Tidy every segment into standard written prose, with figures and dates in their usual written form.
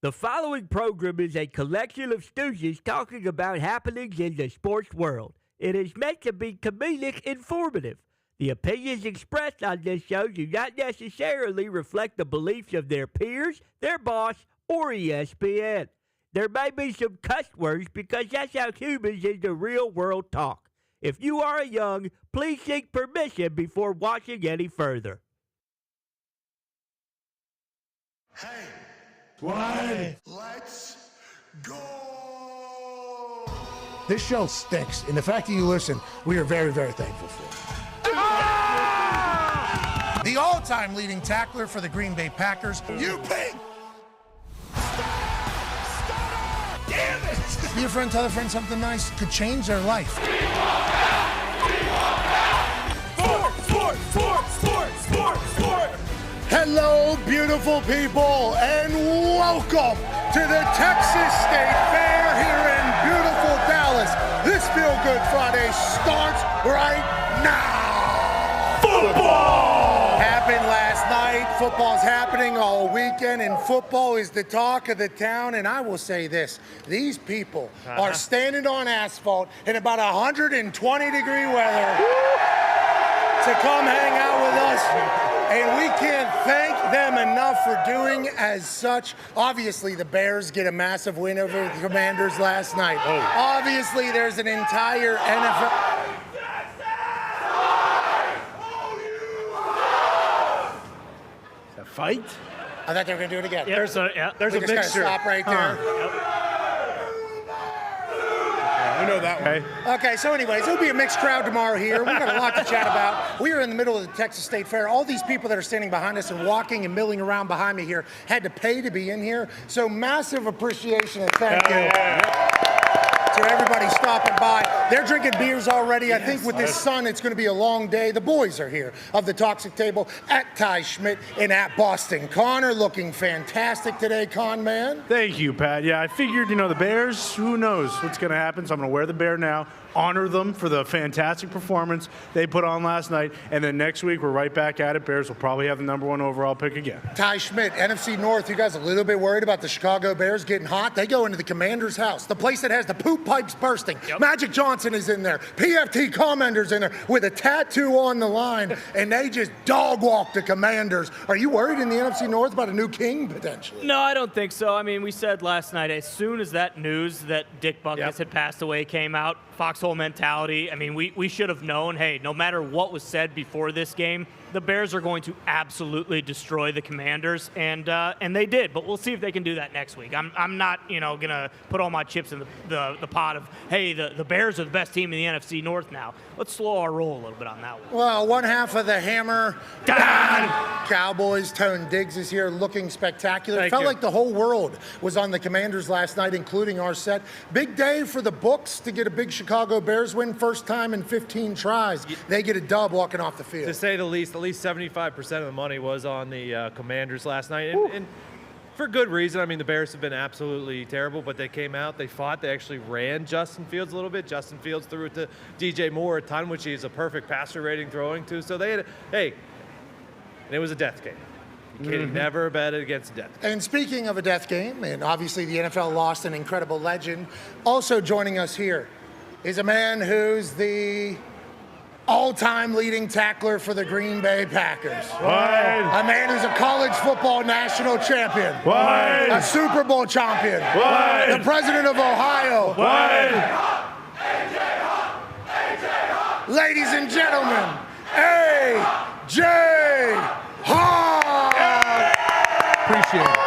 The following program is a collection of stooges talking about happenings in the sports world. It is meant to be comedic informative. The opinions expressed on this show do not necessarily reflect the beliefs of their peers, their boss, or ESPN. There may be some cuss words because that's how humans in the real world talk. If you are young, please seek permission before watching any further. Hey, Why? let's go! This show stinks, and the fact that you listen, we are very, very thankful for. The all-time leading tackler for the Green Bay Packers. You pig! Damn it! Be a friend, tell a friend something nice could change their life. Sport! Hello, beautiful people, and welcome to the Texas State Fair here in beautiful Dallas. This Feel Good Friday starts right now. Football! Happened last night. Football's happening all weekend, and football is the talk of the town. And I will say this, these people are standing on asphalt in about 120-degree weather to come hang out with us. And we can't thank them enough for doing as such. Obviously, the Bears get a massive win over the Commanders last night. Obviously, there's an entire NFL... A fight? I thought they were going to do it again. There's a We just gotta mixture. stop right there. We know that one. Okay, so anyways, it'll be a mixed crowd tomorrow here. We've got a lot to chat about. We are in the middle of the Texas State Fair. All these people that are standing behind us and walking and milling around behind me here had to pay to be in here. So massive appreciation and thank you to everybody stopping by. They're drinking beers already. I think with this sun, it's going to be a long day. The boys are here of the Toxic Table at Ty Schmidt and at Boston Connor, looking fantastic today, Con Man. Thank you, Pat. Yeah, I figured, the Bears, who knows what's going to happen, so I'm going to wear the bear now, honor them for the fantastic performance they put on last night, and then next week we're right back at it. Bears will probably have the #1 overall pick again. Ty Schmidt, NFC North, you guys a little bit worried about the Chicago Bears getting hot? They go into the Commander's house, the place that has the poop pipes bursting. Yep. Magic Johnson is in there. PFT Commander's in there with a tattoo on the line, and they just dog walk the Commanders. Are you worried in the NFC North about a new king potentially? No, I don't think so. I mean, we said last night, as soon as that news that Dick Butkus had passed away came out, foxhole mentality. I mean, we should have known, hey, no matter what was said before this game, the Bears are going to absolutely destroy the Commanders, and they did. But we'll see if they can do that next week. I'm not, gonna put all my chips in the pot of, hey, the Bears are the best team in the NFC North now. Let's slow our roll a little bit on that one. Well, one half of the hammer, Dahn. Cowboys. Tone Diggs is here looking spectacular. Thank Felt you. like the whole world was on the Commanders last night, including our set. Big day for the books to get a big Chicago Bears win. First time in 15 tries. They get a dub walking off the field. To say the least, at least 75% of the money was on the Commanders last night. And for good reason. I mean, the Bears have been absolutely terrible, but they came out, they fought, they actually ran Justin Fields a little bit. Justin Fields threw it to DJ Moore a ton, which he's a perfect passer rating throwing to. So they had, and it was a death game. You can't never bet against death. And speaking of a death game, and obviously the NFL lost an incredible legend, also joining us here is a man who's the all-time leading tackler for the Green Bay Packers. A man who's a college football national champion. A Super Bowl champion. The president of Ohio. Ladies and gentlemen, A.J. Hawk! Appreciate it.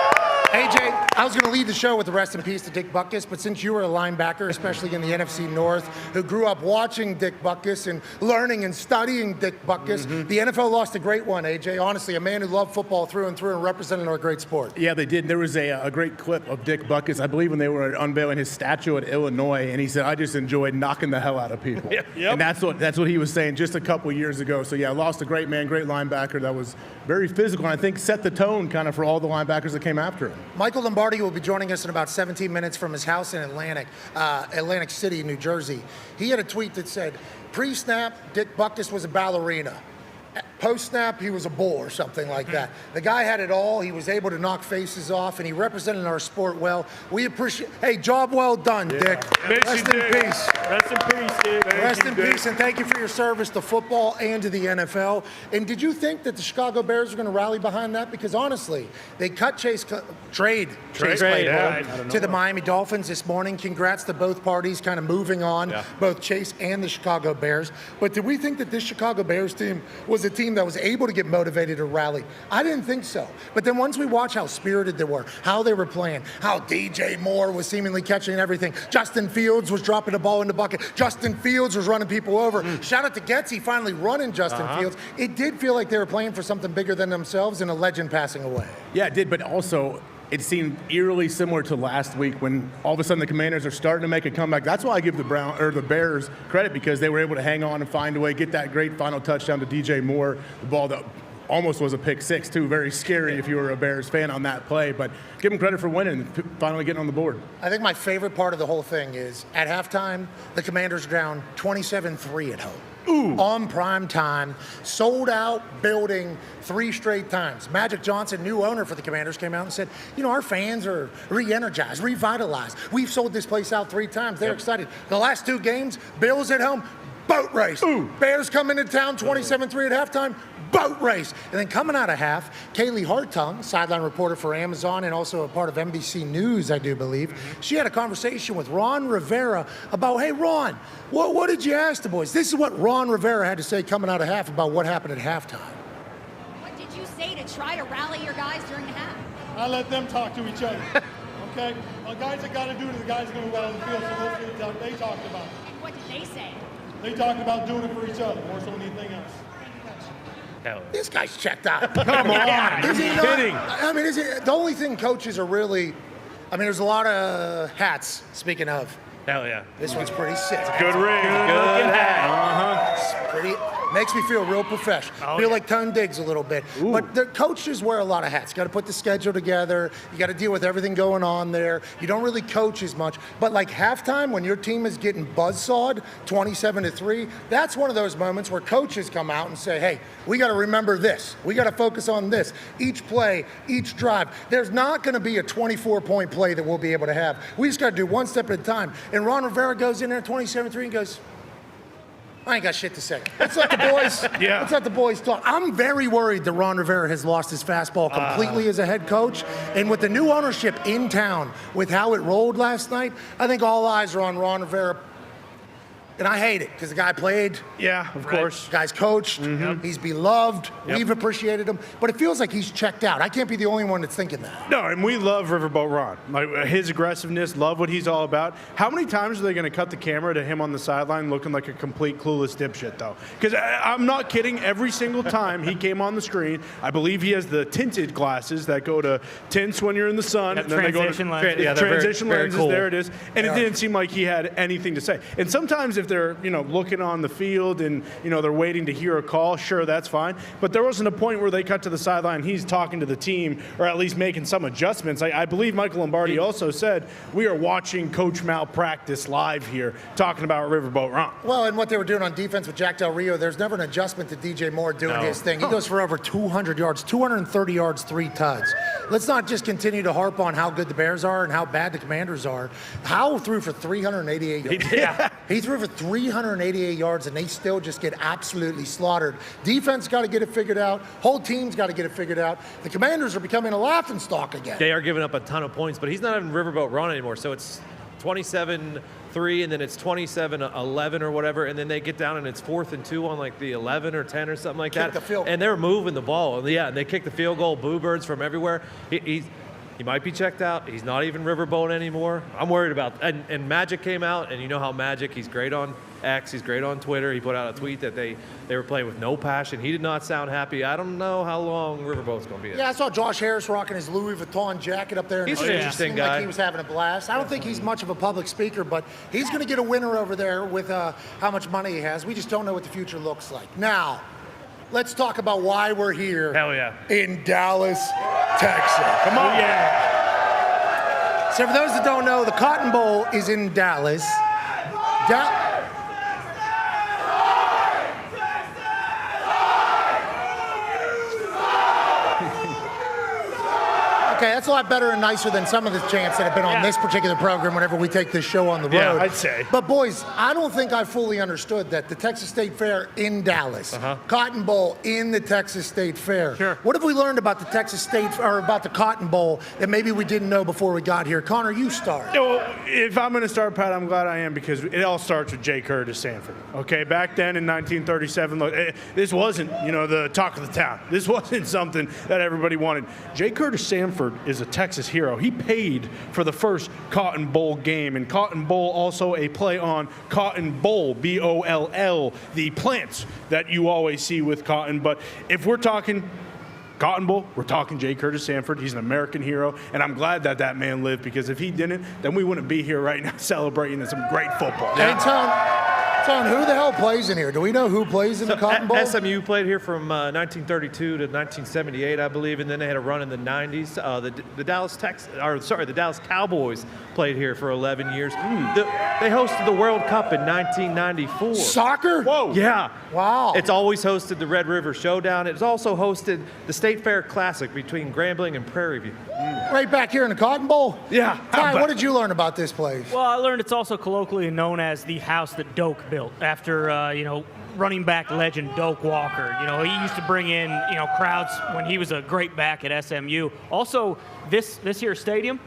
AJ, I was going to lead the show with the rest in peace to Dick Butkus, but since you were a linebacker, especially in the NFC North, who grew up watching Dick Butkus and learning and studying Dick Butkus, the NFL lost a great one, AJ. Honestly, a man who loved football through and through and represented our great sport. Yeah, they did. There was a great clip of Dick Butkus, I believe, when they were unveiling his statue at Illinois, and he said, "I just enjoyed knocking the hell out of people." And that's what he was saying just a couple years ago. So yeah, lost a great man, great linebacker that was very physical, and I think set the tone kind of for all the linebackers that came after him. Michael Lombardi will be joining us in about 17 minutes from his house in Atlantic City, New Jersey. He had a tweet that said, pre-snap, Dick Butkus was a ballerina. Post-snap, he was a bull or something like that. The guy had it all. He was able to knock faces off, and he represented our sport well. We appreciate. Hey, job well done, Dick. Rest in peace. Rest in peace, Dick. Rest in peace, and thank you for your service to football and to the NFL. And did you think that the Chicago Bears were going to rally behind that? Because honestly, they cut Chase Claypool to the Miami Dolphins this morning. Congrats to both parties kind of moving on, both Chase and the Chicago Bears. But did we think that this Chicago Bears team was a team that was able to get motivated or rally? I didn't think so. But then once we watch how spirited they were, how they were playing, how DJ Moore was seemingly catching everything, Justin Fields was dropping the ball in the bucket, Justin Fields was running people over. Shout out to Getsy finally running Justin Fields. It did feel like they were playing for something bigger than themselves and a legend passing away. Yeah, it did, but also it seemed eerily similar to last week when all of a sudden the Commanders are starting to make a comeback. That's why I give the Bears credit, because they were able to hang on and find a way, get that great final touchdown to DJ Moore, the ball that almost was a pick six, too. Very scary if you were a Bears fan on that play, but give them credit for winning and finally getting on the board. I think my favorite part of the whole thing is at halftime, the Commanders are down 27-3 at home. On prime time, sold out building 3 straight times. Magic Johnson, new owner for the Commanders, came out and said, you know, our fans are re-energized, revitalized. We've sold this place out 3 times. They're excited. The last 2 games, Bills at home, boat race. Bears come into town 27-3 at halftime, boat race. And then coming out of half, Kaylee Hartung, sideline reporter for Amazon and also a part of NBC News, I do believe, she had a conversation with Ron Rivera about, hey, Ron, what did you ask the boys? This is what Ron Rivera had to say coming out of half about what happened at halftime. What did you say to try to rally your guys during the half? I let them talk to each other. Okay? Well, guys that got to do to the guys that are going to go out on the field, so those things that they talked about. And what did they say? They talked about doing it for each other more so than anything else. This guy's checked out. Come on. Is he not? Kidding. I mean, the only thing coaches are really, I mean, there's a lot of hats, speaking of. Hell yeah. This one's pretty sick. Good ring. Good hat. It's pretty, makes me feel real professional. Feel like Tone Diggs a little bit. But the coaches wear a lot of hats. Got to put the schedule together. You got to deal with everything going on there. You don't really coach as much. But like halftime, when your team is getting buzzsawed 27-3, that's one of those moments where coaches come out and say, hey, we got to remember this. We got to focus on this. Each play, each drive. There's not going to be a 24-point play that we'll be able to have. We just got to do one step at a time. And Ron Rivera goes in there 27-3 and goes, I ain't got shit to say. Let's let the boys. Let's let the boys talk. I'm very worried that Ron Rivera has lost his fastball completely as a head coach, and with the new ownership in town, with how it rolled last night, I think all eyes are on Ron Rivera. And I hate it because the guy played. Yeah, of course. The guy's coached. He's beloved. We've appreciated him. But it feels like he's checked out. I can't be the only one that's thinking that. No, and we love Riverboat Ron. Like his aggressiveness, love what he's all about. How many times are they going to cut the camera to him on the sideline looking like a complete clueless dipshit, though? Because I'm not kidding. Every single time he came on the screen, I believe he has the tinted glasses that go to tints when you're in the sun. Yep, and then they go to transition lenses. Cool. There it is. And it didn't seem like he had anything to say. And sometimes if they're, looking on the field and, they're waiting to hear a call, sure, that's fine. But there wasn't a point where they cut to the sideline, he's talking to the team or at least making some adjustments. I believe Michael Lombardi also said, we are watching Coach Mal practice live here, talking about Riverboat Ron. Well, and what they were doing on defense with Jack Del Rio, there's never an adjustment to DJ Moore doing his thing. He goes for over 200 yards, 230 yards, 3 tuds. Let's not just continue to harp on how good the Bears are and how bad the Commanders are. Howell threw for 388 yards. He threw for 388 yards, and they still just get absolutely slaughtered. Defense got to get it figured out. Whole team's got to get it figured out. The Commanders are becoming a laughingstock again. They are giving up a ton of points, but he's not even Riverboat Ron anymore. So it's 27-3, and then it's 27-11 or whatever, and then they get down and it's 4th and 2 on like the 11 or 10 or something like that. And they're moving the ball. And they kick the field goal, boo birds from everywhere. He might be checked out. He's not even Riverboat anymore. I'm worried about and Magic came out, and you know how Magic, he's great on X, he's great on Twitter. He put out a tweet that they were playing with no passion. He did not sound happy. I don't know how long Riverboat's going to be. Yeah, I saw Josh Harris rocking his Louis Vuitton jacket up there. He's an interesting guy. Like he was having a blast. I don't think he's much of a public speaker, but he's going to get a winner over there with how much money he has. We just don't know what the future looks like. Now, let's talk about why we're here. Hell yeah. In Dallas, Texas. Come on. So for those that don't know, the Cotton Bowl is in Dallas. Okay, that's a lot better and nicer than some of the chants that have been on this particular program whenever we take this show on the road. Yeah, I'd say. But boys, I don't think I fully understood that the Texas State Fair in Dallas, Cotton Bowl in the Texas State Fair. Sure. What have we learned about the Texas State or about the Cotton Bowl that maybe we didn't know before we got here? Connor, you start. Well, if I'm going to start, Pat, I'm glad I am because it all starts with Jay Curtis Sanford. Okay, back then in 1937, look, this wasn't, the talk of the town. This wasn't something that everybody wanted. Jay Curtis Sanford is a Texas hero. He paid for the first Cotton Bowl game, and Cotton Bowl also a play on Cotton Boll, B-O-L-L, the plants that you always see with cotton. But if we're talking Cotton Bowl, we're talking Jay Curtis Sanford. He's an American hero, and I'm glad that man lived because if he didn't, then we wouldn't be here right now celebrating some great football. Hey, Tone, who the hell plays in here? Do we know who plays in the Cotton Bowl? SMU played here from 1932 to 1978, I believe, and then they had a run in the 90s. The Dallas Cowboys played here for 11 years. They hosted the World Cup in 1994. Soccer? Whoa. Yeah. Wow. It's always hosted the Red River Showdown. It's also hosted the State Fair Classic between Grambling and Prairie View. Right back here in the Cotton Bowl? Yeah. Ty, what did you learn about this place? Well, I learned it's also colloquially known as the house that Doak built after, running back legend Doak Walker. He used to bring in, crowds when he was a great back at SMU. Also, this here stadium,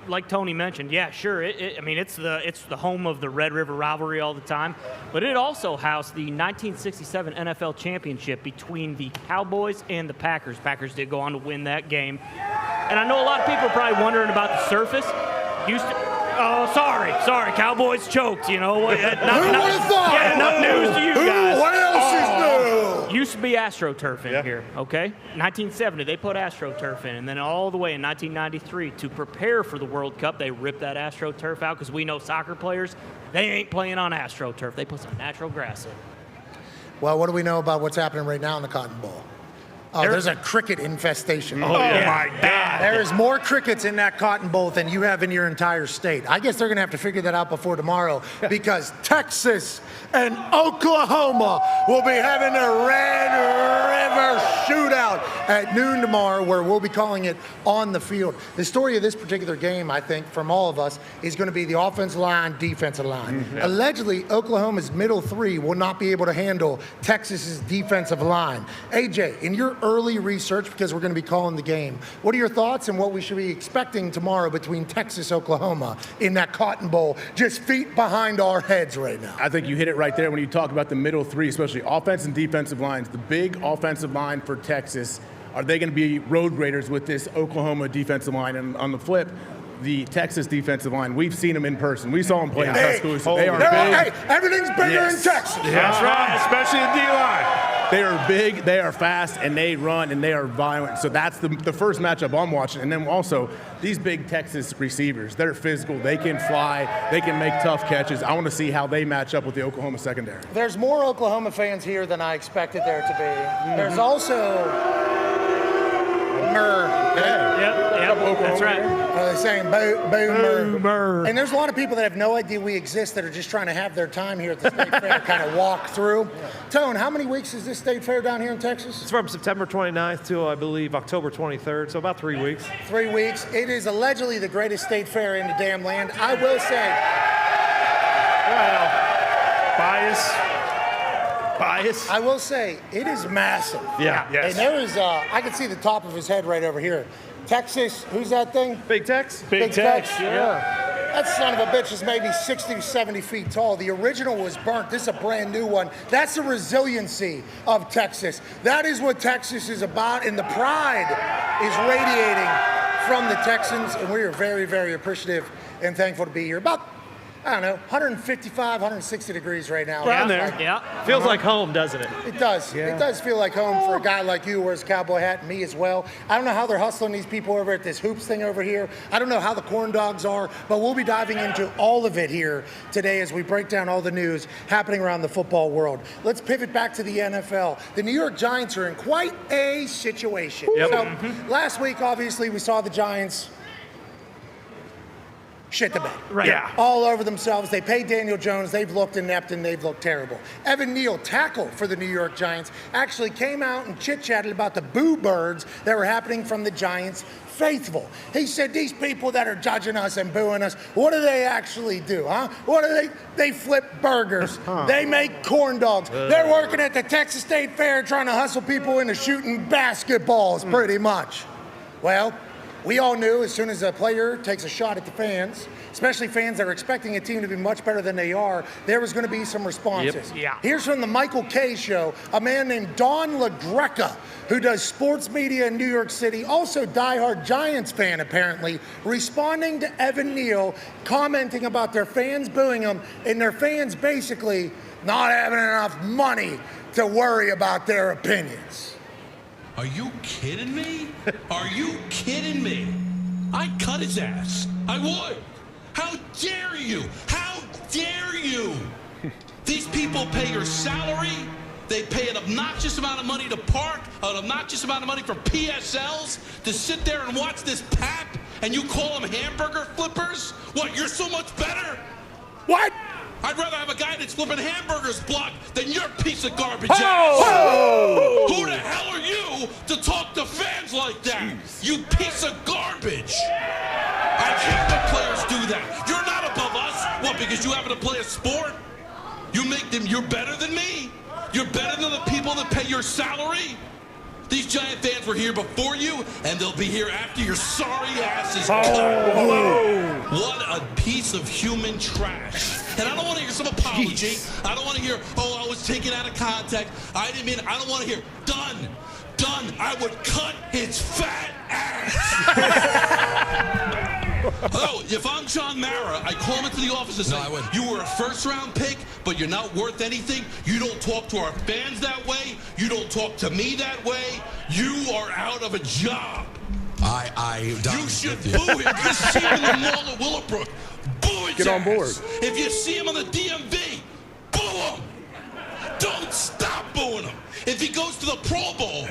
like Tony mentioned, yeah, sure. It's the home of the Red River rivalry all the time, but it also housed the 1967 NFL championship between the Cowboys and the Packers. Packers did go on to win that game, and I know a lot of people are probably wondering about the surface. Oh, sorry, Cowboys choked. Who would have thought? Yeah, not news to you guys. What else is new? Used to be AstroTurf in here, okay? 1970, they put AstroTurf in, and then all the way in 1993, to prepare for the World Cup, they ripped that AstroTurf out because we know soccer players, they ain't playing on AstroTurf. They put some natural grass in. Well, what do we know about what's happening right now in the Cotton Bowl? Oh, there's a cricket infestation. Oh, my God. There is more crickets in that Cotton Bowl than you have in your entire state. I guess they're going to have to figure that out before tomorrow because Texas and Oklahoma will be having a Red River shootout at noon tomorrow where we'll be calling it on the field. The story of this particular game, I think, from all of us, is going to be the offensive line, defensive line. Allegedly, Oklahoma's middle three will not be able to handle Texas's defensive line. AJ, in your early research, because we're going to be calling the game, what are your thoughts and what we should be expecting tomorrow between Texas, Oklahoma in that Cotton Bowl, just feet behind our heads right now? I think you hit it right there when you talk about the middle three, especially offense and defensive lines. The big offensive line for Texas, are they going to be road graders with this Oklahoma defensive line? And on the flip, the Texas defensive line, we've seen them in person. We saw them play in high school. So they are big. Hey, everything's bigger in Texas. That's right, especially the D-line. They are big, they are fast, and they run, and they are violent. So that's the first matchup I'm watching. And then also, these big Texas receivers, they're physical. They can fly. They can make tough catches. I want to see how they match up with the Oklahoma secondary. There's more Oklahoma fans here than I expected there to be. There's also Yep, that's right. They're saying boomer. And there's a lot of people that have no idea we exist that are just trying to have their time here at the State Fair kind of walk through. Tone, how many weeks is this State Fair down here in Texas? It's from September 29th to, I believe, October 23rd, so about 3 weeks. 3 weeks. It is allegedly the greatest State Fair in the damn land. I will say. Well, bias. I will say, it is massive. Yeah. Yes. And there is, I can see the top of his head right over here. Texas, who's that thing? Big Tex? Big Tex, yeah. That son of a bitch is maybe 60 to 70 feet tall. The original was burnt. This is a brand new one. That's the resiliency of Texas. That is what Texas is about, and the pride is radiating from the Texans, and we are very, very appreciative and thankful to be here. About, I don't know, 155, 160 degrees right now. Around there. Yeah. Feels like home, doesn't it? It does. Yeah. It does feel like home for a guy like you who wears a cowboy hat, and me as well. I don't know how they're hustling these people over at this hoops thing over here. I don't know how the corn dogs are, but we'll be diving into all of it here today as we break down all the news happening around the football world. Let's pivot back to the NFL. The New York Giants are in quite a situation. Yep. So last week, obviously, we saw the Giants shit the bed. Right. Yeah. All over themselves. They paid Daniel Jones. They've looked inept and they've looked terrible. Evan Neal, tackle for the New York Giants, actually came out and chit-chatted about the boo birds that were happening from the Giants faithful. He said, these people that are judging us and booing us, what do they actually do, huh? What do they? They flip burgers. They make corn dogs. They're working at the Texas State Fair trying to hustle people into shooting basketballs, pretty much. Well, we all knew as soon as a player takes a shot at the fans, especially fans that are expecting a team to be much better than they are, there was going to be some responses. Yep. Yeah. Here's from the McAfee Show, a man named Dahn, who does sports media in New York City, also diehard Giants fan apparently, responding to Evan Neal, commenting about their fans booing him, and their fans basically not having enough money to worry about their opinions. Are you kidding me? Are you kidding me? I'd cut his ass. I would. How dare you? How dare you? These people pay your salary. They pay an obnoxious amount of money to park, an obnoxious amount of money for PSLs, to sit there and watch this pap, and you call them hamburger flippers? What, you're so much better? What? I'd rather have a guy that's flipping hamburgers block than your piece of garbage ass. Oh! Who the hell are you to talk to fans like that? You piece of garbage. I can't let players do that. You're not above us. What, because you happen to play a sport? You make them, you're better than me? You're better than the people that pay your salary? These Giant fans were here before you, and they'll be here after your sorry ass is cut. What a piece of human trash. And I don't want to hear some apology. I don't want to hear, oh, I was taken out of context. I didn't mean it. I don't want to hear, done. I would cut his fat ass. Oh, if I'm John Mara, I call him into the office and say, you were a first-round pick, but you're not worth anything. You don't talk to our fans that way. You don't talk to me that way. You are out of a job. You should boo him. You see him in the mall of Willowbrook. Boo his Get on board. ass. If you see him on the DMV, boo him. Don't stop booing him. If he goes to the Pro Bowl,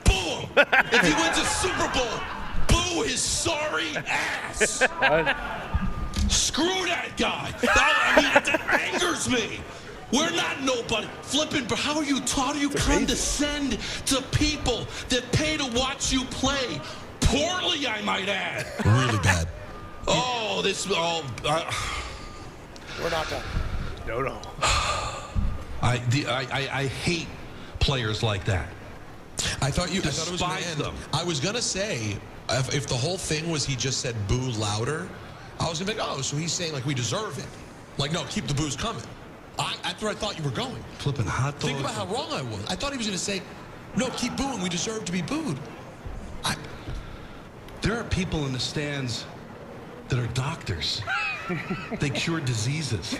boo him. If he wins a Super Bowl, boo his sorry ass. Screw that guy. That angers me. We're not nobody. Flipping, but how do you condescend to people that pay to watch you play? Poorly, I might add. Really bad. Oh, We're not done. No. I hate players like that. I thought it was Despise them. I was gonna say, if the whole thing was he just said boo louder, I was gonna be like, oh, so he's saying like we deserve it. Like, no, keep the boos coming. That's where I thought you were going. Flipping hot dogs. Think about how wrong I was. I thought he was gonna say, no, keep booing. We deserve to be booed. There are people in the stands that are doctors. They cure diseases.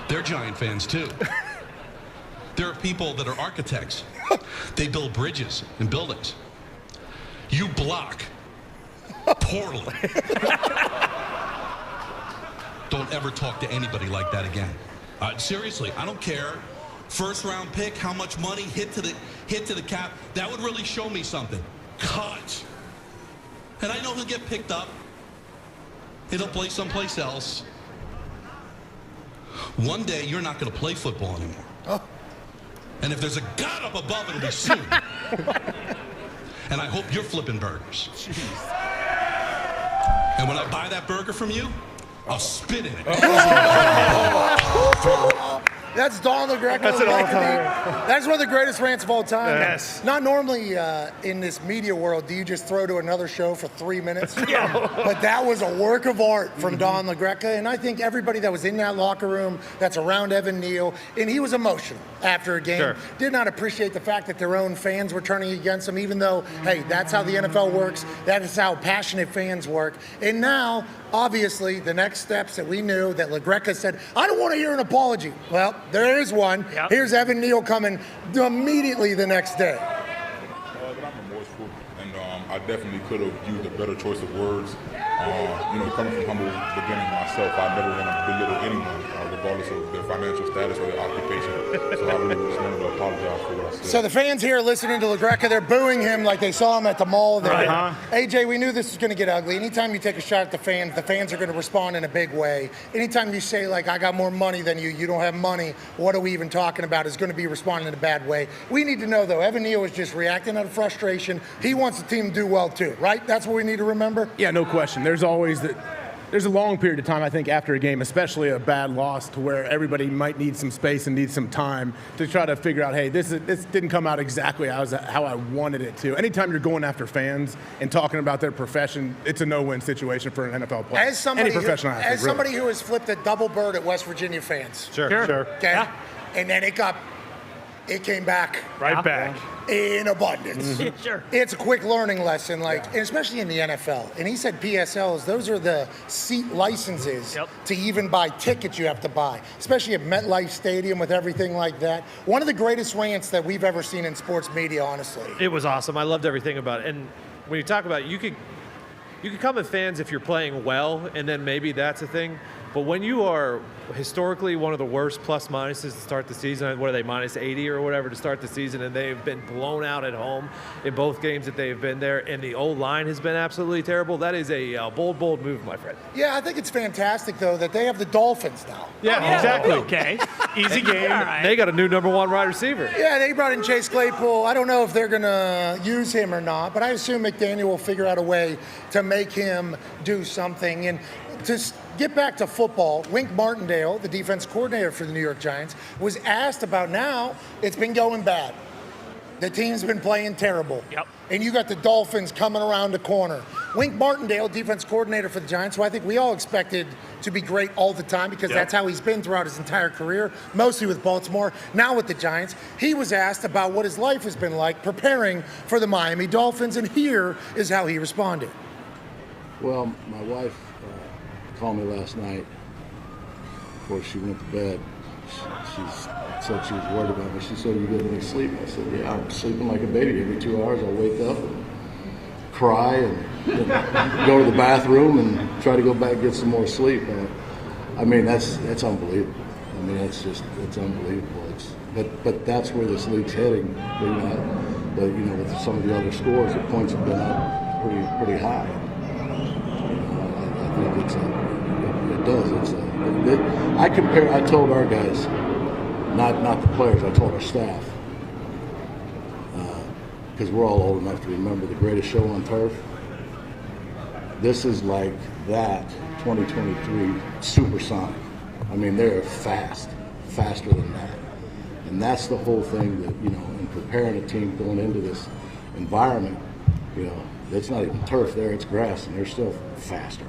They're Giant fans too. There are people that are architects. They build bridges and buildings. You block poorly. Don't ever talk to anybody like that again. Seriously, I don't care. First round pick, how much money hit to the cap. That would really show me something. Cut. And I know he'll get picked up. He'll play someplace else. One day, you're not going to play football anymore. Oh. And if there's a God up above, it'll be soon. And I hope you're flipping burgers. Jeez. And when I buy that burger from you, I'll spit in it. That's Dahn LaGreca. That's an all-time. That's one of the greatest rants of all time. Yes. Not normally in this media world do you just throw to another show for 3 minutes. Yeah. But that was a work of art from Dahn LaGreca, and I think everybody that was in that locker room that's around Evan Neal, and he was emotional after a game, Sure. did not appreciate the fact that their own fans were turning against him, even though, hey, that's how the NFL works. That is how passionate fans work. And now, obviously, the next steps that we knew that LaGreca said, I don't want to hear an apology. Well, there is one. Yep. Here's Evan Neal coming immediately the next day. But I'm remorseful, and I definitely could have used a better choice of words. Coming from humble beginnings myself, I never want to belittle anyone, regardless of their financial status or their occupation. So I really just wanted to apologize apologize for what I said. So the fans here listening to LaGreca, they're booing him like they saw him at the mall there. Right. AJ, we knew this was going to get ugly. Anytime you take a shot at the fans are going to respond in a big way. Anytime you say, like, I got more money than you, you don't have money, what are we even talking about, is going to be responding in a bad way. We need to know, though, Evan Neal is just reacting out of frustration. He wants the team to do well, too, right? That's what we need to remember? Yeah, no question. There's a long period of time, I think, after a game, especially a bad loss, to where everybody might need some space and need some time to try to figure out, hey, this didn't come out exactly how I wanted it to. Anytime you're going after fans and talking about their profession, it's a no-win situation for an NFL player. As somebody, Any professional athlete, as somebody who has flipped a double bird at West Virginia fans. Sure. Okay? Yeah. And then it came back. Right back. In abundance. Mm-hmm. Sure. It's a quick learning lesson, and especially in the NFL. And he said PSLs, those are the seat licenses to even buy tickets you have to buy, especially at MetLife Stadium with everything like that. One of the greatest rants that we've ever seen in sports media, honestly. It was awesome. I loved everything about it. And when you talk about it, you could come as fans if you're playing well, and then maybe that's a thing. But when you are historically one of the worst plus minuses to start the season, what are they, minus 80 or whatever to start the season, and they've been blown out at home in both games that they've been there, and the O-line has been absolutely terrible, that is a bold move, my friend. Yeah, I think it's fantastic, though, that they have the Dolphins now. Yeah, exactly. Okay. Easy game. Right. They got a new number 1 wide receiver. Yeah, they brought in Chase Claypool. I don't know if they're going to use him or not, but I assume McDaniel will figure out a way to make him do something. And to get back to football, Wink Martindale, the defense coordinator for the New York Giants, was asked about now it's been going bad. The team's been playing terrible. Yep. And you got the Dolphins coming around the corner. Wink Martindale, defense coordinator for the Giants, who I think we all expected to be great all the time because that's how he's been throughout his entire career, mostly with Baltimore, now with the Giants. He was asked about what his life has been like preparing for the Miami Dolphins, and here is how he responded. Well, my wife called me last night before she went to bed. She said she was worried about me. She said, "Are you getting any sleep?" I said, "Yeah, I'm sleeping like a baby. Every 2 hours I'll wake up and cry and go to the bathroom and try to go back and get some more sleep." I mean, that's unbelievable. I mean, it's unbelievable. But that's where this league's heading. With some of the other scores, the points have been up pretty high. I think it does. I told our guys, not the players, I told our staff, because we're all old enough to remember the greatest show on turf. This is like that 2023 supersonic. I mean, they're faster than that. And that's the whole thing that, in preparing a team going into this environment, it's not even turf there, it's grass, and they're still faster.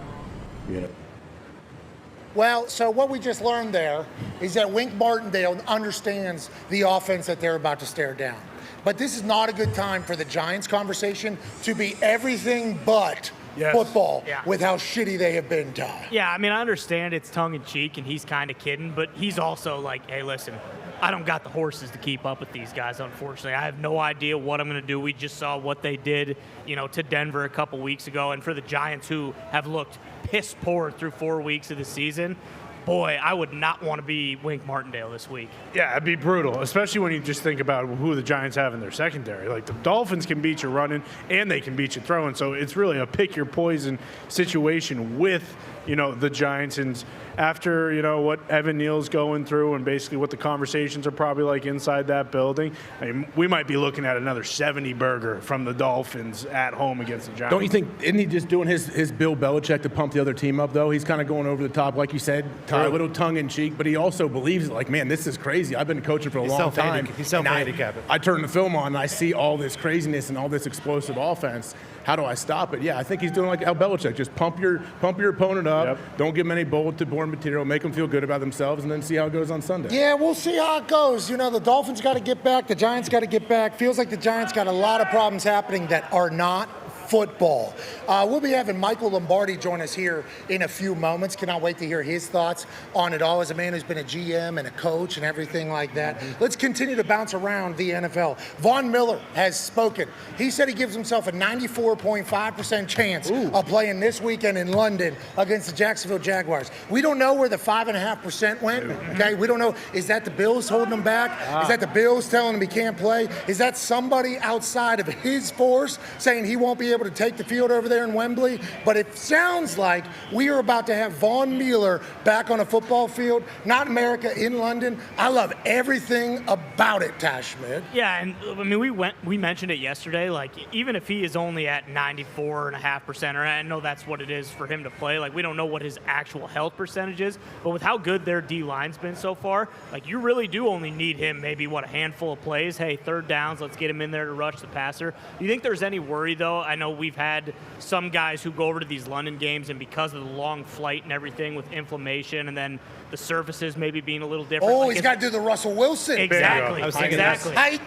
Well, so what we just learned there is that Wink Martindale understands the offense that they're about to stare down. But this is not a good time for the Giants conversation to be everything but football with how shitty they have been, Ty. Yeah, I mean, I understand it's tongue-in-cheek and he's kind of kidding, but he's also like, hey, listen, I don't got the horses to keep up with these guys, unfortunately. I have no idea what I'm going to do. We just saw what they did, to Denver a couple weeks ago. And for the Giants, who have looked piss poor through 4 weeks of the season, boy, I would not want to be Wink Martindale this week. Yeah, it'd be brutal, especially when you just think about who the Giants have in their secondary. Like, the Dolphins can beat you running, and they can beat you throwing. So it's really a pick-your-poison situation with, the Giants. And after, what Evan Neal's going through and basically what the conversations are probably like inside that building, I mean, we might be looking at another 70-burger from the Dolphins at home against the Giants. Don't you think, isn't he just doing his Bill Belichick to pump the other team up, though? He's kind of going over the top, like you said, a little tongue-in-cheek, but he also believes, like, man, this is crazy. I've been coaching for a long time. He's self-handicapping. I turn the film on, and I see all this craziness and all this explosive offense. How do I stop it? Yeah, I think he's doing like Al Belichick. Just pump your opponent up. Yep. Don't give them any bulletin-board material. Make them feel good about themselves, and then see how it goes on Sunday. Yeah, we'll see how it goes. The Dolphins got to get back. The Giants got to get back. Feels like the Giants got a lot of problems happening that are not football. We'll be having Michael Lombardi join us here in a few moments. Cannot wait to hear his thoughts on it all as a man who's been a GM and a coach and everything like that. Let's continue to bounce around the NFL. Von Miller has spoken. He said he gives himself a 94.5% chance of playing this weekend in London against the Jacksonville Jaguars. We don't know where the 5.5% went. Okay, we don't know. Is that the Bills holding him back? Is that the Bills telling him he can't play? Is that somebody outside of his force saying he won't be able to take the field over there in Wembley? But it sounds like we are about to have Von Miller back on a football field, not America, in London. I love everything about it, Tash Schmidt. Yeah, and I mean, we mentioned it yesterday. Like, even if he is only at 94.5%, or I know that's what it is for him to play, like, we don't know what his actual health percentage is, but with how good their D-line's been so far, like, you really do only need him maybe, a handful of plays. Hey, third downs, let's get him in there to rush the passer. Do you think there's any worry, though? I know we've had some guys who go over to these London games, and because of the long flight and everything with inflammation and then the surfaces maybe being a little different. Oh, he's got to do the Russell Wilson. Exactly. Exactly. Tight.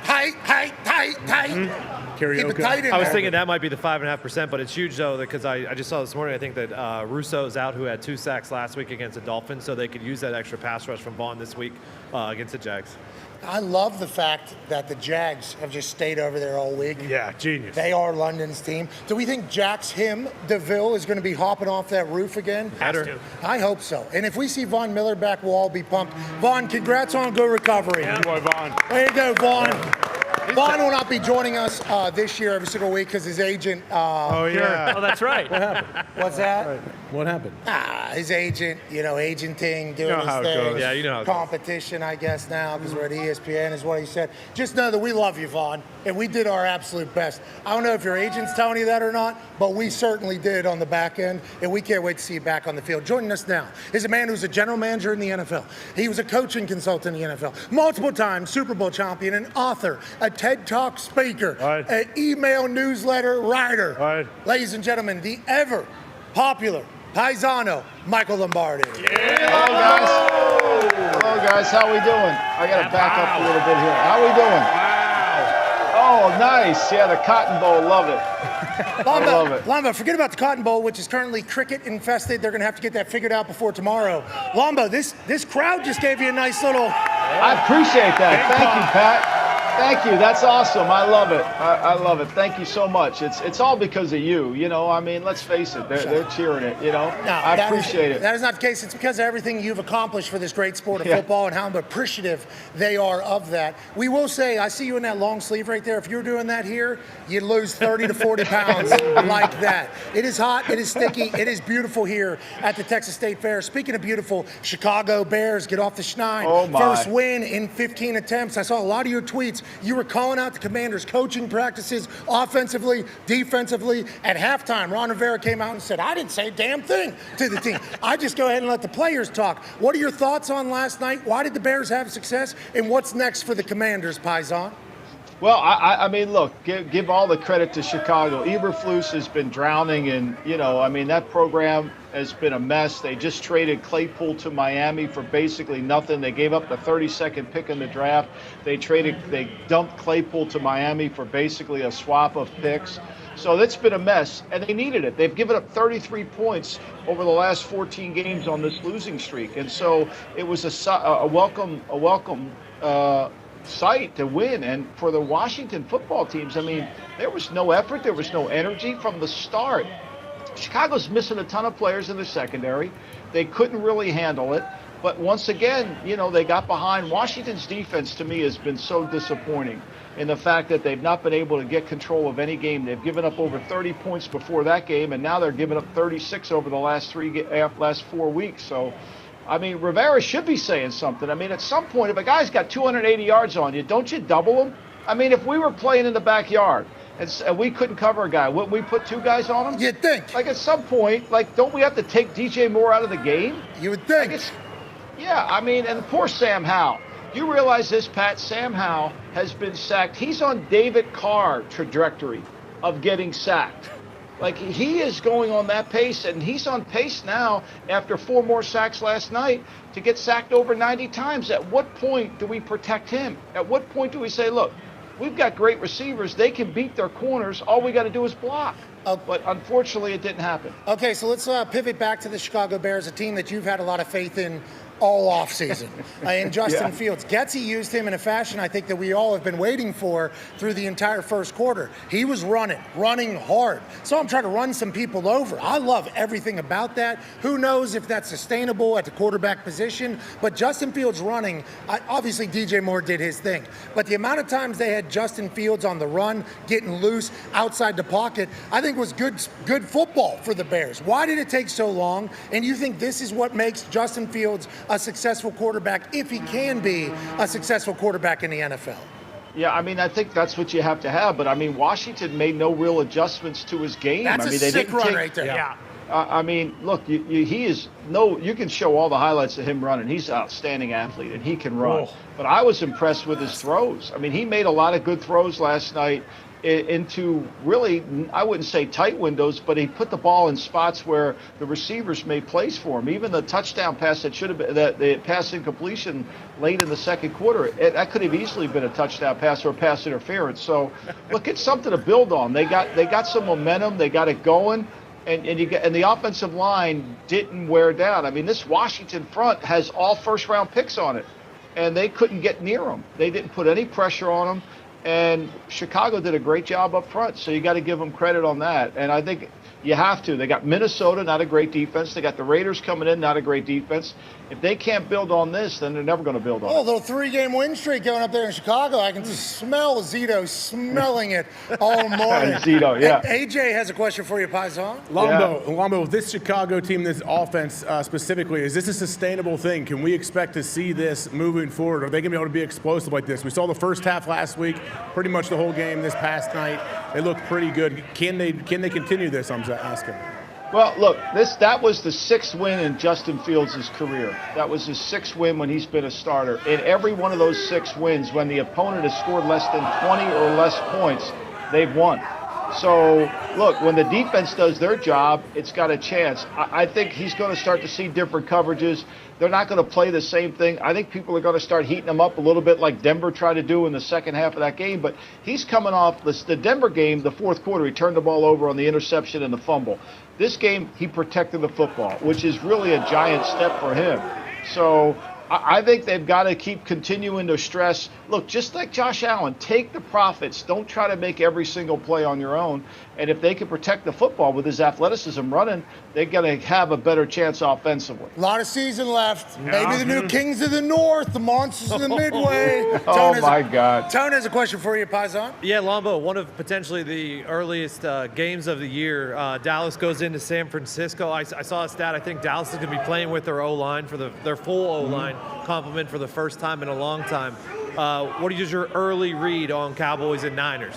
Karaoke. I was thinking that might be the 5.5%, but it's huge, though, because I just saw this morning, I think that Russo's out, who had 2 sacks last week against the Dolphins, so they could use that extra pass rush from Vaughn this week against the Jags. I love the fact that the Jags have just stayed over there all week. Yeah, genius. They are London's team. Do we think DeVille is going to be hopping off that roof again? Has to. I hope so. And if we see Von Miller back, we'll all be pumped. Vaughn, congrats on good recovery. Yeah. Boy, Vaughn. Way to go, Vaughn. Vaughn will not be joining us this year every single week because his agent. Oh, yeah. Oh, that's right. What happened? What's that? What happened? His agent, agenting, doing his how it thing. goes. Yeah, you know how it goes. Competition, I guess, now, because we're at ESPN, is what he said. Just know that we love you, Vaughn, and we did our absolute best. I don't know if your agent's telling you that or not, but we certainly did on the back end, and we can't wait to see you back on the field. Joining us now is a man who's a general manager in the NFL. He was a coaching consultant in the NFL, multiple times Super Bowl champion, an author, a TED Talk speaker, an email newsletter writer. Ladies and gentlemen, the ever popular Paisano, Michael Lombardi. Hello, guys. Hello, guys. How we doing? I got to back up a little bit here. How we doing? Wow. Oh, nice. Yeah, the Cotton Bowl. Love it. I love it. Lombo, forget about the Cotton Bowl, which is currently cricket infested. They're going to have to get that figured out before tomorrow. Lombo, this crowd just gave you a nice little... I appreciate that. Thank you, Pat. Thank you. That's awesome. I love it. I love it. Thank you so much. It's all because of you. I mean, let's face it. They're cheering it. I appreciate it. That is not the case. It's because of everything you've accomplished for this great sport of football and how appreciative they are of that. We will say, I see you in that long sleeve right there. If you're doing that here, you'd lose 30 to 40 pounds like that. It is hot. It is sticky. It is beautiful here at the Texas State Fair. Speaking of beautiful, Chicago Bears get off the schneid. Oh, my. First win in 15 attempts. I saw a lot of your tweets. You were calling out the Commanders' coaching practices offensively, defensively. At halftime, Ron Rivera came out and said, I didn't say a damn thing to the team. I just go ahead and let the players talk. What are your thoughts on last night? Why did the Bears have success? And what's next for the Commanders, Paisan? Well, I mean, look, give all the credit to Chicago. Eberflus has been drowning in, that program has been a mess. They just traded Claypool to Miami for basically nothing. They gave up the 32nd pick in the draft. They dumped Claypool to Miami for basically a swap of picks. So that's been a mess, and they needed it. They've given up 33 points over the last 14 games on this losing streak, and so it was a welcome sight to win. And for the Washington football teams, I mean, there was no effort, there was no energy from the start. Chicago's missing a ton of players in the secondary. They couldn't really handle it. But once again, they got behind. Washington's defense, to me, has been so disappointing in the fact that they've not been able to get control of any game. They've given up over 30 points before that game, and now they're giving up 36 over the last 4 weeks. So, I mean, Rivera should be saying something. I mean, at some point, if a guy's got 280 yards on you, don't you double him? I mean, if we were playing in the backyard and we couldn't cover a guy, wouldn't we put 2 guys on him? You'd think. Like, at some point, don't we have to take DJ Moore out of the game? You would think. Yeah, I mean, and poor Sam Howell. You realize this, Pat? Sam Howell has been sacked. He's on David Carr trajectory of getting sacked. Like, he is going on that pace, and he's on pace now after 4 more sacks last night to get sacked over 90 times. At what point do we protect him? At what point do we say, look, we've got great receivers. They can beat their corners. All we got to do is block. But unfortunately, it didn't happen. Okay, so let's pivot back to the Chicago Bears, a team that you've had a lot of faith in all offseason. In Justin Fields. Getsy used him in a fashion I think that we all have been waiting for through the entire first quarter. He was running hard. So I'm trying to run some people over. I love everything about that. Who knows if that's sustainable at the quarterback position, but Justin Fields running, obviously DJ Moore did his thing, but the amount of times they had Justin Fields on the run, getting loose outside the pocket, I think was good football for the Bears. Why did it take so long? And you think this is what makes Justin Fields a successful quarterback, if he can be a successful quarterback in the NFL? Yeah, I mean, I think that's what you have to have. But I mean, Washington made no real adjustments to his game. That's I mean, a sick run right there. Yeah. I mean, look, you can show all the highlights of him running. He's an outstanding athlete, and he can run. But I was impressed with his throws. I mean, he made a lot of good throws last night into really, I wouldn't say tight windows, but he put the ball in spots where the receivers made plays for him. Even the touchdown pass that should have been, the pass incompletion late in the second quarter, that could have easily been a touchdown pass or a pass interference. So, look, it's something to build on. They got some momentum. They got it going. And the offensive line didn't wear down. I mean, this Washington front has all first-round picks on it, and they couldn't get near them. They didn't put any pressure on them. And Chicago did a great job up front, so you got to give them credit on that. And I think you have to. They got Minnesota, not a great defense. They got the Raiders coming in, not a great defense. If they can't build on this, then they're never going to build on it. A little 3-game win streak going up there in Chicago. I can smell Zito smelling it all morning. Zito, yeah. AJ has a question for you, Paisan. Lombo, this Chicago team, this offense specifically, is this a sustainable thing? Can we expect to see this moving forward? Are they going to be able to be explosive like this? We saw the first half last week, pretty much the whole game this past night. They looked pretty good. Can they continue this, I'm asking? Well, look, that was the 6th win in Justin Fields' career. That was his 6th win when he's been a starter. In every one of those 6 wins, when the opponent has scored less than 20 or less points, they've won. So, look, when the defense does their job, it's got a chance. I think he's going to start to see different coverages. They're not going to play the same thing. I think people are going to start heating him up a little bit like Denver tried to do in the second half of that game. But he's coming off the Denver game, the fourth quarter. He turned the ball over on the interception and the fumble. This game, he protected the football, which is really a giant step for him. So I think they've got to keep continuing to stress. Look, just like Josh Allen, take the profits. Don't try to make every single play on your own. And if they can protect the football with his athleticism running, they're going to have a better chance offensively. A lot of season left. Yeah. Maybe the new Kings of the North, the Monsters of the Midway. My God. Tone has a question for you, Paisan. Yeah, Lombo, one of potentially the earliest games of the year. Dallas goes into San Francisco. I saw a stat. I think Dallas is going to be playing with their O-line, for their full O-line complement for the first time in a long time. What is your early read on Cowboys and Niners?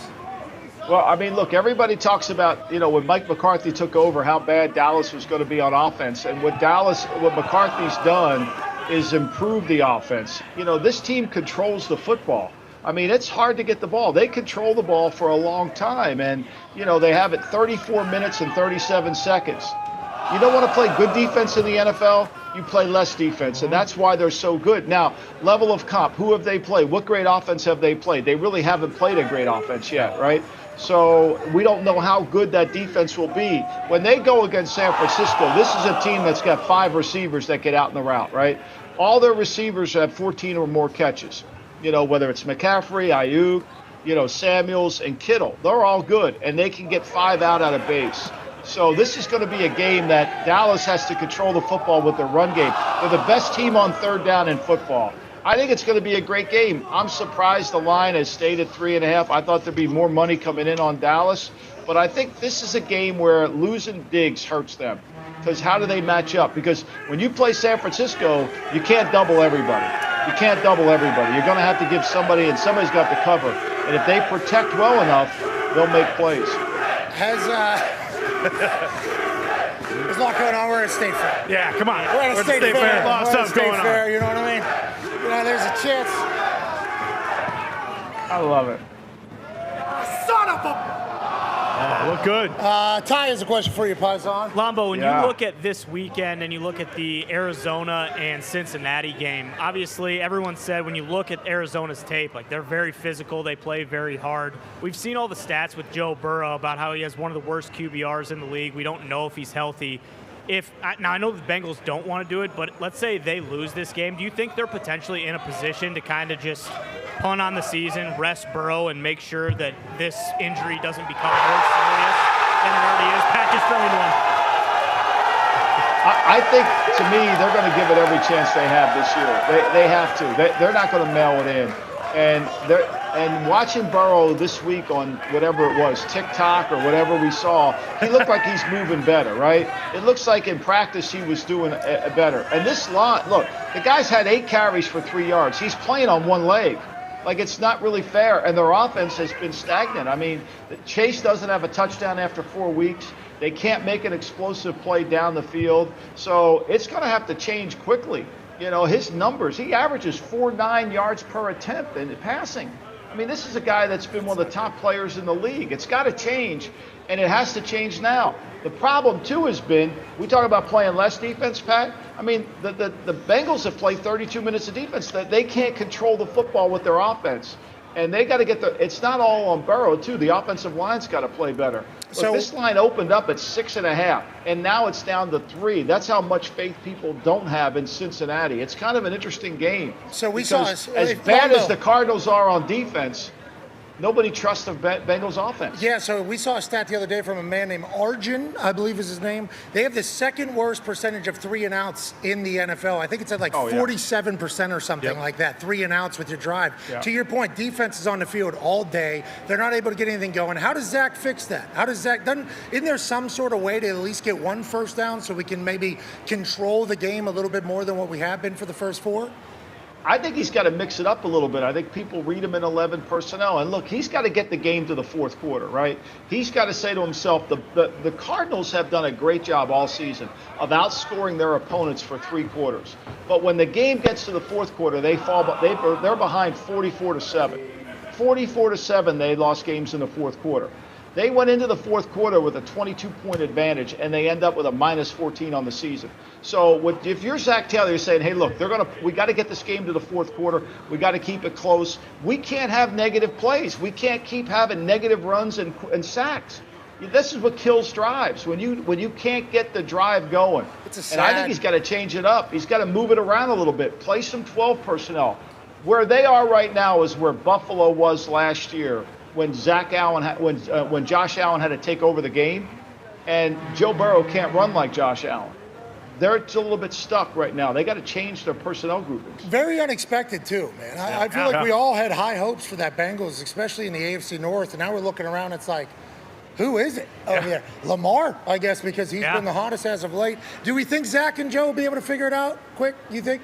Well, I mean, look, everybody talks about, when Mike McCarthy took over, how bad Dallas was going to be on offense. And what McCarthy's done is improve the offense. This team controls the football. I mean, it's hard to get the ball. They control the ball for a long time. And, they have it 34 minutes and 37 seconds. You don't want to play good defense in the NFL, you play less defense, and that's why they're so good. Now, level of comp, who have they played? What great offense have they played? They really haven't played a great offense yet, right? So we don't know how good that defense will be. When they go against San Francisco, this is a team that's got 5 receivers that get out in the route, right? All their receivers have 14 or more catches, whether it's McCaffrey, Ayuk, Samuels, and Kittle. They're all good, and they can get 5 out of base. So this is going to be a game that Dallas has to control the football with their run game. They're the best team on third down in football. I think it's going to be a great game. I'm surprised the line has stayed at 3.5. I thought there'd be more money coming in on Dallas. But I think this is a game where losing Diggs hurts them. Because how do they match up? Because when you play San Francisco, you can't double everybody. You're going to have to give somebody, and somebody's got to cover. And if they protect well enough, they'll make plays. There's a lot going on. We're at State Fair. Yeah, come on. We're at a State Fair. A lot of stuff going on. Fair, you know what I mean? There's a chance. I love it. Son of a... Look good. Ty has a question for you, Paisan. Lombo, when you look at this weekend and you look at the Arizona and Cincinnati game, obviously everyone said when you look at Arizona's tape, like they're very physical, they play very hard. We've seen all the stats with Joe Burrow about how he has one of the worst QBRs in the league. We don't know if he's healthy. Now, I know the Bengals don't want to do it, but let's say they lose this game. Do you think they're potentially in a position to kind of just punt on the season, rest Burrow, and make sure that this injury doesn't become more serious than it already is? Pat just throwing one. I think, to me, they're going to give it every chance they have this year. They have to. They're not going to mail it in. And watching Burrow this week on whatever it was, TikTok or whatever we saw, he looked like he's moving better, right? It looks like in practice he was doing better. And this line, look, the guy's had 8 carries for 3 yards. He's playing on one leg. Like, it's not really fair. And their offense has been stagnant. I mean, Chase doesn't have a touchdown after 4 weeks. They can't make an explosive play down the field. So it's going to have to change quickly. You know, his numbers, he averages 4.9 yards per attempt in passing. I mean, this is a guy that's been one of the top players in the league. It's got to change, and it has to change now. The problem, too, has been, we talk about playing less defense, Pat. I mean, the Bengals have played 32 minutes of defense. They can't control the football with their offense. And they got to get it's not all on Burrow, too. The offensive line's got to play better. So this line opened up at 6.5, and now it's down to 3. That's how much faith people don't have in Cincinnati. It's kind of an interesting game. So we saw as bad as the Cardinals are on defense, nobody trusts the Bengals offense. Yeah, so we saw a stat the other day from a man named Arjun, I believe is his name. They have the second worst percentage of 3 and outs in the NFL. I think it's at 47% or something like that, 3 and outs with your drive. Yeah. To your point, defense is on the field all day. They're not able to get anything going. How does Zach fix that? Isn't there some sort of way to at least get 1 first down so we can maybe control the game a little bit more than what we have been for the first 4? I think he's got to mix it up a little bit. I think people read him in 11 personnel. And look, he's got to get the game to the fourth quarter, right? He's got to say to himself, the Cardinals have done a great job all season of outscoring their opponents for 3 quarters. But when the game gets to the fourth quarter, they're behind 44-7. 44-7, they lost games in the fourth quarter. They went into the fourth quarter with a 22-point advantage, and they end up with a -14 on the season. So if you're Zach Taylor, you're saying, hey, look, we got to get this game to the fourth quarter. We got to keep it close. We can't have negative plays. We can't keep having negative runs and sacks. This is what kills drives, when you can't get the drive going. And I think he's got to change it up. He's got to move it around a little bit, play some 12 personnel. Where they are right now is where Buffalo was last year, when when Josh Allen had to take over the game, and Joe Burrow can't run like Josh Allen. They're a little bit stuck right now. They got to change their personnel groupings. Very unexpected too, man. I feel like we all had high hopes for that Bengals, especially in the AFC North, and now we're looking around. It's like, who is it over there? Lamar, I guess, because he's been the hottest as of late. Do we think Zach and Joe will be able to figure it out quick? You think?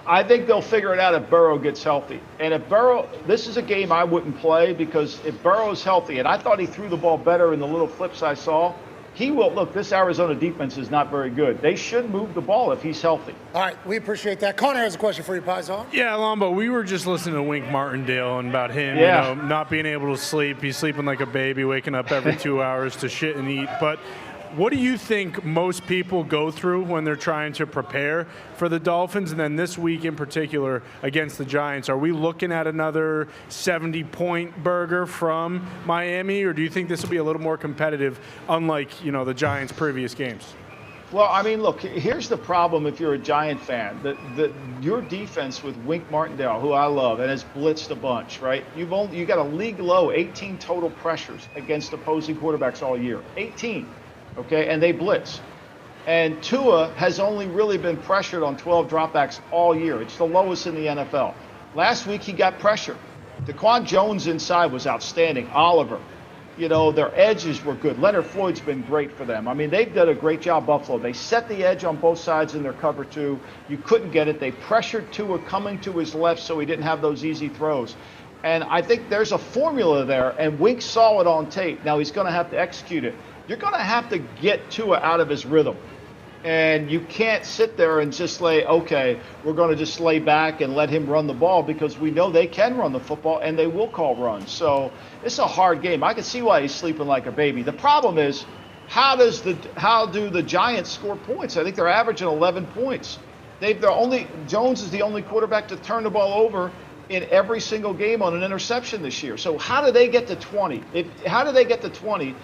I think they'll figure it out if Burrow gets healthy. And if Burrow, this is a game I wouldn't play, because if Burrow's healthy, and I thought he threw the ball better in the little clips I saw, he will. Look, this Arizona defense is not very good. They should move the ball if he's healthy. All right, we appreciate that. Connor has a question for you, Paisan. Yeah, Lombo, we were just listening to Wink Martindale and about him, you know, not being able to sleep. He's sleeping like a baby, waking up every 2 hours to shit and eat. But what do you think most people go through when they're trying to prepare for the Dolphins? And then this week in particular against the Giants, are we looking at another 70-point burger from Miami, or do you think this will be a little more competitive, unlike, the Giants' previous games? Well, I mean, look, here's the problem if you're a Giant fan. Your defense with Wink Martindale, who I love, and has blitzed a bunch, right? You got a league low 18 total pressures against opposing quarterbacks all year. 18. Okay, and they blitz. And Tua has only really been pressured on 12 dropbacks all year. It's the lowest in the NFL. Last week he got pressure. Daquan Jones inside was outstanding. Oliver, their edges were good. Leonard Floyd's been great for them. I mean, they've done a great job, Buffalo. They set the edge on both sides in their cover two. You couldn't get it. They pressured Tua coming to his left so he didn't have those easy throws. And I think there's a formula there, and Wink saw it on tape. Now he's going to have to execute it. You're going to have to get Tua out of his rhythm. And you can't sit there and just lay, okay, we're going to just lay back and let him run the ball, because we know they can run the football and they will call runs. So it's a hard game. I can see why he's sleeping like a baby. The problem is, how do the Giants score points? I think they're averaging 11 points. Jones is the only quarterback to turn the ball over in every single game on an interception this year. So how do they get to 20? How do they get to 20?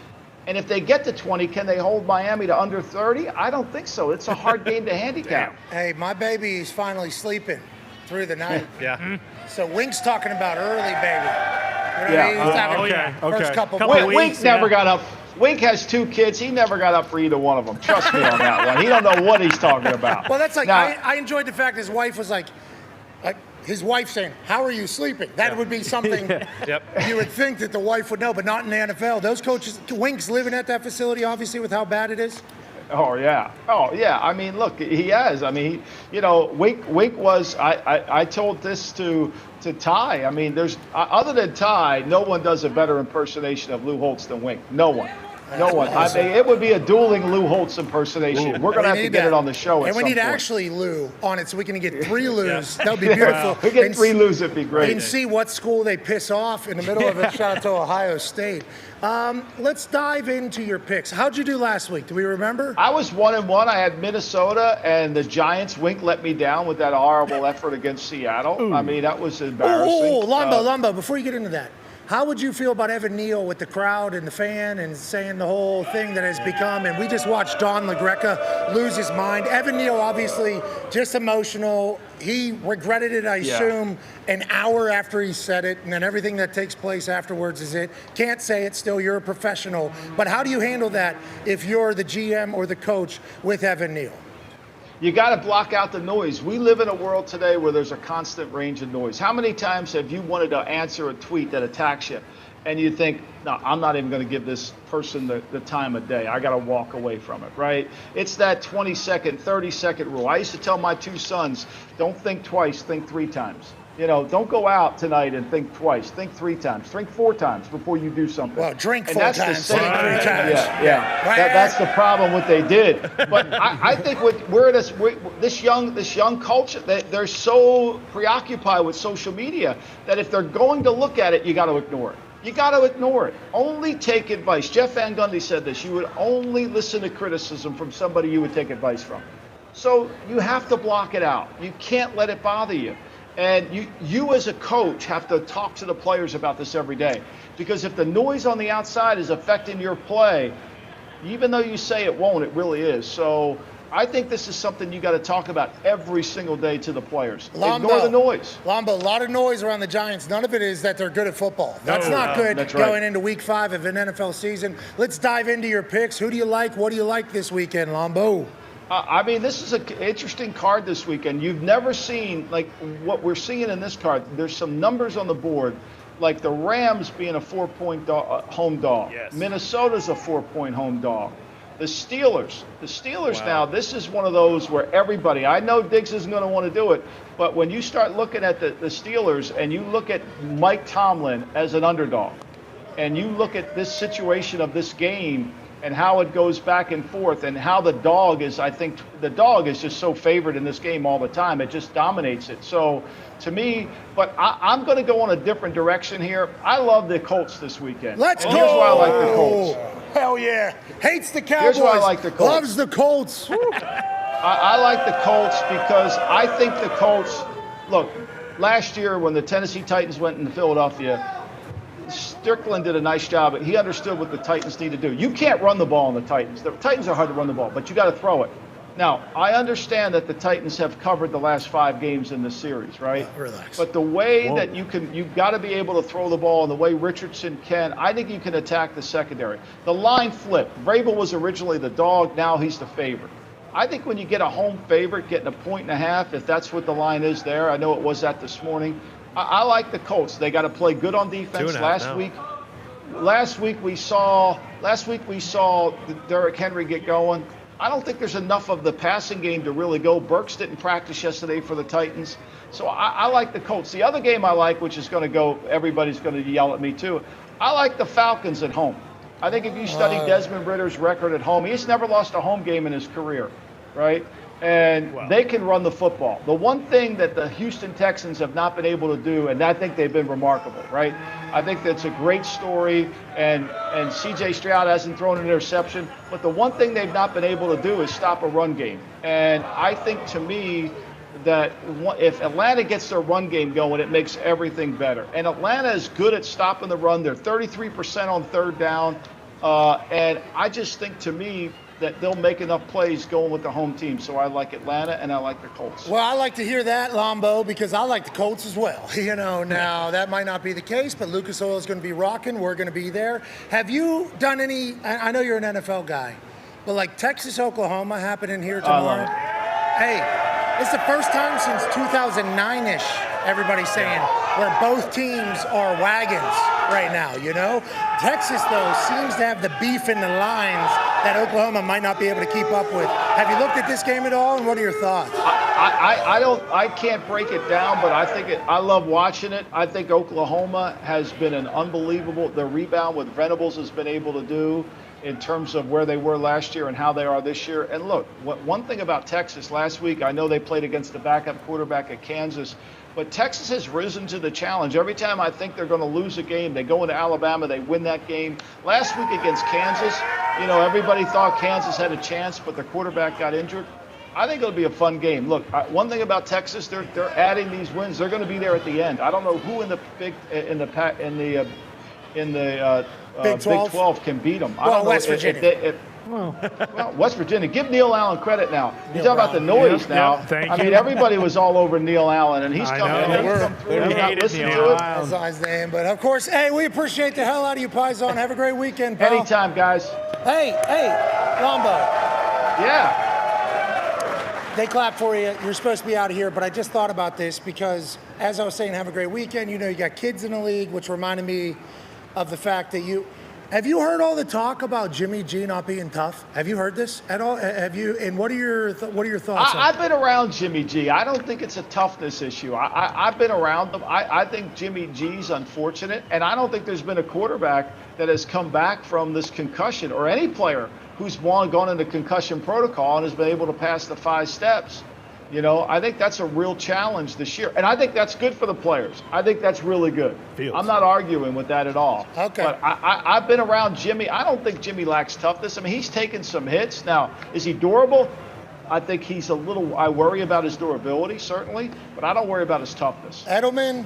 And if they get to 20, can they hold Miami to under 30? I don't think so. It's a hard game to handicap. Hey, my baby is finally sleeping through the night. Yeah. So Wink's talking about early, baby. You know what I mean? He's talking first couple weeks. Wink never got up. Wink has 2 kids. He never got up for either one of them. Trust me on that one. He don't know what he's talking about. Well, that's like, now, I enjoyed the fact his wife was like his wife saying, how are you sleeping? That would be something you would think that the wife would know, but not in the NFL. Those coaches, Wink's living at that facility, obviously, with how bad it is. Oh, yeah. I mean, look, he has. I mean, Wink was, I told this to Ty. I mean, there's, other than Ty, no one does a better impersonation of Lou Holtz than Wink. No one. No one. I mean, it would be a dueling Lou Holtz impersonation. We're going to have to get it on the show. And we need actually Lou on it so we can get 3 Lou's. That would be beautiful. We get 3 Lou's, it'd be great. And see what school they piss off in the middle of it. Shout out to Ohio State. Let's dive into your picks. How'd you do last week? Do we remember? I was 1-1. I had Minnesota and the Giants. Wink let me down with that horrible effort against Seattle. Ooh. I mean, that was embarrassing. Lumbo, before you get into that. How would you feel about Evan Neal with the crowd and the fan and saying the whole thing that has become, and we just watched Dahn LaGreca lose his mind. Evan Neal, obviously, just emotional. He regretted it, I assume, an hour after he said it, and then everything that takes place afterwards is it. Can't say it still, you're a professional. But how do you handle that if you're the GM or the coach with Evan Neal? You got to block out the noise. We live in a world today where there's a constant range of noise. How many times have you wanted to answer a tweet that attacks you, and you think, no, I'm not even going to give this person the time of day. I got to walk away from it, right? It's that 20-second, 30-second rule. I used to tell my 2 sons, don't think twice, think 3 times. Don't go out tonight and think twice. Think 3 times. Think 4 times before you do something. Well, drink 4 times. Think 3 times. Yeah. That's the problem. What they did. But I think this young culture, they're so preoccupied with social media that if they're going to look at it, you got to ignore it. You got to ignore it. Only take advice. Jeff Van Gundy said this. You would only listen to criticism from somebody you would take advice from. So you have to block it out. You can't let it bother you. And you as a coach have to talk to the players about this every day. Because if the noise on the outside is affecting your play, even though you say it won't, it really is. So I think this is something you got to talk about every single day to the players. Ignore the noise. Lombo, a lot of noise around the Giants. None of it is that they're good at football. That's not good going into week 5 of an NFL season. Let's dive into your picks. Who do you like? What do you like this weekend, Lombo? I mean, this is an interesting card this weekend. You've never seen, like, what we're seeing in this card. There's some numbers on the board, like the Rams being a 4-point home dog. Yes. Minnesota's a 4-point home dog. The Steelers now, this is one of those where everybody, I know Diggs isn't going to want to do it, but when you start looking at the Steelers and you look at Mike Tomlin as an underdog, and you look at this situation of this game, and how it goes back and forth, and how the dog is, I think the dog is just so favored in this game all the time. It just dominates it. So to me, but I'm going to go on a different direction here. I love the Colts this weekend. Let's go. Here's why I like the Colts. Hell yeah. Hates the Cowboys. Here's why I like the Colts. Loves the Colts. I like the Colts because I think the Colts, look, last year when the Tennessee Titans went into Philadelphia, Strickland did a nice job. He understood what the Titans need to do. You can't run the ball on the Titans. The Titans are hard to run the ball, but you got to throw it. Now, I understand that the Titans have covered the last 5 games in the series, right? Relax. But the way that you've got to be able to throw the ball, and the way Richardson can, I think you can attack the secondary. The line flipped. Vrabel was originally the dog. Now he's the favorite. I think when you get a home favorite, getting a 1.5, if that's what the line is there, I know it was that this morning. I like the Colts. They got to play good on defense. Last week we saw Derrick Henry get going. I don't think there's enough of the passing game to really go. Burks didn't practice yesterday for the Titans. So I like the Colts. The other game I like, which is going to go, everybody's going to yell at me too, I like the Falcons at home. I think if you study Desmond Ritter's record at home, he's never lost a home game in his career. right? And they can run the football. The one thing that the Houston Texans have not been able to do, and I think they've been remarkable, right? I think that's a great story, and C.J. Stroud hasn't thrown an interception, but the one thing they've not been able to do is stop a run game. And I think, to me, that if Atlanta gets their run game going, it makes everything better. And Atlanta is good at stopping the run. They're 33% on third down. And I just think, to me, that they'll make enough plays going with the home team. So I like Atlanta, and I like the Colts. Well, I like to hear that, Lombo, because I like the Colts as well. Now that might not be the case, but Lucas Oil is going to be rocking. We're going to be there. Have you done any, I know you're an NFL guy, but like Texas, Oklahoma happening here tomorrow? Hey, it's the first time since 2009-ish, everybody's saying, where both teams are wagons right now, Texas, though, seems to have the beef in the lines that Oklahoma might not be able to keep up with. Have you looked at this game at all, and what are your thoughts? I can't break it down, but I love watching it. I think Oklahoma has been an unbelievable, the rebound with Venables has been able to do in terms of where they were last year and how they are this year. And look, one thing about Texas last week, I know they played against the backup quarterback at Kansas, but Texas has risen to the challenge. Every time I think they're going to lose a game, they go into Alabama, they win that game. Last week against Kansas, everybody thought Kansas had a chance, but the quarterback got injured. I think it'll be a fun game. Look, one thing about Texas, they're adding these wins. They're going to be there at the end. I don't know who in the Big 12 can beat them. I don't know West Virginia. Well, West Virginia. Give Neil Allen credit now. You talk about the noise now. Thank I mean, everybody was all over Neil Allen, and he's come through. He's not listening to it. That's not his name, but of course, hey, we appreciate the hell out of you, Paisan. Have a great weekend, pal. Anytime, guys. Hey, Lombo. Yeah. They clap for you. You're supposed to be out of here, but I just thought about this because, as I was saying, have a great weekend. You got kids in the league, which reminded me of the fact that have you heard all the talk about Jimmy G not being tough? Have you heard this at all? Have you? And what are your thoughts? I've been around Jimmy G. I don't think it's a toughness issue. I've been around them. I think Jimmy G's unfortunate, and I don't think there's been a quarterback that has come back from this concussion, or any player who's gone into concussion protocol and has been able to pass the 5 steps. I think that's a real challenge this year. And I think that's good for the players. I think that's really good. I'm not arguing with that at all. Okay. But I've been around Jimmy. I don't think Jimmy lacks toughness. I mean, he's taken some hits. Now, is he durable? I think he's I worry about his durability, certainly, but I don't worry about his toughness. Edelman,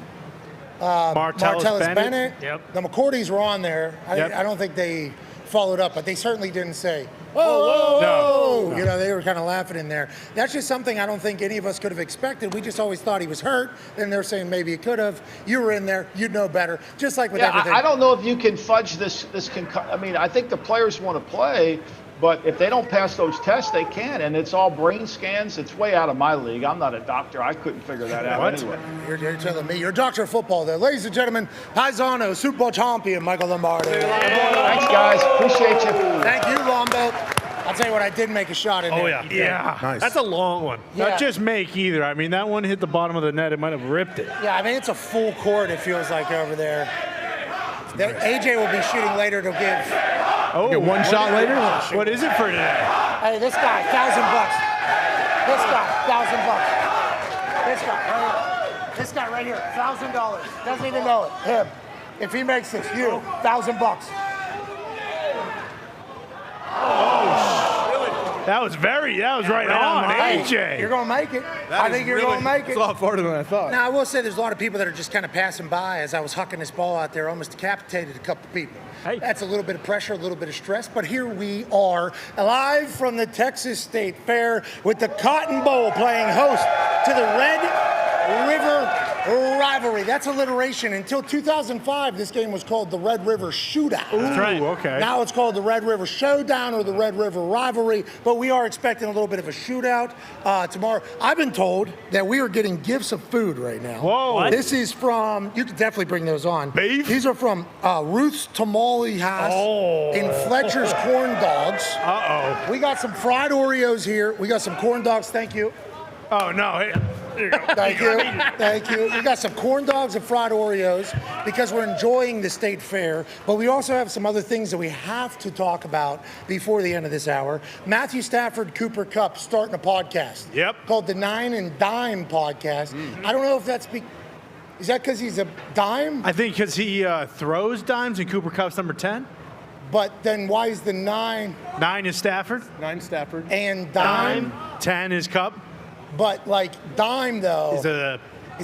Martellus Bennett. Yep. The McCourties were on there. I don't think they followed up, but they certainly didn't say, whoa. No. They were kind of laughing in there. That's just something I don't think any of us could have expected. We just always thought he was hurt. Then they're saying maybe he could have. You were in there. You'd know better. Just like with everything. I don't know if you can fudge this concussion. I mean, I think the players want to play, but if they don't pass those tests, they can. And it's all brain scans. It's way out of my league. I'm not a doctor. I couldn't figure that out anyway. You're telling me. You're a doctor of football there. Ladies and gentlemen, Paisano, Super Bowl champion, Michael Lombardi. Thanks, guys. Appreciate you. Thank you, Lombo. I'll tell you what, I did make a shot in there. Oh, yeah. Yeah. Nice. That's a long one. Yeah. Not just make either. I mean, that one hit the bottom of the net. It might have ripped it. Yeah, I mean, it's a full court, it feels like, over there. AJ will be shooting later to give. Oh, get one shot later? What is it for today? Hey, this guy, $1,000. This guy, $1,000. This guy right here, $1,000. Doesn't even know it. Him. If he makes this, you, $1,000. That was right on, AJ. You're going to make it. I think you're going to make it. It's a lot farther than I thought. Now, I will say there's a lot of people that are just kind of passing by as I was hucking this ball out there, almost decapitated a couple people. Hey. That's a little bit of pressure, a little bit of stress, but here we are, live from the Texas State Fair with the Cotton Bowl playing host to the Red River Rivalry. That's alliteration. Until 2005, this game was called the Red River Shootout. That's right. Okay. Now it's called the Red River Showdown or the Red River Rivalry, but we are expecting a little bit of a shootout tomorrow. I've been told that we are getting gifts of food right now. Whoa. What? This is from, you can definitely bring those on. Beef? These are from Ruth's Tamale House in Fletcher's Corn Dogs. Uh-oh. We got some fried Oreos here. We got some corn dogs. Thank you. Oh, no. Hey. There you go. Thank you. Thank you. We got some corn dogs and fried Oreos because we're enjoying the state fair, but we also have some other things that we have to talk about before the end of this hour. Matthew Stafford, Cooper Kupp starting a podcast. Yep. Called the Nine and Dime Podcast. I don't know if that's is that because he's a dime? I think because he throws dimes and Cooper Kupp's number 10. But then why is the 9? 9 is Stafford. 9 Stafford. And dime? 10 is Kupp. But like dime though. Is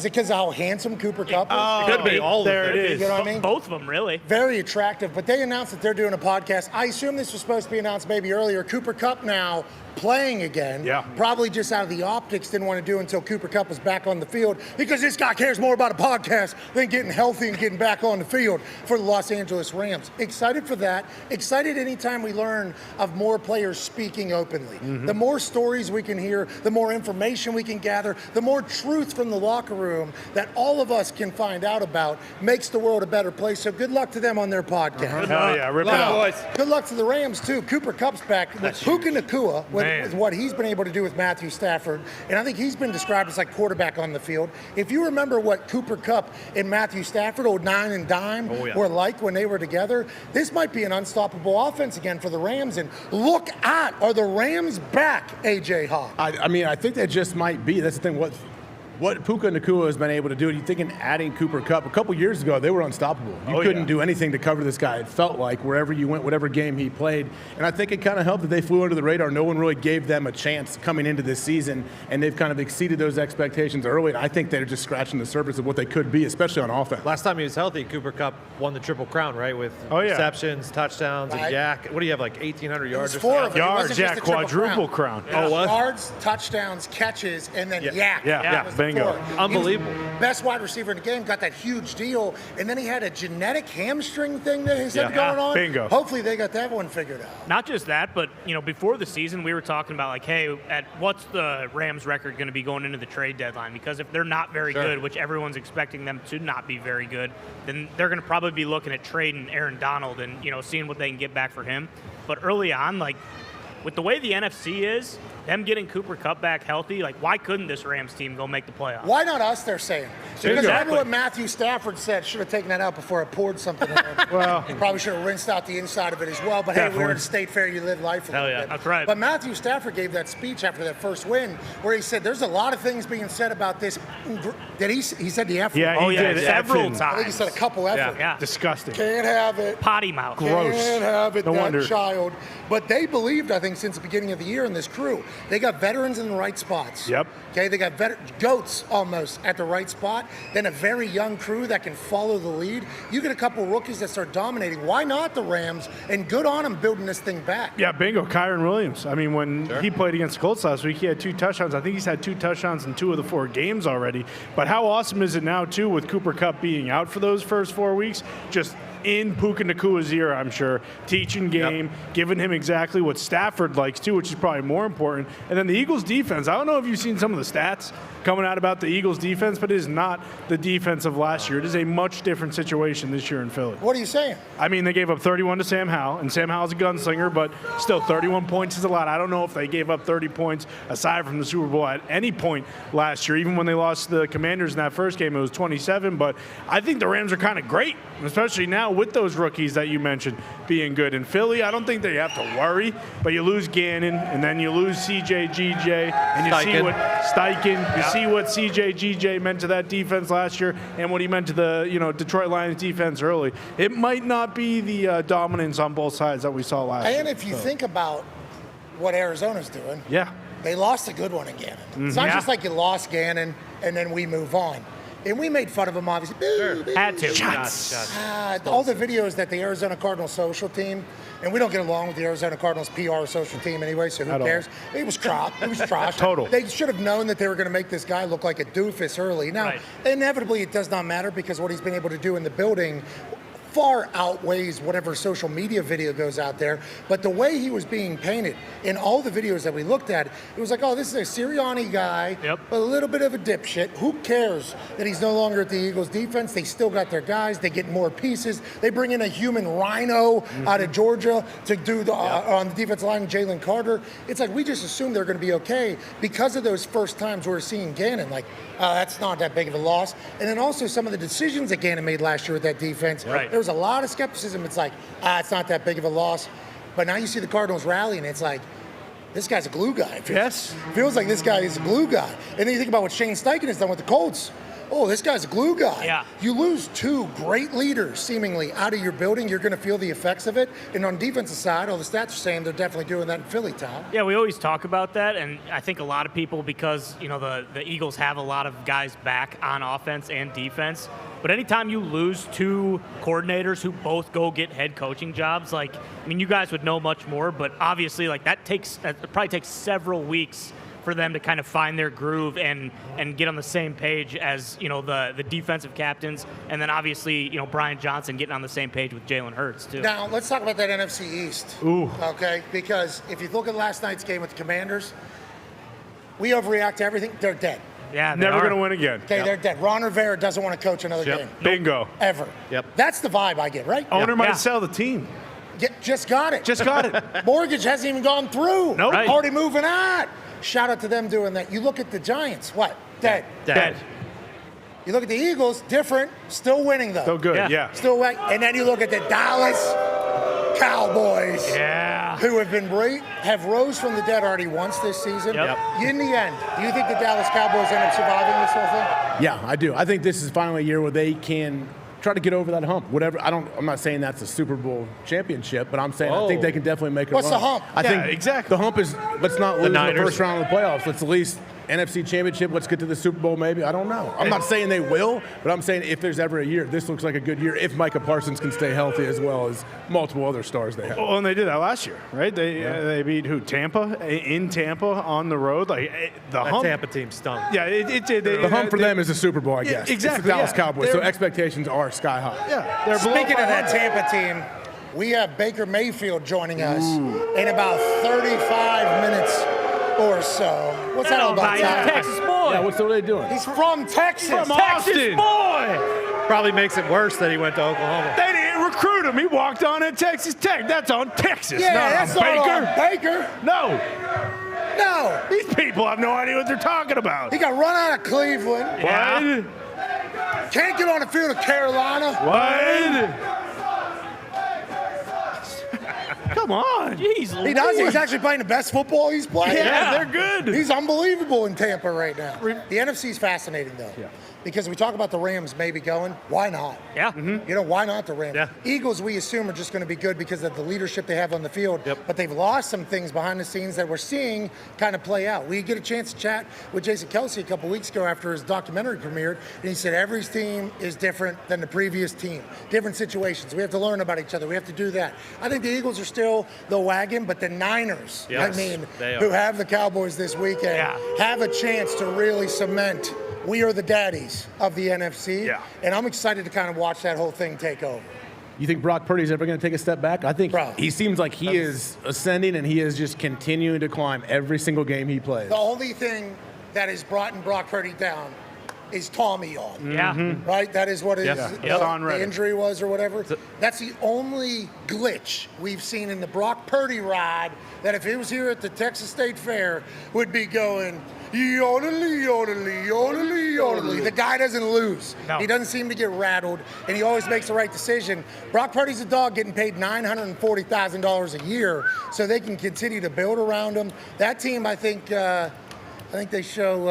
it because of how handsome Cooper Kupp is? Oh, it could be all there of it is. You know what I mean? Both of them, really. Very attractive. But they announced that they're doing a podcast. I assume this was supposed to be announced maybe earlier. Cooper Kupp now playing again. Yeah. Probably just out of the optics, didn't want to do until Cooper Kupp was back on the field because this guy cares more about a podcast than getting healthy and getting back on the field for the Los Angeles Rams. Excited for that. Excited anytime we learn of more players speaking openly. The more stories we can hear, the more information we can gather, the more truth from the locker room that all of us can find out about makes the world a better place. So good luck to them on their podcast. Hell yeah, rip it Now, up. good luck to the Rams, too. Cooper Kupp's back with Puka Nacua, with what he's been able to do with Matthew Stafford. And I think he's been described as like quarterback on the field. If you remember what Cooper Kupp and Matthew Stafford, old 9 and dime, were like when they were together, this might be an unstoppable offense again for the Rams. And look at, are the Rams back, A.J. Hawk? I mean, I think that just might be. That's the thing. What Puka Nacua has been able to do, and you think in adding Cooper Kupp, a couple years ago, they were unstoppable. You couldn't do anything to cover this guy. It felt like wherever you went, whatever game he played. And I think it kind of helped that they flew under the radar. No one really gave them a chance coming into this season, and they've kind of exceeded those expectations early. And I think they're just scratching the surface of what they could be, especially on offense. Last time he was healthy, Cooper Kupp won the Triple Crown, right? With receptions, touchdowns, and yak. What do you have, like 1,800 yards or something? Yards, quadruple crown. Oh, what? Yards, touchdowns, catches, and then yak. Yeah, bingo. Unbelievable. Best wide receiver in the game, got that huge deal, and then he had a genetic hamstring thing that he said going on. Bingo. Hopefully they got that one figured out. Not just that, but before the season, we were talking about like, hey, what's the Rams' record going to be going into the trade deadline? Because if they're not very good, which everyone's expecting them to not be very good, then they're going to probably be looking at trading Aaron Donald and seeing what they can get back for him. But early on, like with the way the NFC is, them getting Cooper Kupp back healthy, like why couldn't this Rams team go make the playoffs? Why not us, they're saying? Because remember what Matthew Stafford said. Should have taken that out before I poured something in there. Well, probably should have rinsed out the inside of it as well. But hey, we're at a state fair, you live life a little bit. That's right. But Matthew Stafford gave that speech after that first win where he said there's a lot of things being said about this. Did he said the F word? Yeah, he did several times. I think he said a couple F words. Yeah. Disgusting. Can't have it. Potty mouth. Gross. Can't have it, No that wonder. child. But they believed, I think, since the beginning of the year in this crew, they got veterans in the right spots. Yep. Okay, they got goats almost at the right spot. Then a very young crew that can follow the lead. You get a couple rookies that start dominating. Why not the Rams? And good on them building this thing back. Yeah, bingo. Kyron Williams. I mean, when he played against the Colts last week, he had 2 touchdowns. I think he's had 2 touchdowns in 2 of the 4 games already. But how awesome is it now, too, with Cooper Kupp being out for those first 4 weeks? Just in Puka Nacua's ear, I'm sure, teaching game, giving him exactly what Stafford likes too, which is probably more important. And then the Eagles defense, I don't know if you've seen some of the stats coming out about the Eagles defense, but it is not the defense of last year. It is a much different situation this year in Philly. What are you saying? I mean, they gave up 31 to Sam Howell, and Sam Howell's a gunslinger, but still 31 points is a lot. I don't know if they gave up 30 points aside from the Super Bowl at any point last year. Even when they lost to the Commanders in that first game, it was 27, but I think the Rams are kind of great, especially now with those rookies that you mentioned being good. In Philly, I don't think they have to worry, but you lose Gannon, and then you lose CJ, GJ, and you see what Steichen, you see what CJ, GJ meant to that defense last year and what he meant to the Detroit Lions defense early. It might not be the dominance on both sides that we saw last year. And if you think about what Arizona's doing, they lost a good one in Gannon. It's not just like you lost Gannon and then we move on. And we made fun of him, obviously. Had to. Shots. All the videos that the Arizona Cardinals social team, and we don't get along with the Arizona Cardinals PR social team anyway, so who cares? It was trash. It was trash. Total. They should have known that they were going to make this guy look like a doofus early. Now, inevitably, it does not matter because what he's been able to do in the building far outweighs whatever social media video goes out there. But the way he was being painted in all the videos that we looked at, it was like, oh, this is a Sirianni guy, but a little bit of a dipshit. Who cares that he's no longer at the Eagles defense? They still got their guys. They get more pieces. They bring in a human rhino out of Georgia to do the on the defensive line, Jalen Carter. It's like we just assume they're going to be okay because of those first times we're seeing Gannon. Like, that's not that big of a loss. And then also some of the decisions that Gannon made last year with that defense. There was a lot of skepticism. It's like, it's not that big of a loss. But now you see the Cardinals rally, and it's like, this guy's a glue guy. Feels like this guy is a glue guy. And then you think about what Shane Steichen has done with the Colts. Oh, this guy's a glue guy. Yeah. You lose two great leaders, seemingly, out of your building, you're going to feel the effects of it. And on the defensive side, all the stats are saying they're definitely doing that in Philly, Tom. Yeah, we always talk about that, and I think a lot of people, because, you know, the Eagles have a lot of guys back on offense and defense, but anytime you lose two coordinators who both go get head coaching jobs, like, I mean, you guys would know much more, but obviously, like, that probably takes several weeks for them to kind of find their groove and get on the same page as, you know, the defensive captains, and then obviously, you know, Brian Johnson getting on the same page with Jalen Hurts too. Now let's talk about that NFC East. Okay, because if you look at last night's game with the Commanders, we overreact to everything. They're dead. Yeah, never going to win again. Okay, they're dead. Ron Rivera doesn't want to coach another game. Bingo. Ever. That's the vibe I get, right? Owner might sell the team. Just got it. Just got it. Mortgage hasn't even gone through. Nope. Right. Already moving on. Shout out to them doing that. You look at the Giants, what? Dead. You look at the Eagles, different, still winning though. Still good, yeah. Still winning. And then you look at the Dallas Cowboys, who have been great, have rose from the dead already once this season. In the end, do you think the Dallas Cowboys end up surviving this whole thing? Yeah, I do. I think this is finally a year where they can try to get over that hump. Whatever. I'm not saying that's a Super Bowl championship, but I'm saying I think they can definitely make it. What's the hump? I think exactly. The hump is let's not lose in the first round of the playoffs. Let's at least NFC Championship. Let's get to the Super Bowl maybe. I don't know. I'm not saying they will, but I'm saying if there's ever a year, this looks like a good year if Micah Parsons can stay healthy as well as multiple other stars they have. Well, and they did that last year, right? They beat who? Tampa in Tampa on the road. Like the hump. Tampa team stunk. Yeah, the hump for them is a Super Bowl, I guess. Exactly. It's the Dallas Cowboys, so expectations are sky high. Yeah. Speaking of that Tampa team, we have Baker Mayfield joining us in about 35 minutes or so. What's that all about? Texas boy. Yeah, what are they doing? He's from Texas. From Texas Austin. boy. Probably makes it worse that he went to Oklahoma. They didn't recruit him. He walked on at Texas Tech. That's on Texas. Yeah, not that's on all Baker. on Baker. No. These people have no idea what they're talking about. He got run out of Cleveland. What? Can't get on the field of Carolina. What? Come on. Jeez, He does. He's actually playing the best football he's playing. Yeah, they're good. He's unbelievable in Tampa right now. The NFC is fascinating, though. Yeah. Because we talk about the Rams maybe going. Why not? Yeah. You know, why not the Rams? Yeah. Eagles, we assume, are just going to be good because of the leadership they have on the field. But they've lost some things behind the scenes that we're seeing kind of play out. We get a chance to chat with Jason Kelsey a couple weeks ago after his documentary premiered, and he said every team is different than the previous team. Different situations. We have to learn about each other. We have to do that. I think the Eagles are still the wagon, but the Niners, who have the Cowboys this weekend, have a chance to really cement we are the daddies of the NFC. Yeah. And I'm excited to kind of watch that whole thing take over. You think Brock Purdy's ever going to take a step back? I think he seems like he is ascending and he is just continuing to climb every single game he plays. The only thing that has brought Brock Purdy down is Tommy on. Yeah. Right? That is what the injury was or whatever. That's the only glitch we've seen in the Brock Purdy ride that if he was here at the Texas State Fair would be going yodelly, yodelly, yodelly, yodelly. The guy doesn't lose. No. He doesn't seem to get rattled, and he always makes the right decision. Brock Purdy's a dog getting paid $940,000 a year, so they can continue to build around him. That team, I think they show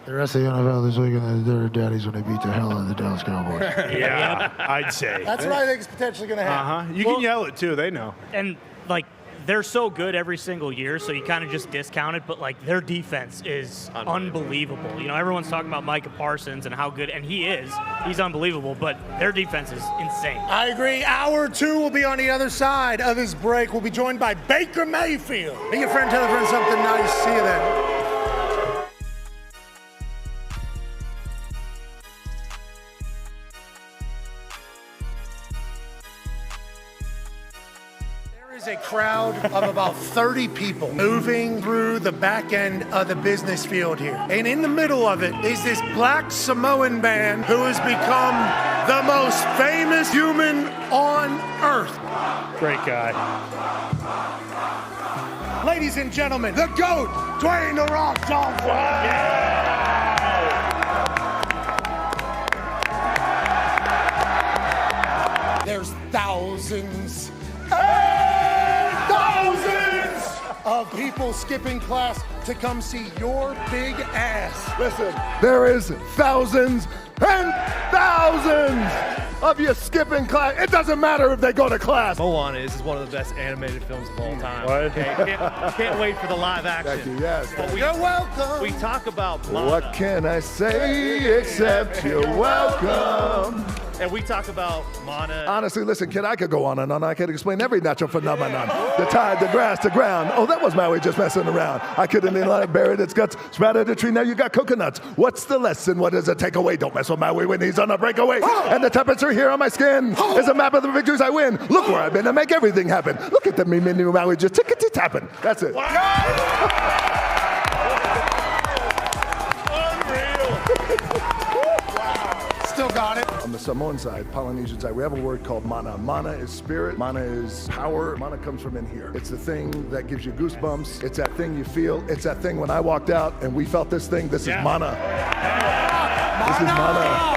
the rest of the NFL this weekend, they're daddies when they beat the hell out of the Dallas Cowboys. Yeah, I'd say. That's what I think is potentially going to happen. You can yell it too. They know. And like, they're so good every single year, so you kind of just discount it, but like their defense is unbelievable. You know, everyone's talking about Micah Parsons and how good, and he's unbelievable, but their defense is insane. I agree. Hour 2 will be on the other side of this break. We'll be joined by Baker Mayfield. Be your friend, tell a friend something nice. See you then. Is a crowd of about 30 people moving through the back end of the business field here. And in the middle of it is this black Samoan man who has become the most famous human on earth. Great guy. Ladies and gentlemen, the GOAT, Dwayne "The Rock" Johnson. There's thousands of people skipping class to come see your big ass. Listen, there is thousands and thousands of you skipping class. It doesn't matter if they go to class. Moana is one of the best animated films of all time. What? Okay, can't wait for the live action. Thank you, yes. But You're welcome. We talk about Moana. What can I say except you're welcome? And we talk about Mana. Honestly, listen, kid, I could go on and on. I could explain every natural phenomenon. The tide, the grass, the ground. Oh, that was Maui just messing around. I could have like buried its guts, sprouted a tree, now you got coconuts. What's the lesson? What does it take away? Don't mess with Maui when he's on a breakaway. And the temperature here on my skin is a map of the victories I win. Look where I've been to make everything happen. Look at the me Maui just tickety-tapping. That's it. Still got it. On the Samoan side, Polynesian side, we have a word called mana. Mana is spirit, mana is power. Mana comes from in here. It's the thing that gives you goosebumps. It's that thing you feel. It's that thing when I walked out and we felt this thing. This is mana. This is mana.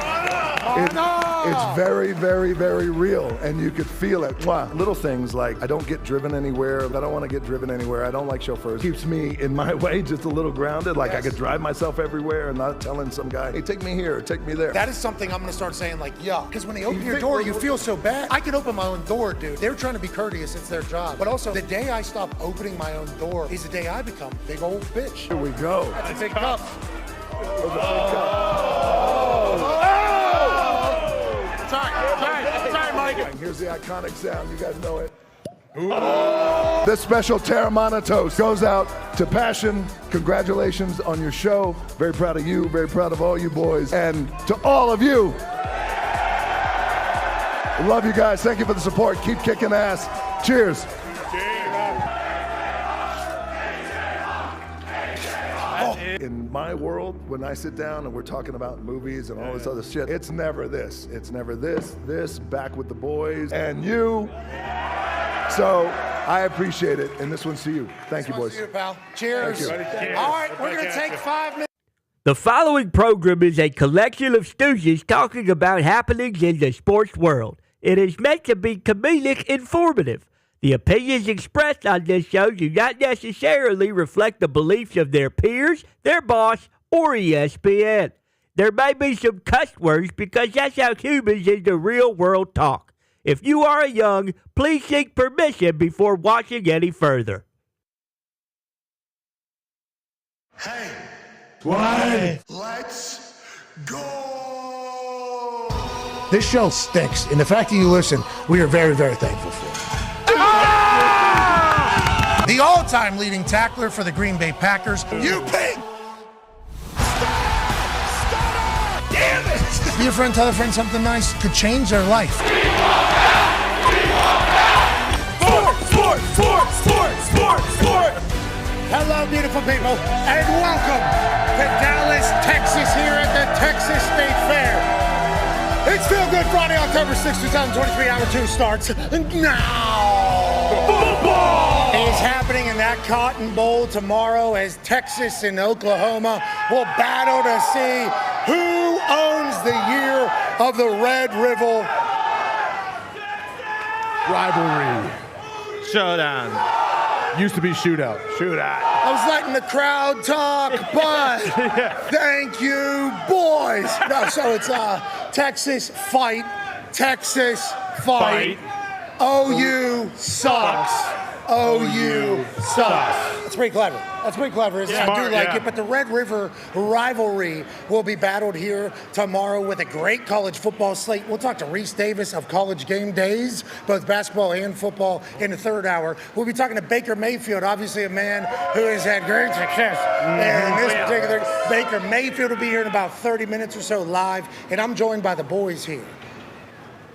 It's very, very, very real, and you could feel it. Mwah. Little things like I don't get driven anywhere. I don't want to get driven anywhere. I don't like chauffeurs. Keeps me in my way just a little grounded. Like I could drive myself everywhere and not telling some guy, hey, take me here, take me there. That is something I'm gonna start saying like, yeah. Because when they open your door, you feel so bad. I can open my own door, dude. They're trying to be courteous, it's their job. But also, the day I stop opening my own door is the day I become a big old bitch. Here we go. That's a big cup. Sorry, Mike. Here's the iconic sound. You guys know it. This special Terramana toast goes out to Passion. Congratulations on your show. Very proud of you. Very proud of all you boys. And to all of you, love you guys. Thank you for the support. Keep kicking ass. Cheers. In my world, when I sit down and we're talking about movies and all this other shit, it's never this. It's never this, back with the boys, and you. So I appreciate it, and this one's to you. Thank you, boys. To you, pal. Cheers. All right, we're going to take 5 minutes. The following program is a collection of stooges talking about happenings in the sports world. It is meant to be comedic informative. The opinions expressed on this show do not necessarily reflect the beliefs of their peers, their boss, or ESPN. There may be some cuss words because that's how humans in the real world talk. If you are young, please seek permission before watching any further. Hey, Why? let's go. This show stinks, and the fact that you listen, we are very, very thankful for. The all-time leading tackler for the Green Bay Packers. You pig! Damn it! Be a friend, tell a friend something nice could change their life. Sport. Hello, beautiful people, and welcome to Dallas, Texas, here at the Texas State Fair. It's Feel Good Friday, October 6, 2023. Hour 2 starts now. Football is happening in that Cotton Bowl tomorrow as Texas and Oklahoma will battle to see who owns the year of the Red River Rivalry. Showdown. Used to be shootout. I was letting the crowd talk, but thank you, boys. No, so it's Texas fight. OU sucks. OU sucks. That's pretty clever. Isn't it? I do like it. But the Red River rivalry will be battled here tomorrow with a great college football slate. We'll talk to Reese Davis of College Game Days, both basketball and football, in the third hour. We'll be talking to Baker Mayfield, obviously a man who has had great success. And in this particular, Baker Mayfield will be here in about 30 minutes or so live. And I'm joined by the boys here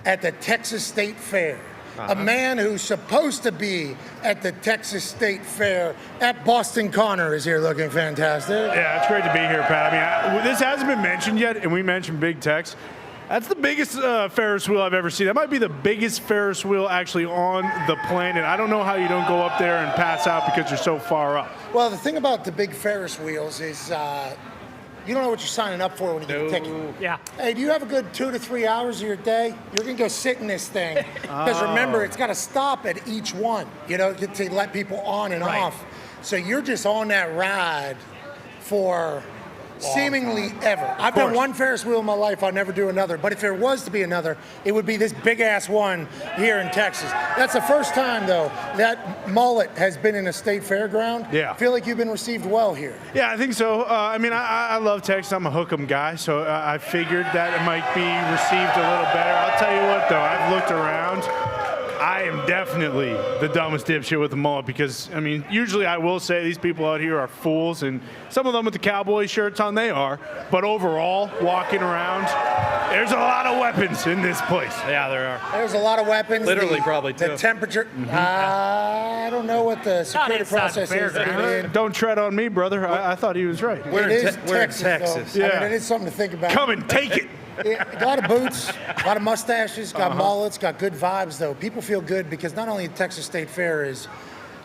at the Texas State Fair. a man who's supposed to be at the Texas State Fair at Boston Connor is here looking fantastic. Yeah, it's great to be here, Pat. I mean, this hasn't been mentioned yet, and we mentioned Big Tex. That's the biggest Ferris wheel I've ever seen. That might be the biggest Ferris wheel actually on the planet. I don't know how you don't go up there and pass out because you're so far up. Well, the thing about the big Ferris wheels is you don't know what you're signing up for when you get a ticket. Yeah. Hey, do you have a good 2 to 3 hours of your day? You're going to go sit in this thing. Because remember, it's got to stop at each one, to let people on and off. So you're just on that ride for seemingly ever. I've done one Ferris wheel in my life. I'll never do another. But if there was to be another, it would be this big-ass one here in Texas. That's the first time, though, that mullet has been in a state fairground. Yeah. I feel like you've been received well here. Yeah, I think so. I love Texas. I'm a Hook'em guy, so I figured that it might be received a little better. I'll tell you what, though. I've looked around. I am definitely the dumbest dipshit with the mullet because, usually I will say these people out here are fools, and some of them with the cowboy shirts on, they are. But overall, walking around, there's a lot of weapons in this place. Yeah, there are. There's a lot of weapons. Literally, probably, too. The temperature. I don't know what the security process is. Don't tread on me, brother. I thought he was right. We're in Texas. Yeah. It is something to think about. Come and take it. A lot of boots, a lot of mustaches, got mullets, got good vibes, though. People feel good because not only the Texas State Fair is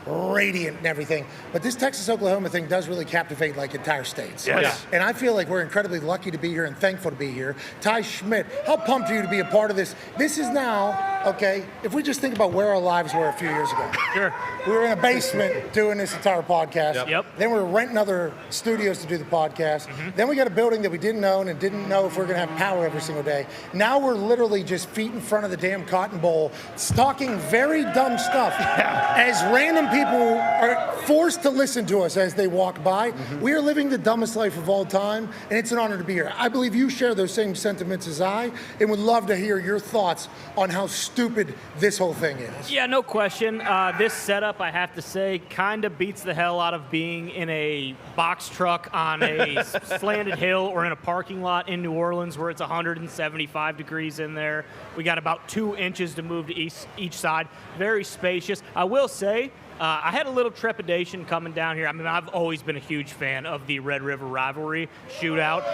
radiant and everything, but this Texas-Oklahoma thing does really captivate entire states. Yes. And I feel like we're incredibly lucky to be here and thankful to be here. Ty Schmidt, how pumped are you to be a part of this? This is now, okay, if we just think about where our lives were a few years ago. Sure. We were in a basement doing this entire podcast. Yep. Then we were renting other studios to do the podcast. Then we got a building that we didn't own and didn't know if we were going to have power every single day. Now we're literally just feet in front of the damn Cotton Bowl, talking very dumb stuff. As random people are forced to listen to us as they walk by. We are living the dumbest life of all time, and it's an honor to be here. I believe you share those same sentiments as I, and would love to hear your thoughts on how stupid this whole thing is. Yeah, no question. This setup, I have to say, kind of beats the hell out of being in a box truck on a slanted hill or in a parking lot in New Orleans where it's 175 degrees in there. We got about 2 inches to move to each side. Very spacious. I will say, I had a little trepidation coming down here. I've always been a huge fan of the Red River rivalry shootout.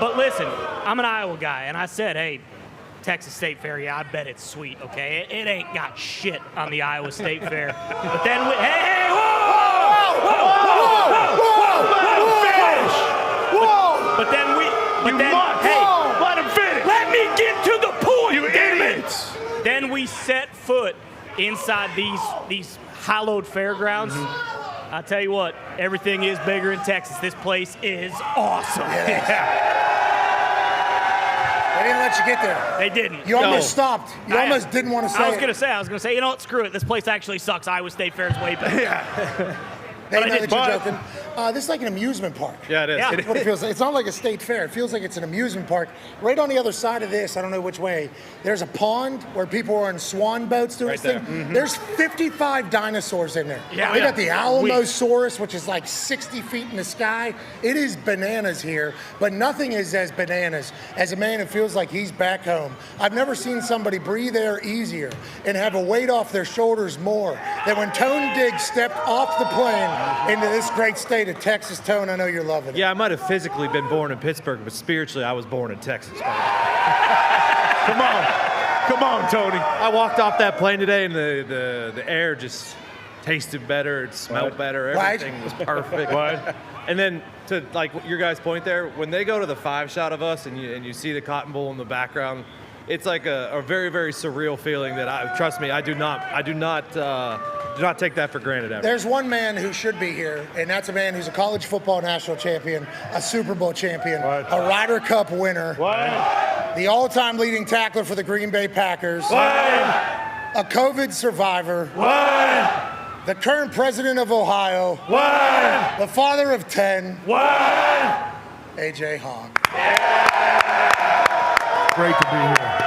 But listen, I'm an Iowa guy, and I said, hey, Texas State Fair, yeah, I bet it's sweet, okay? It ain't got shit on the Iowa State Fair. But then, hey, whoa! But then, let him finish. Let me get to the point, you idiots! Then we set foot inside these hallowed fairgrounds. I'll tell you what, everything is bigger in Texas. This place is awesome. They didn't let you get there. They didn't. You almost stopped. You almost didn't want to say I was going to say, you know what, screw it. This place actually sucks. Iowa State Fair is way better. They know that you're joking. This is like an amusement park. Yeah, it is. That's what it feels like. It's not like a state fair. It feels like it's an amusement park. Right on the other side of this, I don't know which way, there's a pond where people are on swan boats doing this thing. There's 55 dinosaurs in there. Yeah. We got the Alamosaurus, which is like 60 feet in the sky. It is bananas here, but nothing is as bananas as a man who feels like he's back home. I've never seen somebody breathe air easier and have a weight off their shoulders more than when Tone Diggs stepped off the plane into this great state of Texas. Tone, I know you're loving it. Yeah, I might have physically been born in Pittsburgh, but spiritually I was born in Texas. Come on, Tony. I walked off that plane today, and the air just tasted better. It smelled better. Everything was perfect. And then to your guys' point there, when they go to the 5-shot of us and you see the Cotton Bowl in the background, it's like a very, very surreal feeling that trust me, I do not take that for granted ever. There's one man who should be here, and that's a man who's a college football national champion, a Super Bowl champion, a Ryder Cup winner, the all-time leading tackler for the Green Bay Packers, a COVID survivor, the current president of Ohio, the father of 10, AJ Hawk. Great to be here.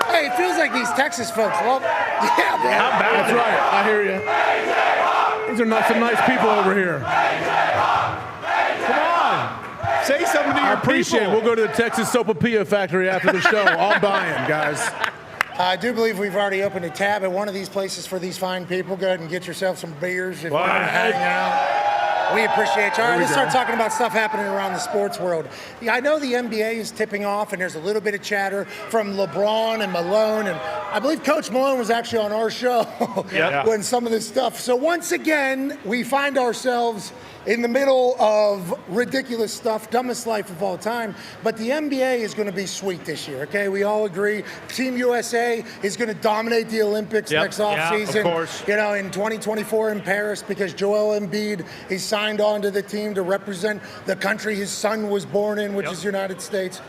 Hey, it feels like these Texas folks love. Yeah, bro. That's right. I hear you. These are some nice people over here. Come on. Say something to your I appreciate it. We'll go to the Texas Sopapilla factory after the show. I'll buy them, guys. I do believe we've already opened a tab at one of these places for these fine people. Go ahead and get yourself some beers if you want to hang out. We appreciate you. All right, let's start talking about stuff happening around the sports world. Yeah, I know the NBA is tipping off, and there's a little bit of chatter from LeBron and Malone, and I believe Coach Malone was actually on our show when some of this stuff. So once again, we find ourselves in the middle of ridiculous stuff, dumbest life of all time. But the NBA is going to be sweet this year, okay? We all agree. Team USA is going to dominate the Olympics next offseason. Of course. You know, in 2024 in Paris, because Joel Embiid is signed on to the team to represent the country his son was born in, which is the United States.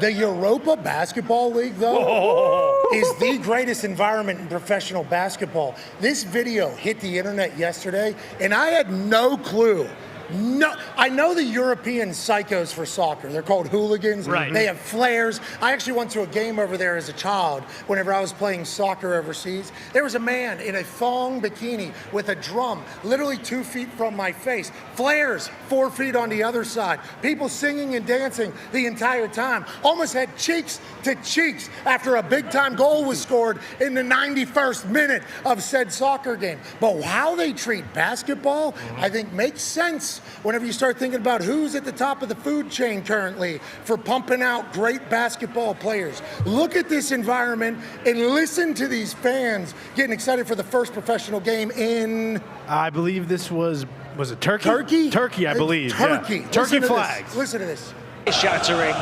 The Europa Basketball League, though, is the greatest environment in professional basketball. This video hit the internet yesterday, and I had no clue. No, I know the European psychos for soccer. They're called hooligans. Right. They have flares. I actually went to a game over there as a child whenever I was playing soccer overseas. There was a man in a thong bikini with a drum literally 2 feet from my face. Flares 4 feet on the other side. People singing and dancing the entire time. Almost had cheeks to cheeks after a big-time goal was scored in the 91st minute of said soccer game. But how they treat basketball, I think makes sense whenever you start thinking about who's at the top of the food chain currently for pumping out great basketball players. Look at this environment and listen to these fans getting excited for the first professional game in... I believe this was it Turkey? Turkey? Turkey, I believe. Turkey. Yeah. Turkey flags. Listen to this. Shattering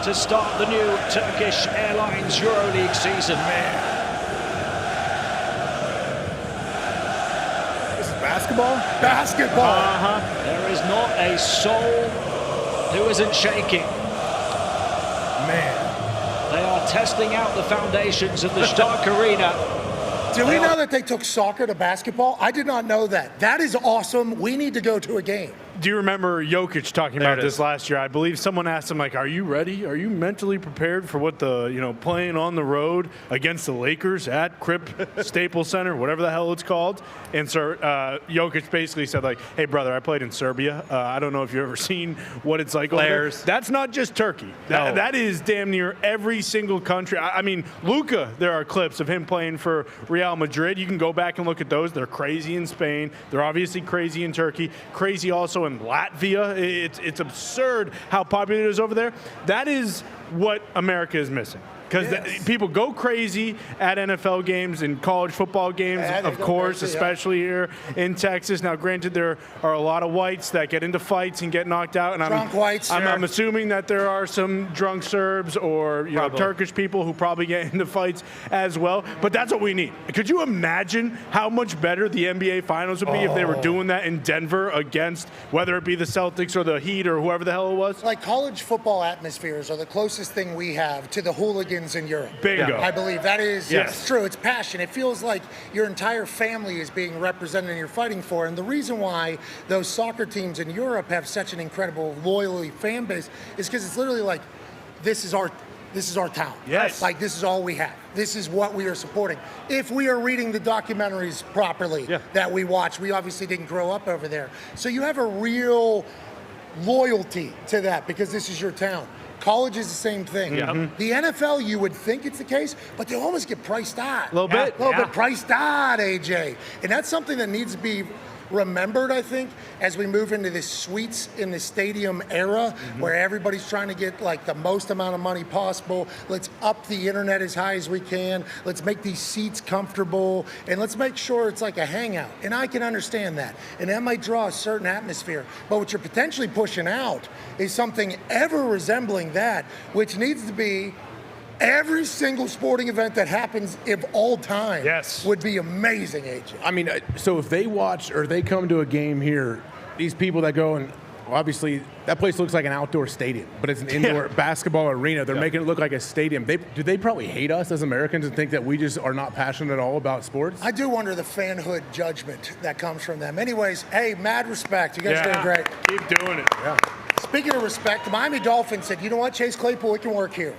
to start the new Turkish Airlines EuroLeague season. Basketball? Basketball. There is not a soul who isn't shaking. Man. They are testing out the foundations of the Stark Arena. Did we know that they took soccer to basketball? I did not know that. That is awesome. We need to go to a game. Do you remember Jokic talking about this last year? I believe someone asked him, like, are you ready? Are you mentally prepared for what playing on the road against the Lakers at Kripp Staples Center, whatever the hell it's called? And so Jokic basically said, like, hey, brother, I played in Serbia. I don't know if you've ever seen what it's like over there. That's not just Turkey. That is damn near every single country. I mean, Luka, there are clips of him playing for Real Madrid. You can go back and look at those. They're crazy in Spain. They're obviously crazy in Turkey. Crazy also in Latvia. It's absurd how popular it is over there. That is what America is missing. Because people go crazy at NFL games and college football games, of course, especially here in Texas. Now, granted, there are a lot of whites that get into fights and get knocked out. And drunk whites. I'm assuming that there are some drunk Serbs or Turkish people who probably get into fights as well. But that's what we need. Could you imagine how much better the NBA Finals would be if they were doing that in Denver against whether it be the Celtics or the Heat or whoever the hell it was? Like college football atmospheres are the closest thing we have to the hooligans in Europe. Bingo. I believe that is it's true. It's passion. It feels like your entire family is being represented and you're fighting for. And the reason why those soccer teams in Europe have such an incredible loyalty fan base is because it's literally like, this is our town. Yes. Like, this is all we have. This is what we are supporting. If we are reading the documentaries properly that we watch, we obviously didn't grow up over there. So you have a real loyalty to that because this is your town. College is the same thing. The NFL, you would think it's the case, but they almost get priced out. A little bit. A little bit priced out, AJ. And that's something that needs to be remembered, I think, as we move into this suites in the stadium era where everybody's trying to get like the most amount of money possible. Let's up the internet as high as we can. Let's make these seats comfortable and let's make sure it's like a hangout. And I can understand that. And that might draw a certain atmosphere. But what you're potentially pushing out is something ever resembling that, which needs to be every single sporting event that happens of all time would be amazing, AJ. I mean, so if they watch or they come to a game here, these people that go and obviously that place looks like an outdoor stadium, but it's an indoor basketball arena. They're making it look like a stadium. Do they probably hate us as Americans and think that we just are not passionate at all about sports? I do wonder the fanhood judgment that comes from them. Anyways, hey, mad respect. You guys are doing great. Keep doing it. Speaking of respect, the Miami Dolphins said, you know what, Chase Claypool, it can work here.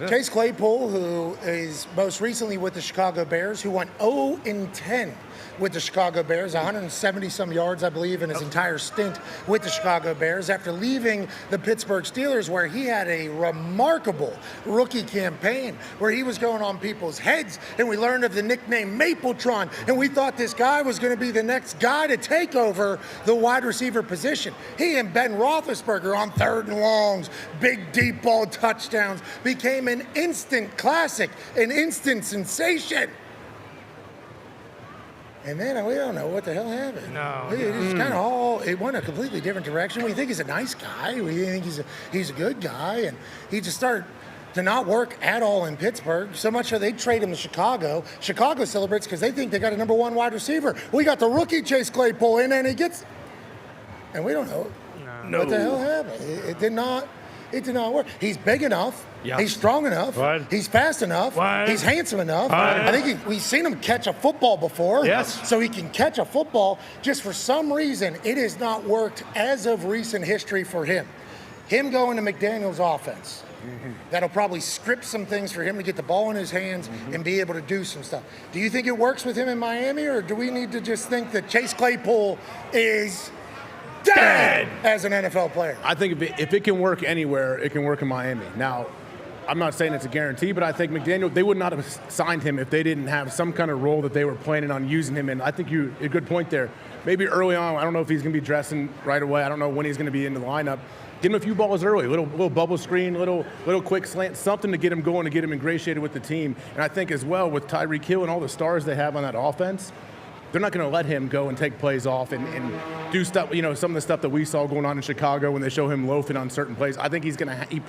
Chase Claypool, who is most recently with the Chicago Bears, who went 0-10 with the Chicago Bears, 170-some yards, I believe, in his entire stint with the Chicago Bears after leaving the Pittsburgh Steelers, where he had a remarkable rookie campaign where he was going on people's heads, and we learned of the nickname Mapletron, and we thought this guy was going to be the next guy to take over the wide receiver position. He and Ben Roethlisberger on 3rd and longs, big deep ball touchdowns, became an instant classic, an instant sensation. And then we don't know what the hell happened. No. It's kind of all, it went a completely different direction. We think he's a nice guy. We think he's a good guy. And he just started to not work at all in Pittsburgh. So much so they trade him to Chicago. Chicago celebrates because they think they got a number 1 wide receiver. We got the rookie Chase Claypool in, and he gets, and we don't know what the hell happened. It did not work. He's big enough. Yeah. He's strong enough. Right. He's fast enough. Right. He's handsome enough. Right. I think we've seen him catch a football before. Yes. So he can catch a football. Just for some reason, it has not worked as of recent history for him. Him going to McDaniel's offense. That'll probably script some things for him to get the ball in his hands and be able to do some stuff. Do you think it works with him in Miami, or do we need to just think that Chase Claypool is dead as an NFL player? I think if it can work anywhere, it can work in Miami. Now, I'm not saying it's a guarantee, but I think McDaniel, they would not have signed him if they didn't have some kind of role that they were planning on using him in. I think a good point there. Maybe early on, I don't know if he's going to be dressing right away. I don't know when he's going to be in the lineup. Get him a few balls early, little bubble screen, little quick slant, something to get him going, to get him ingratiated with the team. And I think as well with Tyreek Hill and all the stars they have on that offense, they're not going to let him go and take plays off and do stuff, some of the stuff that we saw going on in Chicago when they show him loafing on certain plays. I think he's going to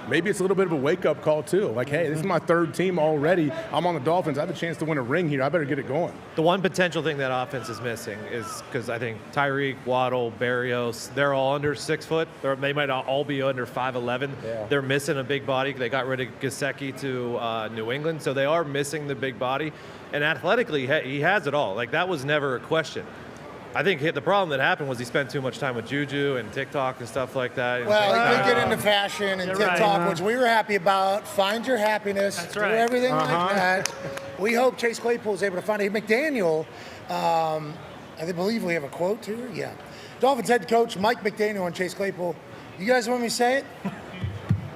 maybe it's a little bit of a wake-up call, too. Like, hey, this is my 3rd team already. I'm on the Dolphins. I have a chance to win a ring here. I better get it going. The one potential thing that offense is missing is because I think Tyreek, Waddle, Berrios, they're all under 6 foot. They might not all be under 5'11". Yeah. They're missing a big body. They got rid of Gesicki to New England, so they are missing the big body. And athletically, he has it all. Like, that was never a question. I think the problem that happened was he spent too much time with Juju and TikTok and stuff like that. Well, he did get into fashion and TikTok, which we were happy about. Find your happiness. That's do right. everything like that. We hope Chase Claypool is able to find it. McDaniel, I believe we have a quote here. Yeah. Dolphins head coach Mike McDaniel and Chase Claypool. You guys want me to say it?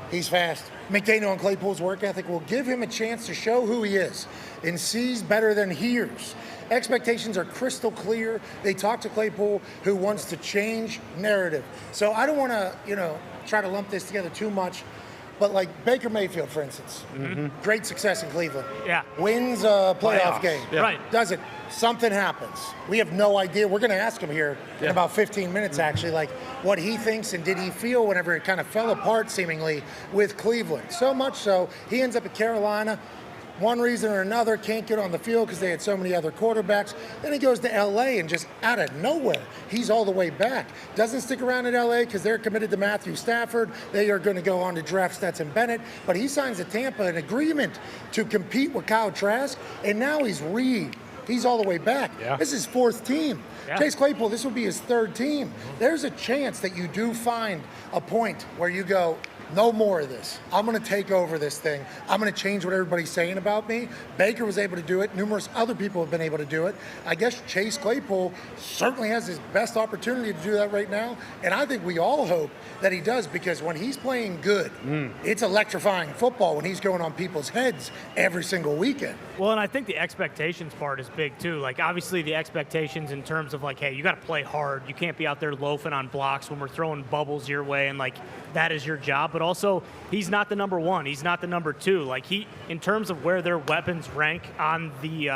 He's fast. McDaniel and Claypool's work ethic will give him a chance to show who he is and sees better than hears. Expectations are crystal clear. They talk to Claypool, who wants to change narrative. So I don't want to, try to lump this together too much, but like Baker Mayfield, for instance, great success in Cleveland. Yeah. Wins a playoff game. Yeah. Right. Does it? Something happens. We have no idea. We're going to ask him here in about 15 minutes, actually, like what he thinks and did he feel whenever it kind of fell apart, seemingly, with Cleveland. So much so, he ends up at Carolina. One reason or another, can't get on the field because they had so many other quarterbacks. Then he goes to L.A. and just out of nowhere, he's all the way back. Doesn't stick around in L.A. because they're committed to Matthew Stafford. They are going to go on to draft Stetson Bennett. But he signs at Tampa an agreement to compete with Kyle Trask, and now he's all the way back. Yeah. This is his 4th team. Yeah. Chase Claypool, this will be his 3rd team. There's a chance that you do find a point where you go, no more of this. I'm going to take over this thing. I'm going to change what everybody's saying about me. Baker was able to do it. Numerous other people have been able to do it. I guess Chase Claypool certainly has his best opportunity to do that right now. And I think we all hope that he does, because when he's playing good, it's electrifying football when he's going on people's heads every single weekend. Well, and I think the expectations part is big too. Like, obviously the expectations in terms of like, hey, you got to play hard. You can't be out there loafing on blocks when we're throwing bubbles your way, and like that is your job. But also, he's not the number 1. He's not the number 2. Like, in terms of where their weapons rank on the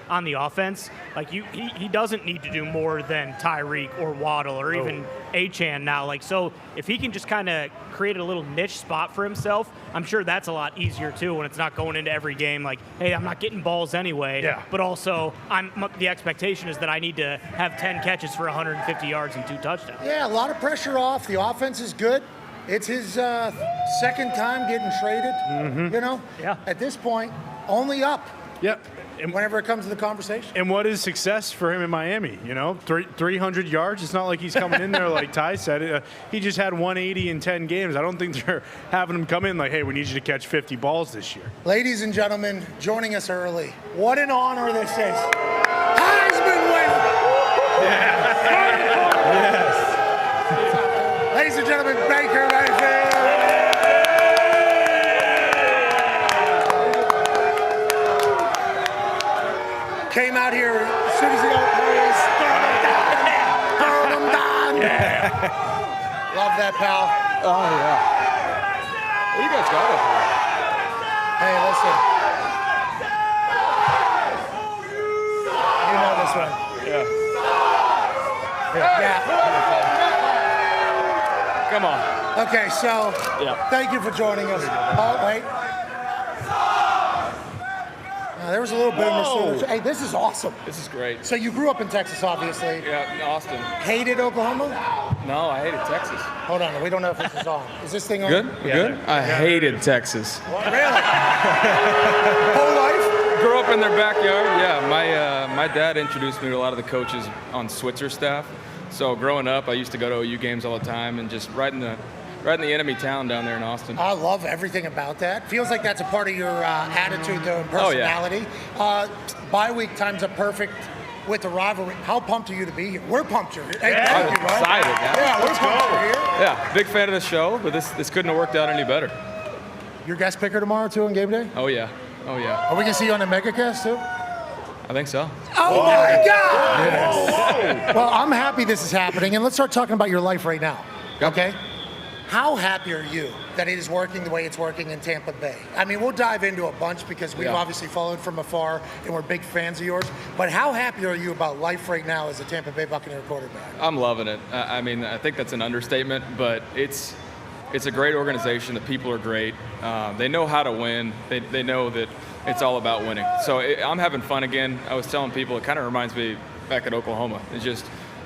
offense, like he doesn't need to do more than Tyreek or Waddle or even Achane now. Like, so if he can just kind of create a little niche spot for himself, I'm sure that's a lot easier too when it's not going into every game like, hey, I'm not getting balls anyway. Yeah. But also, the expectation is that I need to have 10 catches for 150 yards and 2 touchdowns. Yeah, a lot of pressure off. The offense is good. It's his 2nd time getting traded. Yeah. At this point, only up. Yep. whenever it comes to the conversation. And what is success for him in Miami? 300 yards. It's not like he's coming in there like Ty said. He just had 180 in 10 games. I don't think they're having him come in like, hey, we need you to catch 50 balls this year. Ladies and gentlemen, joining us early. What an honor this is. Heisman winner. Yes. Ladies and gentlemen, Baker Mayfield. Came out here as soon as he got burn him down. Love that, pal. Oh, yeah. You guys got it. Hey, listen. You know this one. Yeah. Come on. Okay, so thank you for joining us. Oh, wait. There was a little boomer. Hey, this is awesome. This is great. So you grew up in Texas, obviously. Yeah, in Austin. Hated Oklahoma? No, I hated Texas. Hold on, we don't know if this is on. Is this thing on? Good? We're good? I hated Texas. Really? Whole life? Grew up in their backyard. Yeah, my dad introduced me to a lot of the coaches on Switzer staff. So growing up, I used to go to OU games all the time and just right in the enemy town down there in Austin. I love everything about that. Feels like that's a part of your attitude, though, and personality. Bye week times up perfect with the rivalry. How pumped are you to be here? We're pumped you're here. Hey, thank you, bro. Excited. Yeah, we're pumped you're here. Yeah, big fan of the show, but this couldn't have worked out any better. Your guest picker tomorrow, too, on game day? Oh, yeah. Oh, yeah. Are we going to see you on the MegaCast, too? I think so. Oh, my God! Yes. Well, I'm happy this is happening, and let's start talking about your life right now, okay? How happy are you that it is working the way it's working in Tampa Bay? I mean, we'll dive into a bunch because we've obviously followed from afar and we're big fans of yours. But how happy are you about life right now as a Tampa Bay Buccaneer quarterback? I'm loving it. I mean, I think that's an understatement, but it's a great organization. The people are great. They know how to win. They know that it's all about winning. So I'm having fun again. I was telling people it kind of reminds me back at Oklahoma. It's just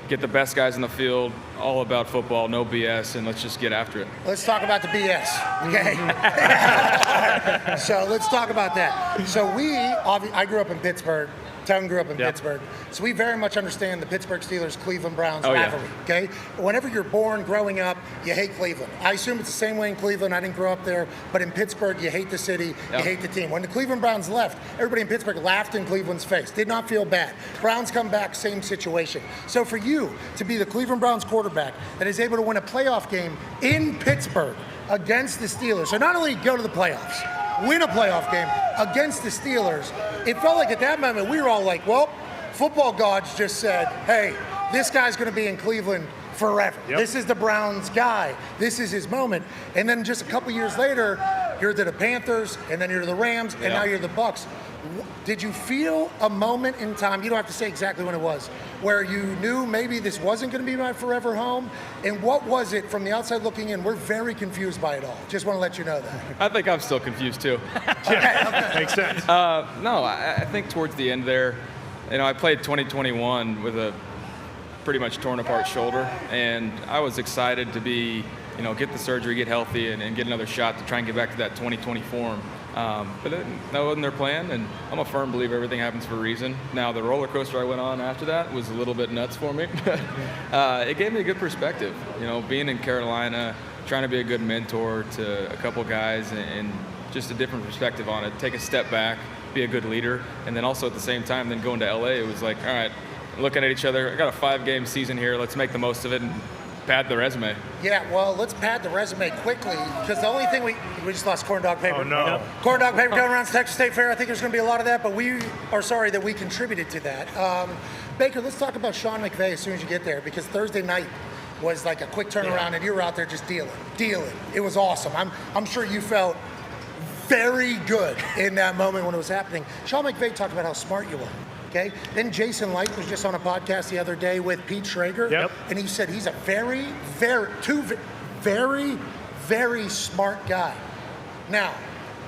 get the best guys in the field, all about football, no BS, and let's just get after it. Let's talk about the BS, okay? So let's talk about that. So I grew up in Pittsburgh. Tone grew up in Pittsburgh. So we very much understand the Pittsburgh Steelers, Cleveland Browns rivalry, okay? Whenever you're born, growing up, you hate Cleveland. I assume it's the same way in Cleveland. I didn't grow up there. But in Pittsburgh, you hate the city, you hate the team. When the Cleveland Browns left, everybody in Pittsburgh laughed in Cleveland's face. Did not feel bad. Browns come back, same situation. So for you to be the Cleveland Browns quarterback that is able to win a playoff game in Pittsburgh against the Steelers, so not only go to the playoffs, win a playoff game against the Steelers, it felt like at that moment we were all like, well, football gods just said, hey, this guy's going to be in Cleveland forever. This is the Browns guy. This is his moment. And then just a couple years later, you're to the Panthers, and then you're to the Rams, and now you're the Bucs. Did you feel a moment in time, you don't have to say exactly when it was, where you knew maybe this wasn't going to be my forever home? And what was it from the outside looking in? We're very confused by it all. Just want to let you know that. I think I'm still confused too. Okay. Makes sense. No, I think towards the end there, I played 2021 with a pretty much torn apart shoulder, and I was excited to be, get the surgery, get healthy, and get another shot to try and get back to that 2020 form. But that wasn't their plan, and I'm a firm believer everything happens for a reason. Now, the roller coaster I went on after that was a little bit nuts for me. It gave me a good perspective, being in Carolina, trying to be a good mentor to a couple guys, and just a different perspective on it. Take a step back, be a good leader, and then also at the same time, then going to LA, it was like, all right, looking at each other, I got a 5-game season here, let's make the most of it and pad the resume. Yeah, well, let's pad the resume quickly, because the only thing we just lost corn dog paper. Oh, no. Corn dog paper going around Texas State Fair. I think there's going to be a lot of that, but we are sorry that we contributed to that. Baker, let's talk about Sean McVay as soon as you get there, because Thursday night was like a quick turnaround, and you were out there just dealing. It was awesome. I'm sure you felt very good in that moment when it was happening. Sean McVay talked about how smart you were. Okay. Then Jason Light was just on a podcast the other day with Pete Schrager, and he said he's a very, very smart guy. Now,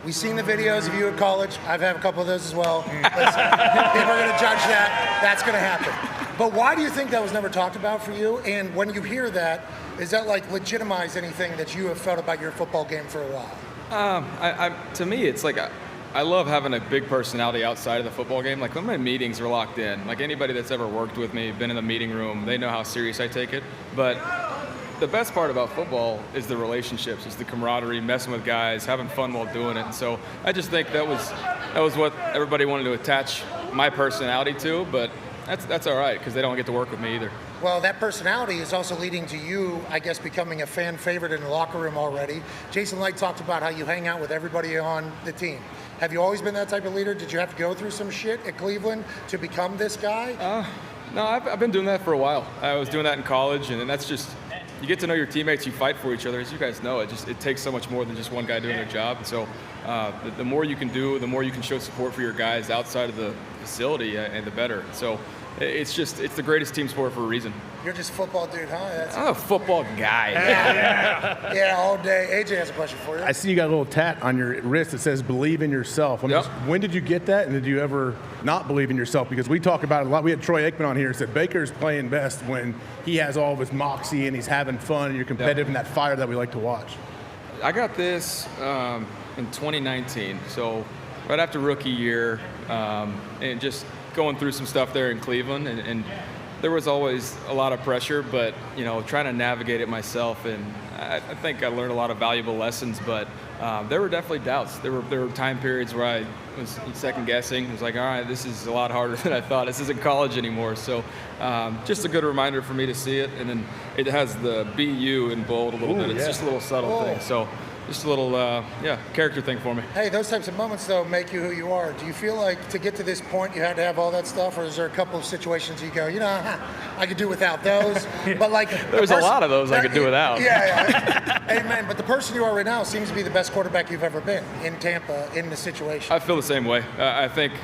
we've seen the videos of you at college. I've had a couple of those as well. Listen, people are going to judge that. That's going to happen. But why do you think that was never talked about for you? And when you hear that, is that like legitimize anything that you have felt about your football game for a while? To me, it's like I love having a big personality outside of the football game. Like when my meetings are locked in, like anybody that's ever worked with me, been in the meeting room, they know how serious I take it. But the best part about football is the relationships, is the camaraderie, messing with guys, having fun while doing it. And so I just think that was what everybody wanted to attach my personality to, but that's all right because they don't get to work with me either. Well, that personality is also leading to you, I guess, becoming a fan favorite in the locker room already. Jason Light talked about how you hang out with everybody on the team. Have you always been that type of leader? Did you have to go through some shit at Cleveland to become this guy? No, I've been doing that for a while. I was doing that in college, and that's just, you get to know your teammates, you fight for each other. As you guys know, it takes so much more than just one guy doing their job. And so the more you can do, the more you can show support for your guys outside of the facility, and the better. So it's the greatest team sport for a reason. You're just a football dude, huh? I'm a football guy. Yeah, all day. AJ has a question for you. I see you got a little tat on your wrist that says "Believe in yourself." When did you get that, and did you ever not believe in yourself? Because we talk about it a lot. We had Troy Aikman on here and said Baker's playing best when he has all of his moxie and he's having fun and you're competitive and that fire that we like to watch. I got this in 2019, so right after rookie year, and just going through some stuff there in Cleveland, and there was always a lot of pressure, but trying to navigate it myself, and I think I learned a lot of valuable lessons, but there were definitely doubts. There were time periods where I was second guessing. It was like, all right, this is a lot harder than I thought. This isn't college anymore. So just a good reminder for me to see it, and then it has the BU in bold a little bit. It's just a little subtle thing. So just a little, character thing for me. Hey, those types of moments, though, make you who you are. Do you feel like to get to this point you had to have all that stuff, or is there a couple of situations you go, I could do without those? But like, there's a lot of those I could do without. Yeah. Amen. But the person you are right now seems to be the best quarterback you've ever been in Tampa in the situation. I feel the same way. I think,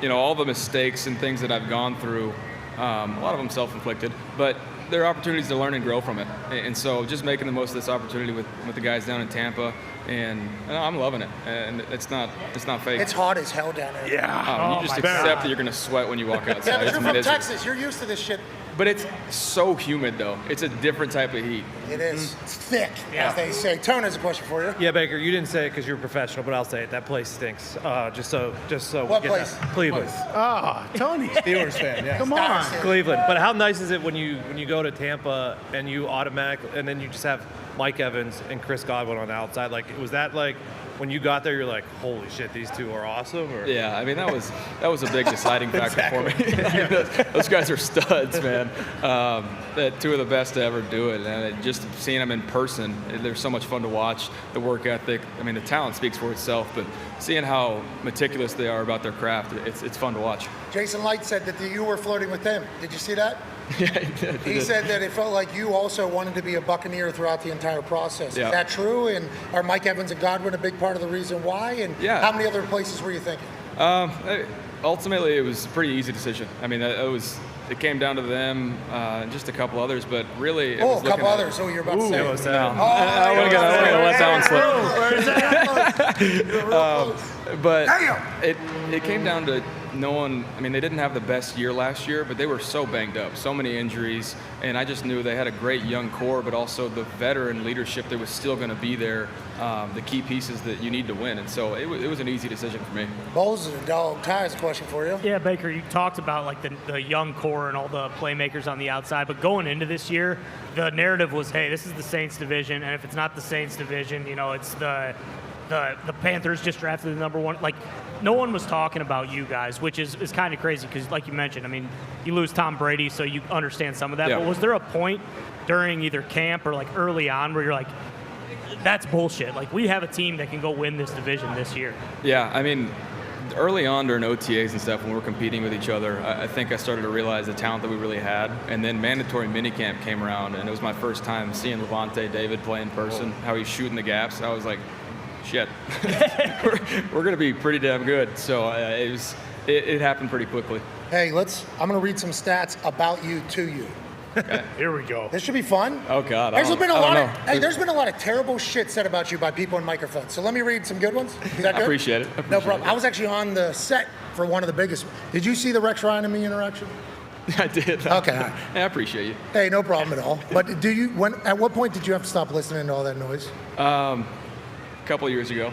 all the mistakes and things that I've gone through, a lot of them self-inflicted, but there are opportunities to learn and grow from it. And so just making the most of this opportunity with the guys down in Tampa, and I'm loving it. And it's not fake. It's hot as hell down there. Yeah. You just accept that you're going to sweat when you walk outside. Yeah, but you're from Texas. You're used to this shit. But it's so humid, though. It's a different type of heat. It is. It's thick, as they say. Tone has a question for you. Yeah, Baker, you didn't say it because you're a professional, but I'll say it. That place stinks. Just so. What place? Cleveland. Tony, Steelers fan. Yeah. Come on, Cleveland. But how nice is it when you go to Tampa and you and then you just have Mike Evans and Chris Godwin on the outside? Like, was that like when you got there, you're like, holy shit, these two are awesome? Or? Yeah, I mean that was a big deciding factor for me. Those guys are studs, man. Two of the best to ever do it, and just seeing them in person, they're so much fun to watch. The work ethic, I mean, the talent speaks for itself, but seeing how meticulous they are about their craft, it's fun to watch. Jason Light said that you were flirting with them. Did you see that? Yeah, he did. He said that it felt like you also wanted to be a Buccaneer throughout the entire process. Yeah. Is that true? And are Mike Evans and Godwin a big part of the reason why? And how many other places were you thinking? Ultimately, it was a pretty easy decision. I mean, it came down to them, just a couple others, but really it was a couple others. Oh, you're about to say. I want to let that one slip. But it came down to no one. I mean, they didn't have the best year last year, but they were so banged up, so many injuries, and I just knew they had a great young core, but also the veteran leadership that was still going to be there, the key pieces that you need to win, and so it was an easy decision for me. Bowles is a dog. Ty has a question for you. Yeah, Baker, you talked about like the young core and all the playmakers on the outside, but going into this year, the narrative was, hey, this is the Saints division, and if it's not the Saints division, it's the Panthers just drafted the number one. Like, no one was talking about you guys, which is kind of crazy because, like you mentioned, I mean, you lose Tom Brady, so you understand some of that. Yeah. But was there a point during either camp or like early on where you're like, that's bullshit? Like, we have a team that can go win this division this year. Yeah, I mean, early on during OTAs and stuff when we were competing with each other, I think I started to realize the talent that we really had. And then mandatory minicamp came around, and it was my first time seeing Levante David play in person, how he's shooting the gaps. I was like, shit, we're going to be pretty damn good. So it happened pretty quickly. Hey, I'm going to read some stats about you to you. Okay. Here we go. This should be fun. Oh God, there's been a lot of terrible shit said about you by people in microphones. So let me read some good ones. Is that good? I appreciate it. No problem. I was actually on the set for one of the biggest. Did you see the Rex Ryan and me interaction? I did. Okay. I appreciate you. Hey, no problem at all. But at what point did you have to stop listening to all that noise? A couple of years ago.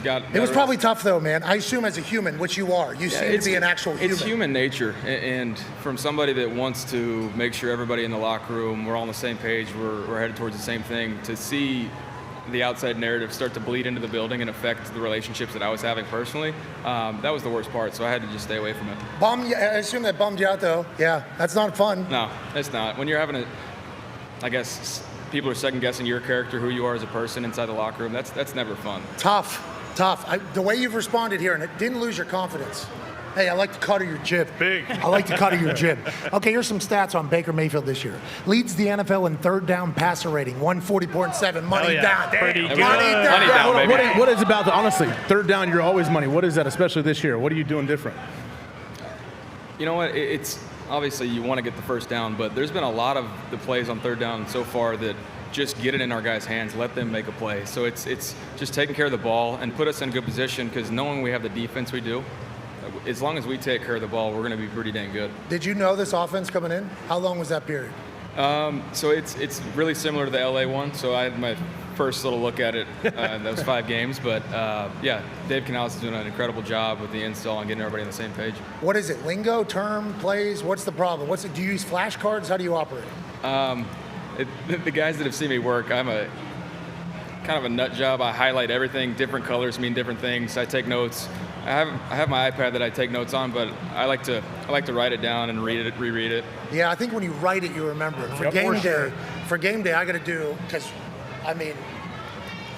It was probably tough, though, man. I assume as a human, which you are, you seem to be an actual human. It's human nature, and from somebody that wants to make sure everybody in the locker room, we're all on the same page, we're headed towards the same thing, to see the outside narrative start to bleed into the building and affect the relationships that I was having personally, that was the worst part, so I had to just stay away from it. I assume that bummed you out, though. Yeah, that's not fun. No, it's not. When you're having I guess, people are second-guessing your character, who you are as a person inside the locker room, that's never fun. Tough. The way you've responded here, and it didn't lose your confidence. Hey, I like the cut of your jib. Big. I like the cut of your jib. Okay, here's some stats on Baker Mayfield this year. Leads the NFL in third down passer rating, 140.7. Money down. Pretty good. Money down. Baby. What is about the, honestly, third down, you're always money. What is that, especially this year? What are you doing different? You know what? It's obviously you want to get the first down, but there's been a lot of the plays on third down so far that just get it in our guys' hands, let them make a play. So it's just taking care of the ball and put us in a good position, because knowing we have the defense we do, as long as we take care of the ball, we're going to be pretty dang good. Did you know this offense coming in? How long was that period? So it's really similar to the LA one. So I had my first little look at it, those 5 games. But yeah, Dave Canales is doing an incredible job with the install and getting everybody on the same page. What is it? Lingo, term, plays? What's the problem? Do you use flashcards? How do you operate? The guys that have seen me work, I'm a kind of a nut job. I highlight everything. Different colors mean different things. I take notes. I have my iPad that I take notes on, but I like to write it down and reread it. Yeah, I think when you write it, you remember it. For game day, I got to do, because I mean,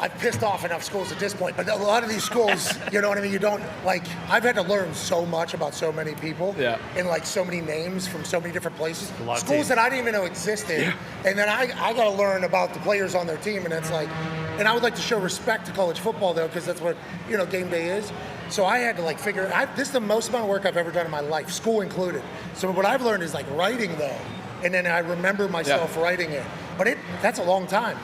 I've pissed off enough schools at this point, but a lot of these schools, you know what I mean? You don't, like, I've had to learn so much about so many people and, like, so many names from so many different places. Schools that I didn't even know existed. Yeah. And then I got to learn about the players on their team, and it's like, and I would like to show respect to college football, though, because that's what, you know, game day is. So I had to, like, this is the most amount of work I've ever done in my life, school included. So what I've learned is, like, writing, though, and then I remember myself writing it. But that's a long time.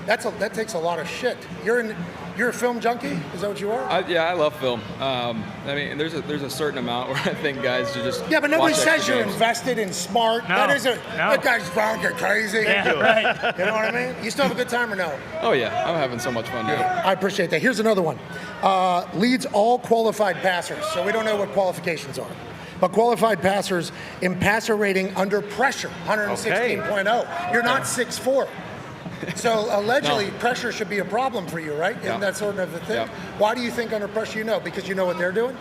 That takes a lot of shit. You're a film junkie? Is that what you are? Yeah, I love film. I mean, there's a certain amount where I think guys should just but nobody says you're invested and smart. No, that guy's drunk or crazy. Yeah, right. You know what I mean? You still have a good time or no? Oh yeah, I'm having so much fun doing it. I appreciate that. Here's another one. Leads all qualified passers. So we don't know what qualifications are. But qualified passers in passer rating under pressure, 116.0. You're not 6'4". So allegedly, pressure should be a problem for you, right? Isn't that sort of the thing? Why do you think under pressure you know? Because you know what they're doing?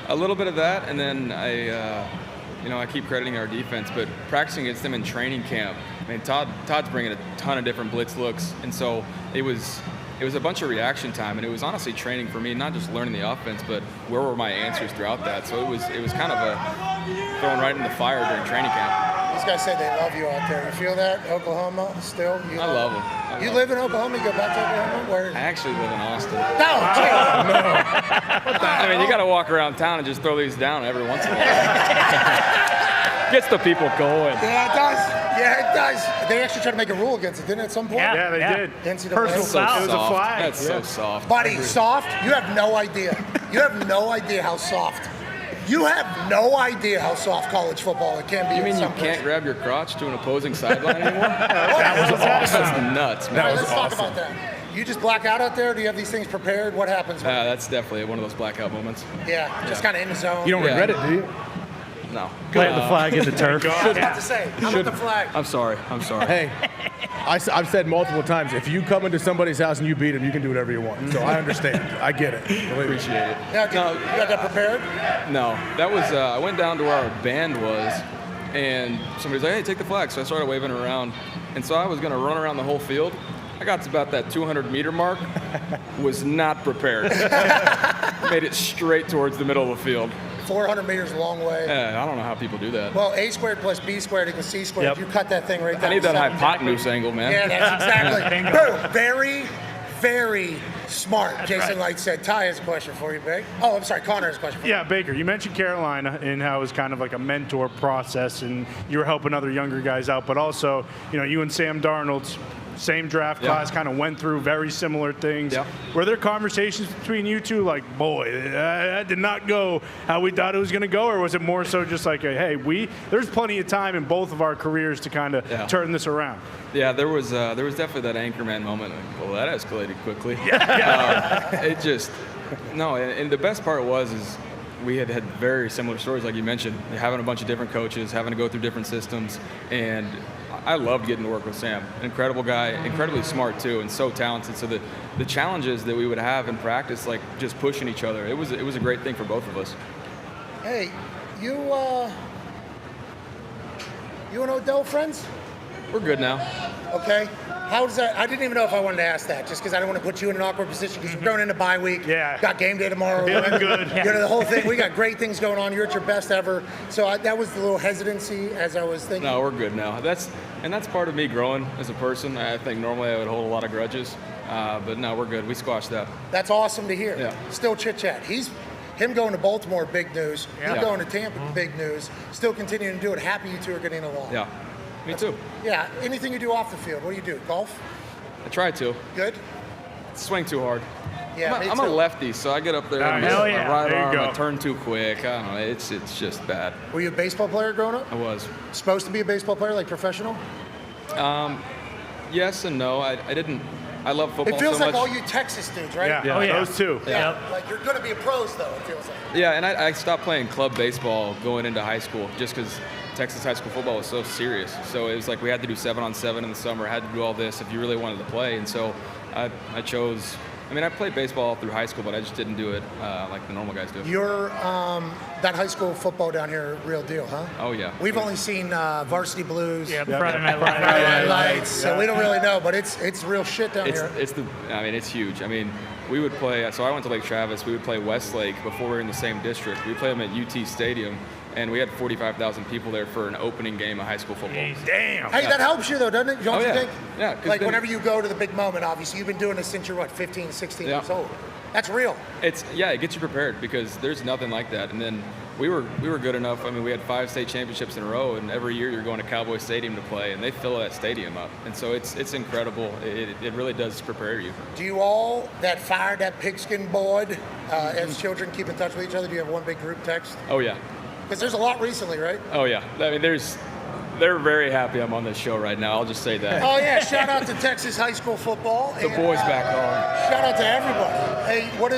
A little bit of that, and then I keep crediting our defense, but practicing against them in training camp. I mean, Todd's bringing a ton of different blitz looks, and so it was a bunch of reaction time, and it was honestly training for me, not just learning the offense, but where were my answers throughout that. So it was kind of a throwing right in the fire during training camp. These guys say they love you out there. You feel that? Oklahoma, still? I love them. You live in Oklahoma? You go back to Oklahoma? Where? I actually live in Austin. No! I mean, you got to walk around town and just throw these down every once in a while. Gets the people going. Yeah, it does. Yeah, it does. They actually tried to make a rule against it, didn't it, at some point? Yeah, they did. NCAA. So it was a flag. That's so soft. Buddy, soft? You have no idea. You have no idea how soft. You have no idea how soft college football it can be. You mean you can't grab your crotch to an opposing sideline anymore? That was awesome. That's nuts, man. Let's talk about that. You just black out there? Do you have these things prepared? What happens? That's definitely one of those blackout moments. Yeah, just kind of in the zone. You don't regret it, do you? No. Plant the flag in the turf. I was about to say, how about the flag? I'm sorry. Hey, I've said multiple times, if you come into somebody's house and you beat them, you can do whatever you want. So I understand. I get it. Appreciate it. Yeah, you got that prepared? No. That was, I went down to where our band was, and somebody's like, hey, take the flag. So I started waving it around. And so I was going to run around the whole field. I got to about that 200-meter mark, was not prepared. Made it straight towards the middle of the field. 400 meters a long way. I don't know how people do that. Well, A squared plus B squared equals C squared. Yep. You cut that thing right down. I need that hypotenuse angle, man. Yeah, that's exactly. Boom. Very, very smart. Jason Light said. Ty has a question for you, Big. Oh, I'm sorry. Connor has a question for you. Yeah, Baker, you mentioned Carolina and how it was kind of like a mentor process and you were helping other younger guys out, but also, you know, you and Sam Darnold's same draft class, kind of went through very similar things. Yeah. Were there conversations between you two like, boy, that did not go how we thought it was going to go, or was it more so just like, hey, there's plenty of time in both of our careers to kind of turn this around? Yeah, there was definitely that anchorman moment. Like, well, that escalated quickly. It just and the best part is we had very similar stories, like you mentioned, having a bunch of different coaches, having to go through different systems, and I loved getting to work with Sam. Incredible guy, incredibly smart too, and so talented. So the challenges that we would have in practice, like just pushing each other, it was a great thing for both of us. Hey, you and Odell friends? We're good now. Okay. How does that? I didn't even know if I wanted to ask that, just because I don't want to put you in an awkward position because you're going into bye week. Yeah. Got game day tomorrow. Feeling good. You know, the whole thing. We got great things going on. You're at your best ever. So that was the little hesitancy as I was thinking. No, we're good now. That's part of me growing as a person. I think normally I would hold a lot of grudges, but no, we're good. We squashed that. That's awesome to hear. Yeah. Still chit chat. Him going to Baltimore, big news. You going to Tampa, big news. Still continuing to do it. Happy you two are getting along. Yeah, me too. Yeah. Anything you do off the field? What do you do? Golf? I try to. Good. Swing too hard. Yeah, I'm a lefty, so I get up there and Hell my yeah. right There you arm, go. I turn too quick. I don't know. It's just bad. Were you a baseball player growing up? I was. Supposed to be a baseball player, like professional? Yes and no. I didn't. I love football It feels so like much. all you Texas dudes, right? Yeah. Those two. Yeah. Like you're going to be a pros, though, it feels like. Yeah, and I stopped playing club baseball going into high school just because Texas high school football was so serious. So it was like we had to do 7-on-7 in the summer, had to do all this if you really wanted to play. And so I chose. I mean, I played baseball all through high school, but I just didn't do it like the normal guys do. You're that high school football down here, real deal, huh? Oh yeah. We've only seen Varsity Blues, Friday Night Friday Night Lights, Lights. so we don't really know, but it's real shit down here. It's huge. I mean, we would play. So I went to Lake Travis. We would play Westlake before we were in the same district. We played them at UT Stadium, and we had 45,000 people there for an opening game of high school football. Damn. Hey, that helps you though, doesn't it? Don't you think? Yeah. 'Cause Like then- whenever you go to the big moment, obviously you've been doing this since you're 15, 16 years old. That's real. It gets you prepared because there's nothing like that. And then we were good enough. I mean, we had 5 state championships in a row, and every year you're going to Cowboy Stadium to play, and they fill that stadium up. And so it's incredible. It really does prepare you. Do you all that fired that pigskin board as children keep in touch with each other? Do you have one big group text? Oh yeah. Because there's a lot recently, right? Oh yeah. I mean, they're very happy I'm on this show right now. I'll just say that. Oh yeah! Shout out to Texas high school football. The boys back home. Shout out to everybody. Hey, what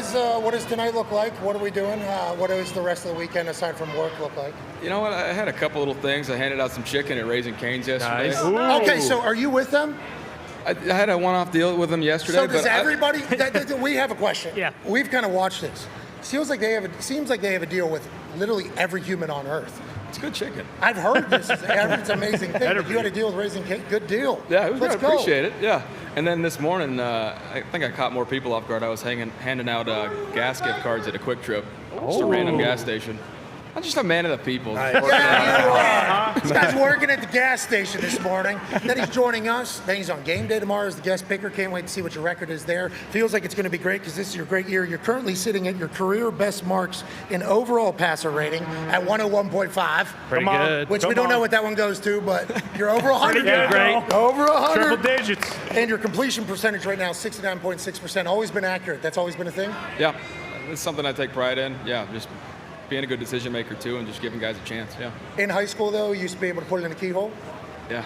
does tonight look like? What are we doing? What does the rest of the weekend aside from work look like? You know what? I had a couple little things. I handed out some chicken at Raising Cane's yesterday. Nice. Okay, so are you with them? I had a one-off deal with them yesterday. So does everybody? We have a question. Yeah. We've kind of watched this. Seems like they have a deal with literally every human on Earth. It's good chicken. I've heard this. It's an amazing thing. But you had a deal with Raising Cane. Good deal. Yeah, it was Let's good. I appreciate it. Yeah. And then this morning, I think I caught more people off guard. I was handing out gas gift cards at a Quick Trip, just a random gas station. I'm just a man of the people. Yeah, you are. This guy's working at the gas station this morning. Then he's joining us. Then he's on game day tomorrow as the guest picker. Can't wait to see what your record is there. Feels like it's going to be great because this is your great year. You're currently sitting at your career best marks in overall passer rating at 101.5. Pretty good. Which we don't know what that one goes to, but you're over 100. Pretty great. Over 100. Triple digits. And your completion percentage right now is 69.6%. Always been accurate. That's always been a thing? Yeah. It's something I take pride in. Yeah, just being a good decision maker too, and just giving guys a chance. Yeah. In high school, though, you used to be able to put it in the keyhole? Yeah.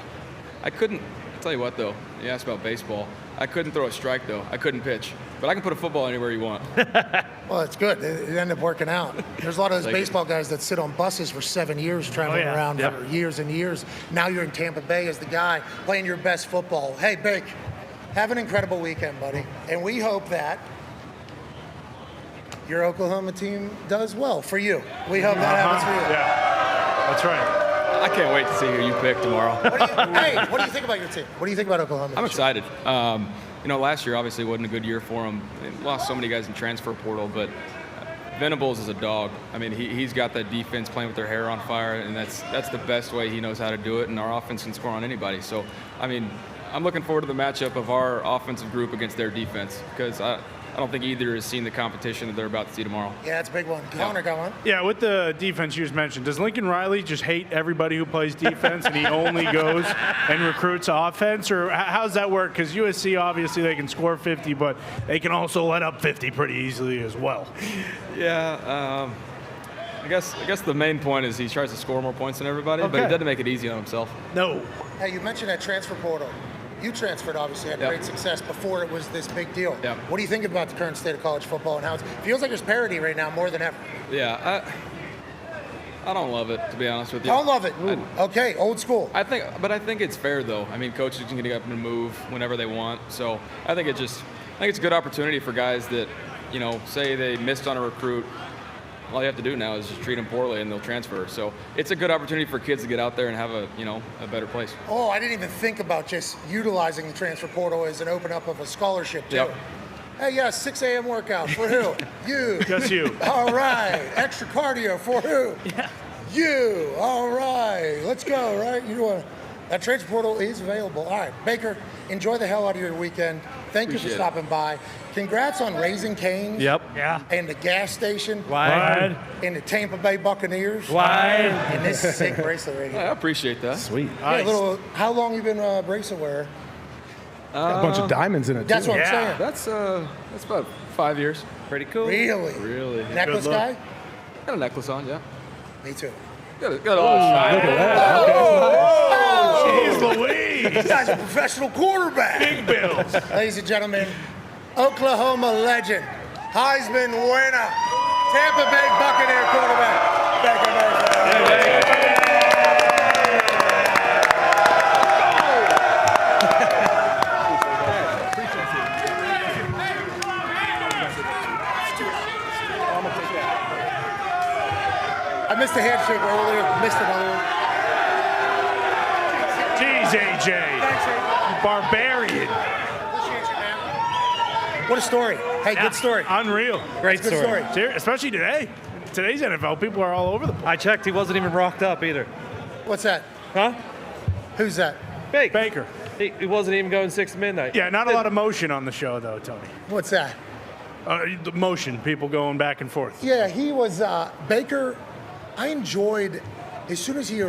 I couldn't. I'll tell you what, though. You asked about baseball. I couldn't throw a strike, though. I couldn't pitch. But I can put a football anywhere you want. Well, it's good. It ended up working out. There's a lot of those baseball guys that sit on buses for 7 years, traveling around for years and years. Now you're in Tampa Bay as the guy playing your best football. Hey, Bake, have an incredible weekend, buddy. And we hope that your Oklahoma team does well for you. We hope that happens for you. Yeah, that's right. I can't wait to see who you pick tomorrow. What do you think about your team? What do you think about Oklahoma? I'm excited. Last year obviously wasn't a good year for them. They lost so many guys in transfer portal, but Venables is a dog. I mean, he's got that defense playing with their hair on fire, and that's the best way he knows how to do it, and our offense can score on anybody. So, I mean, I'm looking forward to the matchup of our offensive group against their defense because I don't think either has seen the competition that they're about to see tomorrow. Yeah, it's a big one. Connor, go on. Yeah, with the defense you just mentioned, does Lincoln Riley just hate everybody who plays defense and he only goes and recruits offense? Or how does that work? Because USC, obviously, they can score 50, but they can also let up 50 pretty easily as well. Yeah, I guess the main point is he tries to score more points than everybody, but he doesn't make it easy on himself. No. Hey, you mentioned that transfer portal. You transferred, obviously, had great success before it was this big deal. Yep. What do you think about the current state of college football and how it feels like there's parity right now more than ever? Yeah, I don't love it, to be honest with you. Don't love it. Okay, old school. I think it's fair though. I mean, coaches can get up and move whenever they want. So I think it's a good opportunity for guys that, say they missed on a recruit. All you have to do now is just treat them poorly and they'll transfer. So it's a good opportunity for kids to get out there and have a better place. Oh, I didn't even think about just utilizing the transfer portal as an open up of a scholarship too. Yep. Hey, yeah, 6 a.m. workout for who? You. Just you. All right. Extra cardio for who? Yeah. You. All right. Let's go, right? That transfer portal is available. All right, Baker, enjoy the hell out of your weekend. Thank you for stopping by. Congrats on Raising Cane's. Yep. Yeah. And the gas station. Wide. And the Tampa Bay Buccaneers. Wide. And this sick bracelet right here. I appreciate that. Sweet. Yeah, how long you been a bracelet wearer? Got a bunch of diamonds in it, That's too. what I'm saying. That's about 5 years. Pretty cool. Really? Necklace guy? Got a necklace on, yeah. Me too. Got a little shine. Look at that. Jeez Louise. This guy's a professional quarterback. Big bills. Ladies and gentlemen, Oklahoma legend, Heisman winner, Tampa Bay Buccaneer quarterback, Baker Mayfield. I missed a handshake earlier, missed another one. Jeez, AJ. Thanks, AJ. Barbarian. Appreciate you, man. What a story. Hey, good story. Unreal. Great Good story. Especially today. Today's NFL, people are all over the place. I checked. He wasn't even rocked up either. What's that? Huh? Who's that? Baker. He wasn't even going 6 to midnight. Yeah, not a lot of motion on the show, though, Tony. What's that? The motion, people going back and forth. Yeah, he was Baker. I enjoyed as soon as he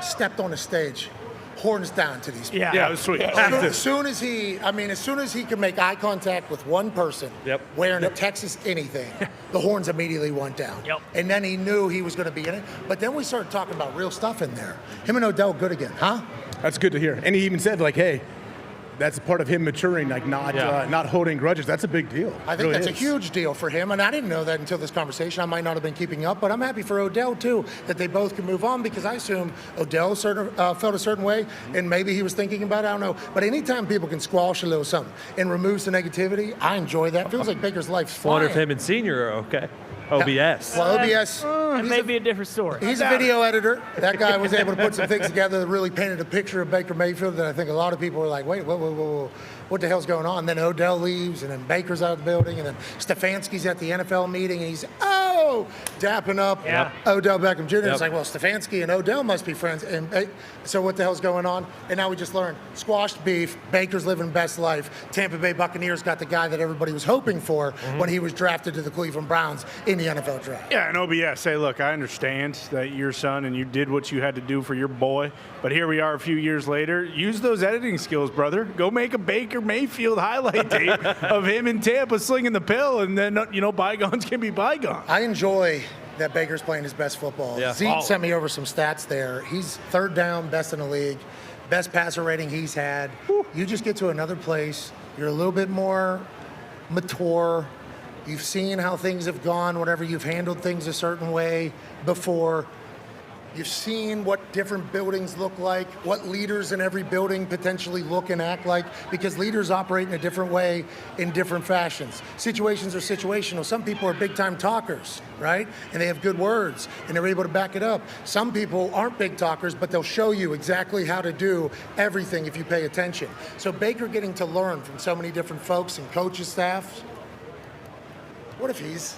stepped on the stage, horns down to these people. Yeah, it was sweet. As soon as he could make eye contact with one person wearing a Texas anything, the horns immediately went down. Yep. And then he knew he was going to be in it. But then we started talking about real stuff in there. Him and Odell good again, huh? That's good to hear. And he even said, hey, that's part of him maturing, not holding grudges. That's a big deal. I think that's a huge deal for him, and I didn't know that until this conversation. I might not have been keeping up, but I'm happy for Odell, too, that they both can move on, because I assume Odell felt a certain way, and maybe he was thinking about it, I don't know. But anytime people can squash a little something and removes the negativity, I enjoy that. Feels like Baker's life's fine. Wonder if him and Senior are okay. OBS. Well, OBS. It may be a different story. He's a video editor. That guy was able to put some things together that really painted a picture of Baker Mayfield that I think a lot of people were like, wait, whoa, what the hell's going on? Then Odell leaves, and then Baker's out of the building, and then Stefanski's at the NFL meeting, and he's, dapping up Odell Beckham Jr. It's like, well, Stefanski and Odell must be friends. And so what the hell's going on? And now we just learned squashed beef. Baker's living best life. Tampa Bay Buccaneers got the guy that everybody was hoping for when he was drafted to the Cleveland Browns in the NFL draft. Yeah, and OBS, say, look, I understand that your son and you did what you had to do for your boy, but here we are a few years later. Use those editing skills, brother. Go make a Baker Mayfield highlight tape of him in Tampa slinging the pill, and then, bygones can be bygones. I enjoy that Baker's playing his best football. Yeah. Zeke sent me over some stats there. He's third down, best in the league, best passer rating he's had. You just get to another place. You're a little bit more mature. You've seen how things have gone whenever you've handled things a certain way before. You've seen what different buildings look like, what leaders in every building potentially look and act like, because leaders operate in a different way in different fashions. Situations are situational. Some people are big-time talkers, right? And they have good words, and they're able to back it up. Some people aren't big talkers, but they'll show you exactly how to do everything if you pay attention. So Baker getting to learn from so many different folks and coaches, staffs. What if he's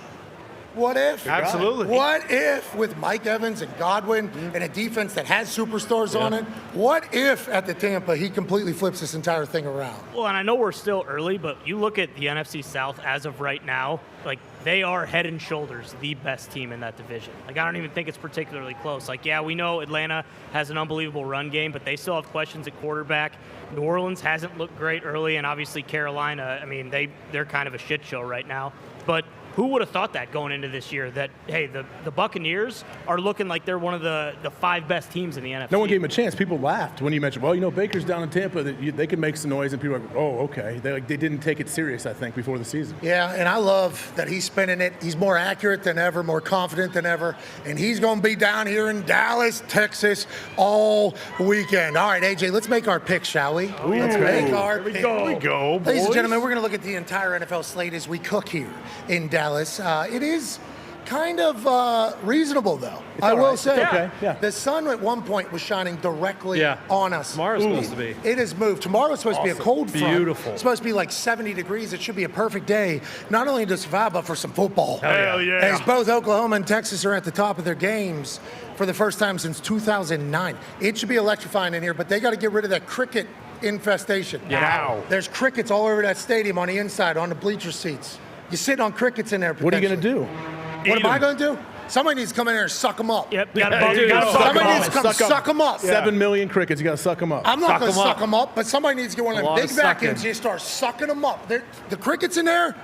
What if? Absolutely. What if with Mike Evans and Godwin and a defense that has superstars on it, what if at the Tampa he completely flips this entire thing around? Well, and I know we're still early, but you look at the NFC South as of right now, like they are head and shoulders the best team in that division. Like I don't even think it's particularly close. Like, yeah, we know Atlanta has an unbelievable run game, but they still have questions at quarterback. New Orleans hasn't looked great early, and obviously Carolina, I mean, they're kind of a shit show right now. But who would have thought that going into this year that, hey, the Buccaneers are looking like they're one of the 5 best teams in the NFC? No one gave him a chance. People laughed when you mentioned, well, Baker's down in Tampa. They can make some noise, and people are like, oh, okay. They didn't take it serious, I think, before the season. Yeah, and I love that he's spinning it. He's more accurate than ever, more confident than ever, and he's going to be down here in Dallas, Texas all weekend. All right, AJ, let's make our pick, shall we? Let's make our pick. Here we go, boys. Ladies and gentlemen, we're going to look at the entire NFL slate as we cook here in Dallas. It is kind of reasonable, though. I will say. Okay. Yeah. The sun at one point was shining directly on us. Tomorrow's supposed to be. It has moved. Tomorrow's supposed to be a cold front. Beautiful. It's supposed to be like 70 degrees. It should be a perfect day, not only to survive, but for some football. Hell yeah. As both Oklahoma and Texas are at the top of their games for the first time since 2009. It should be electrifying in here, but they got to get rid of that cricket infestation. Now. There's crickets all over that stadium on the inside, on the bleacher seats. You're sitting on crickets in there. What are you going to do? What am I going to do? Somebody needs to come in here and suck them up. Yep, Somebody needs to come suck them up. 7 million crickets. You got to suck them up. I'm not going to suck them up, but somebody needs to get one of them big vacuums and start sucking them up. The crickets in there,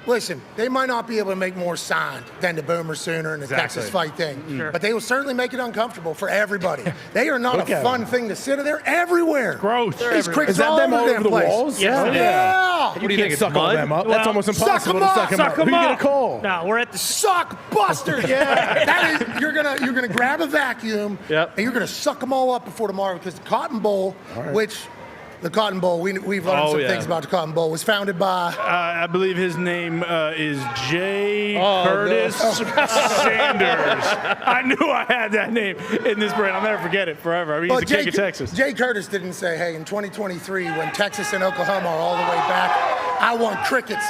listen, they might not be able to make more sound than the Boomer Sooner and the Texas fight thing, but they will certainly make it uncomfortable for everybody. They are not a fun thing to sit in. They're everywhere. Gross. These crickets Is that all them all over over the the place. walls? Yes, Yeah. What do you think? It's Suck all mud? them up. That's almost impossible to suck them up. Who you going to call? No, we're at the Suck buster. Yeah. That is, you're gonna grab a vacuum and you're gonna suck them all up before tomorrow, because the Cotton Bowl, which the Cotton Bowl, we've learned some things about the Cotton Bowl, was founded by I believe his name is Jay Curtis Sanders. I knew I had that name in this brain. I'll never forget it forever. I mean, he's the king of Texas. Jay Curtis didn't say, hey, in 2023, when Texas and Oklahoma are all the way back, I want crickets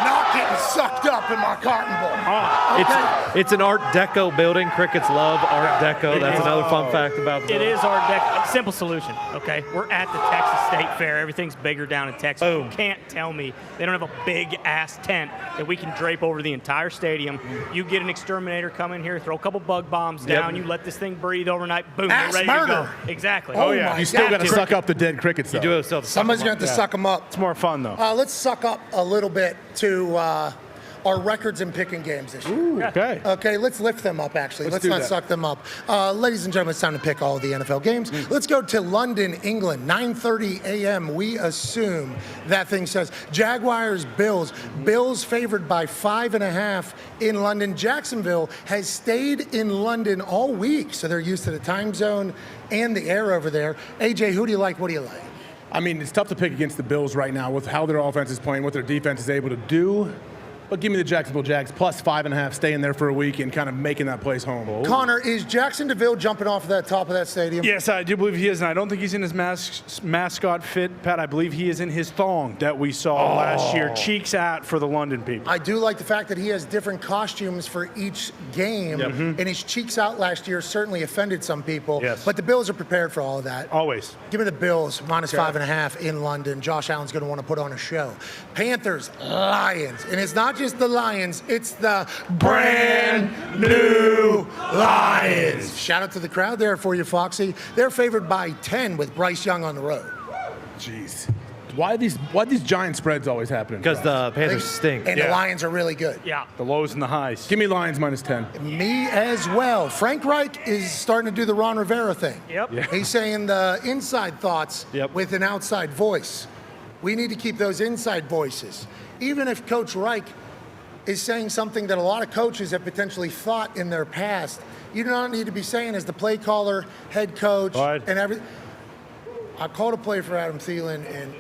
not getting sucked up in my Cotton Bowl. It's an Art Deco building. Crickets love Art Deco. That's another fun fact about It is Art Deco. Simple solution, okay? We're at the Texas State Fair. Everything's bigger down in Texas. Boom. You can't tell me they don't have a big-ass tent that we can drape over the entire stadium. You get an exterminator come in here, throw a couple bug bombs down, you let this thing breathe overnight, boom, Ass they're ready murder. to go. Exactly. Oh, yeah. You still got to suck up the dead crickets, though. You do have to Somebody's going to have to suck them up. It's more fun, though. Let's suck up a little bit to our records in picking games this year. Ooh, okay. Okay, let's lift them up, actually. Let's do not that. suck them up. Ladies and gentlemen, it's time to pick all of the NFL games. Let's go to London, England, 9:30 a.m. We assume that thing says Jaguars, Bills. Bills favored by 5.5 in London. Jacksonville has stayed in London all week, so they're used to the time zone and the air over there. AJ, who do you like? What do you like? I mean, it's tough to pick against the Bills right now with how their offense is playing, what their defense is able to do. But give me the Jacksonville Jags plus 5.5, staying there for a week and kind of making that place home. Connor, is Jacksonville jumping off of that top of that stadium? Yes, I do believe he is, and I don't think he's in his mascot fit, Pat. I believe he is in his thong that we saw last year, cheeks out for the London people. I do like the fact that he has different costumes for each game, and his cheeks out last year certainly offended some people. Yes. But the Bills are prepared for all of that. Always. Give me the Bills, minus 5.5 in London. Josh Allen's going to want to put on a show. Panthers, Lions, and it's not just the Lions, it's the brand new Lions. Shout out to the crowd there for you, Foxy. They're favored by 10 with Bryce Young on the road. Jeez. Why these giant spreads always happening? Because the Panthers stink. And the Lions are really good. Yeah. The lows and the highs. Give me Lions minus 10. Me as well. Frank Reich is starting to do the Ron Rivera thing. Yep. Yeah. He's saying the inside thoughts with an outside voice. We need to keep those inside voices. Even if Coach Reich is saying something that a lot of coaches have potentially thought in their past, you do not need to be saying as the play caller, head coach, and everything. I called a play for Adam Thielen, and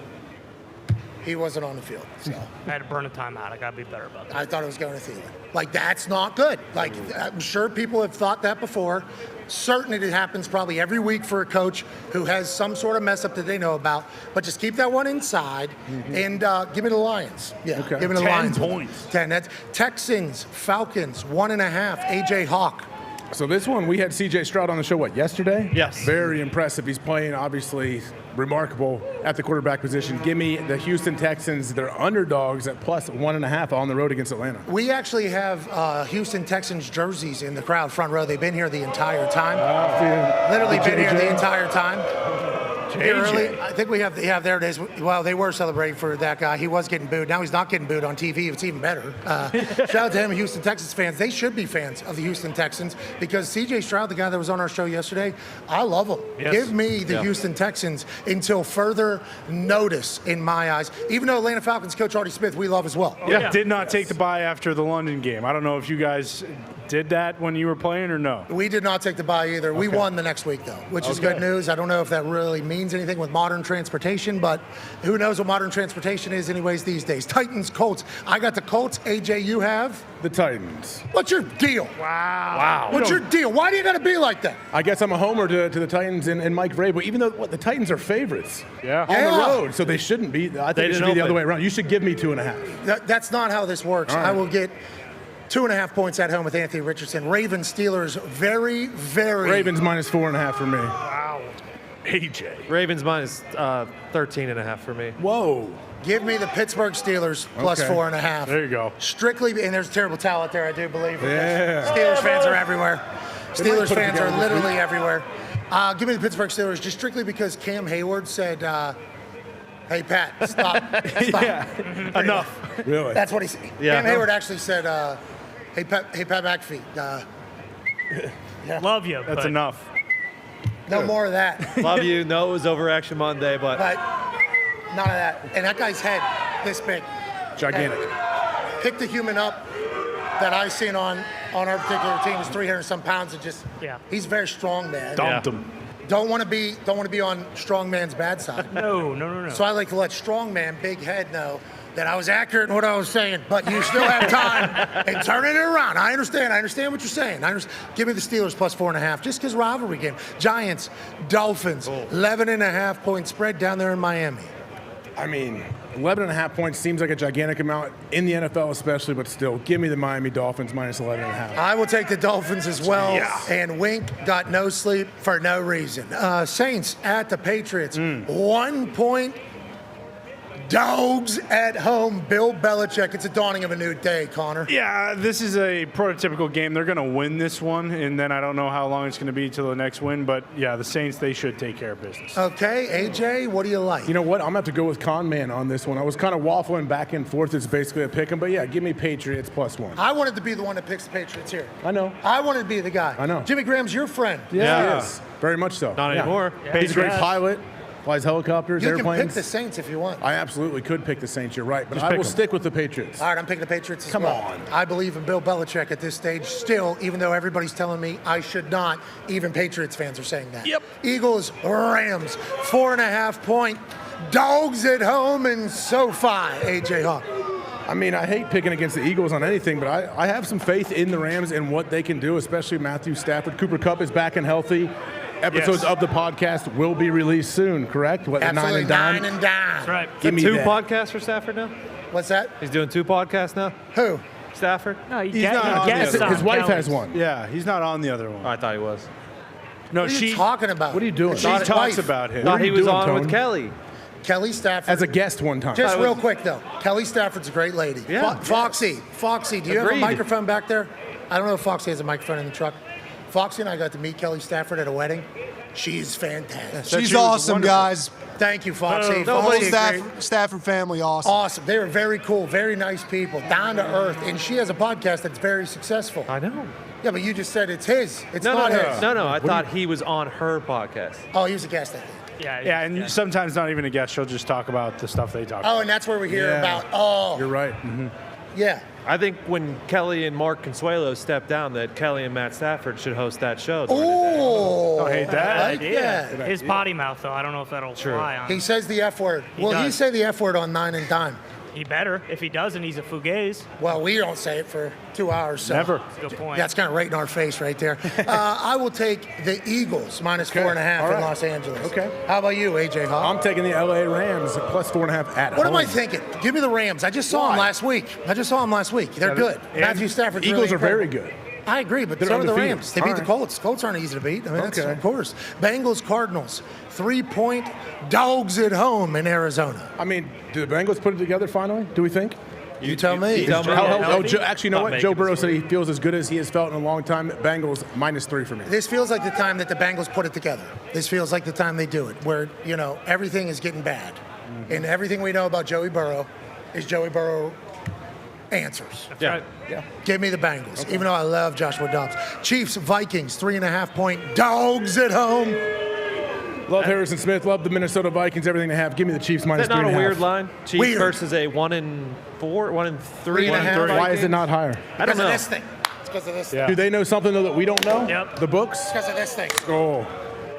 he wasn't on the field. So I had to burn a timeout. I got to be better about that. I thought it was going to Thielen. Like, that's not good. Like, I'm sure people have thought that before. certain it happens probably every week for a coach who has some sort of mess up that they know about. But just keep that one inside and give me the Lions. Yeah, Okay. give me the 10 Lions. points. 10. That's Texans, Falcons, 1.5. AJ Hawk. So this one, we had C.J. Stroud on the show, yesterday? Yes. Very impressive. He's playing, obviously, remarkable at the quarterback position. Give me the Houston Texans. They're underdogs at plus 1.5 on the road against Atlanta. We actually have Houston Texans jerseys in the crowd, front row. They've been here the entire time. Literally been here the entire time. Here early, I think we have, there it is. Well, they were celebrating for that guy. He was getting booed. Now he's not getting booed on TV. It's even better. Shout out to him, Houston Texans fans. They should be fans of the Houston Texans because C.J. Stroud, the guy that was on our show yesterday, I love him. Yes. Give me the Houston Texans until further notice in my eyes. Even though Atlanta Falcons coach Artie Smith, we love as well. Did not take the bye after the London game. I don't know if you guys did that when you were playing or no. We did not take the bye either. We won the next week, though, which is good news. I don't know if that really means anything with modern transportation, but who knows what modern transportation is anyways these days. Titans, Colts. I got the Colts. AJ, you have? The Titans. What's your deal? Wow. What's your deal? Why do you got to be like that? I guess I'm a homer to the Titans and Mike Vrabel, even though the Titans are favorites on Yeah. the road, so they shouldn't be. I think it should be the other way around. You should give me 2.5. That's not how this works. All right. I will get 2.5 points at home with Anthony Richardson. Ravens, Steelers, very, very. Ravens minus 4.5 for me. Wow. AJ. Ravens minus 13.5 for me. Whoa. Give me the Pittsburgh Steelers plus Okay. 4.5. There you go. Strictly, and there's a terrible talent there, I do believe. Yeah. Steelers fans are everywhere. They might Steelers put it fans are together this literally week. everywhere. Give me the Pittsburgh Steelers just strictly because Cam Hayward said, hey, Pat, stop. Yeah. Enough. Really? That's what he said. Yeah. Cam Hayward actually said, hey, Pat McAfee, Love you. That's but enough. no more of that. Love you. No, it was Overaction Monday, but But none of that. And that guy's head, this big. Gigantic. Pick the human up that I've seen on our particular team is 300-some pounds. And just, he's very strong, man. Dumped him. Don't want to be on strong man's bad side. No. So I like to let strong man, big head know that I was accurate in what I was saying, but you still have time and turn it around. I understand what you're saying. Give me the Steelers plus 4.5, just because rivalry game. Giants, Dolphins, 11.5 point spread down there in Miami. I mean, 11.5 points seems like a gigantic amount in the NFL especially, but still, give me the Miami Dolphins minus 11.5. I will take the Dolphins as well. And Wink got no sleep for no reason. Saints at the Patriots. 1 point. Dogs at home. Bill Belichick. It's a dawning of a new day, Connor. Yeah, this is a prototypical game. They're going to win this one, and then I don't know how long it's going to be till the next win. But, yeah, the Saints, they should take care of business. Okay, AJ, what do you like? You know what? I'm going to have to go with Con Man on this one. I was kind of waffling back and forth. It's basically a pick 'em, but, yeah, give me Patriots plus 1. I wanted to be the one that picks the Patriots here. I know. I wanted to be the guy. I know. Jimmy Graham's your friend. Yes, very much so. not anymore. He's a great pilot. Flies helicopters, You airplanes. can pick the Saints if you want. I absolutely could pick the Saints. You're right, but Just I pick will 'em. stick with the Patriots. All right, I'm picking the Patriots as Come well. on. I believe in Bill Belichick at this stage still, even though everybody's telling me I should not. Even Patriots fans are saying that. Yep. Eagles, Rams, 4.5 point. Dogs at home in SoFi. AJ Hawk. I mean, I hate picking against the Eagles on anything, but I have some faith in the Rams and what they can do, especially Matthew Stafford. Cooper Kupp is back and healthy. Episodes of the podcast will be released soon, correct? What, Absolutely, 9 and Dahn? 9 and Dahn. That's right. Give me 2 that. podcasts for Stafford now? What's that? He's doing 2 podcasts now? Who? Stafford? No, He's not on guess the other on His wife Kelly's. has one. Yeah, he's not on the other one. Oh, I thought he was. No, What are she you talking about? What are you doing? she His talks wife. about him. Thought he was doing, on Tone? with Kelly. Kelly Stafford. As a guest one time. Just real quick, though. Kelly Stafford's a great lady. Yeah. Foxy, do you have a Agreed. microphone back there? I don't know if Foxy has a microphone in the truck. Foxy and I got to meet Kelly Stafford at a wedding. She's fantastic. She's awesome, guys. Thank you, Foxy. The whole Foxy is great. Stafford family, awesome. Awesome. They are very cool, very nice people, down to earth. And she has a podcast that's very successful. I know. Yeah, but you just said it's his. It's No, not no, his. no. I thought he was on her podcast. Oh, he was a guest, I think. Yeah, and sometimes not even a guest. She'll just talk about the stuff they talk about. Oh, and that's where we hear Yeah. about, oh, You're right. Mm-hmm. yeah. I think when Kelly and Mark Consuelo stepped down, that Kelly and Matt Stafford should host that show. Oh, Don't hate that. I like that. His potty mouth, though, I don't know if that'll fly on. He says the F word. Will he does. say the F word on 9 and Dime? He better. If he doesn't, he's a fugazi. Well, we don't say it for 2 hours. So. Never. That's a good point. That's kind of right in our face right there. I will take the Eagles minus 4.5 in Los Angeles. Okay. How about you, AJ Hawk? I'm taking the LA Rams plus 4.5 at home. What am I thinking? Give me the Rams. I just saw them last week. They're good. Matthew Stafford. Eagles are very good. I agree, but They're so are the undefeated. Rams. They beat the Colts. Colts aren't easy to beat. I mean, that's, of course. Bengals, Cardinals, 3-point dogs at home in Arizona. I mean, do the Bengals put it together finally? Do we think? You tell me. Actually, you know what? Joe Burrow said he feels as good as he has felt in a long time. Bengals -3 for me. This feels like the time that the Bengals put it together. This feels like the time they do it, where, everything is getting bad. And everything we know about Joey Burrow is Joey Burrow answers. That's right. Yeah. Give me the Bengals, even though I love Joshua Dobbs. Chiefs, Vikings, 3.5-point dogs at home. Love Harrison Smith. Love the Minnesota Vikings. Everything they have. Give me the Chiefs minus 3.5. Is that not a weird line? Chiefs Weird. versus a 1-4, 1-3. Why is it not higher? I don't know. Because of this thing. It's because of this thing. Do they know something though that we don't know? Yep. The books. It's because of this thing. Oh.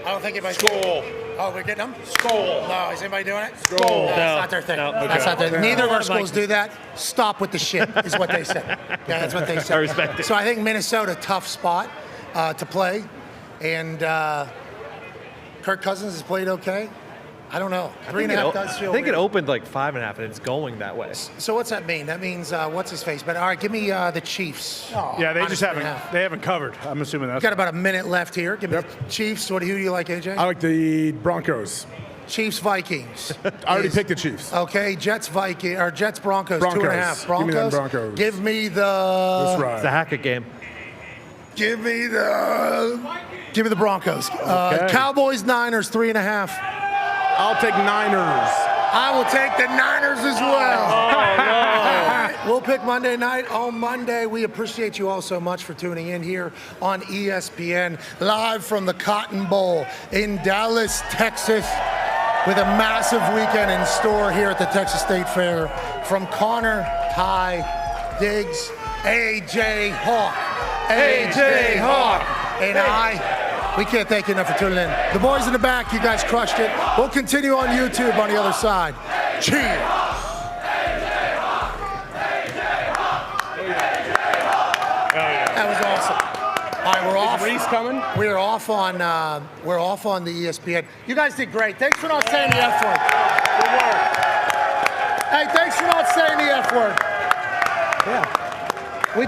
I don't think anybody's. Skull. Oh, we're getting them? Skull. No, is anybody doing it? Skull. No, that's not their thing. No. That's not their thing. Okay. Neither of our schools do that. Stop with the shit, is what they said. Yeah, that's what they said. I respect it. So I think Minnesota, tough spot to play. And Kirk Cousins has played okay. I don't know. 3.5 does feel I think weird. it opened like 5.5, and it's going that way. So what's that mean? That means what's his face? But all right, give me the Chiefs. Yeah, they just Minus haven't. 3.5. They haven't covered. I'm assuming that's. Got about a minute left here. Give me the Chiefs. Who do you like, AJ? I like the Broncos. Chiefs, Vikings. I already picked the Chiefs. Okay, Jets, Broncos, 2.5. Give me them Broncos. Give me the. That's right. It's a Hackett game. Give me the Broncos. Okay. Cowboys, Niners, 3.5. I'll take Niners. I will take the Niners as well. All right, we'll pick Monday night on Monday. We appreciate you all so much for tuning in here on ESPN, live from the Cotton Bowl in Dallas, Texas, with a massive weekend in store here at the Texas State Fair. From Connor, Ty, Diggs, AJ Hawk, and we can't thank you enough for tuning in. The boys in the back, you guys crushed it. We'll continue on YouTube on the other side. Cheers. That was awesome. All right, we're off. Is Reese coming? We're off on the ESPN. You guys did great. Thanks for not saying the F word. Good work. Hey, thanks for not saying the F word. Yeah. We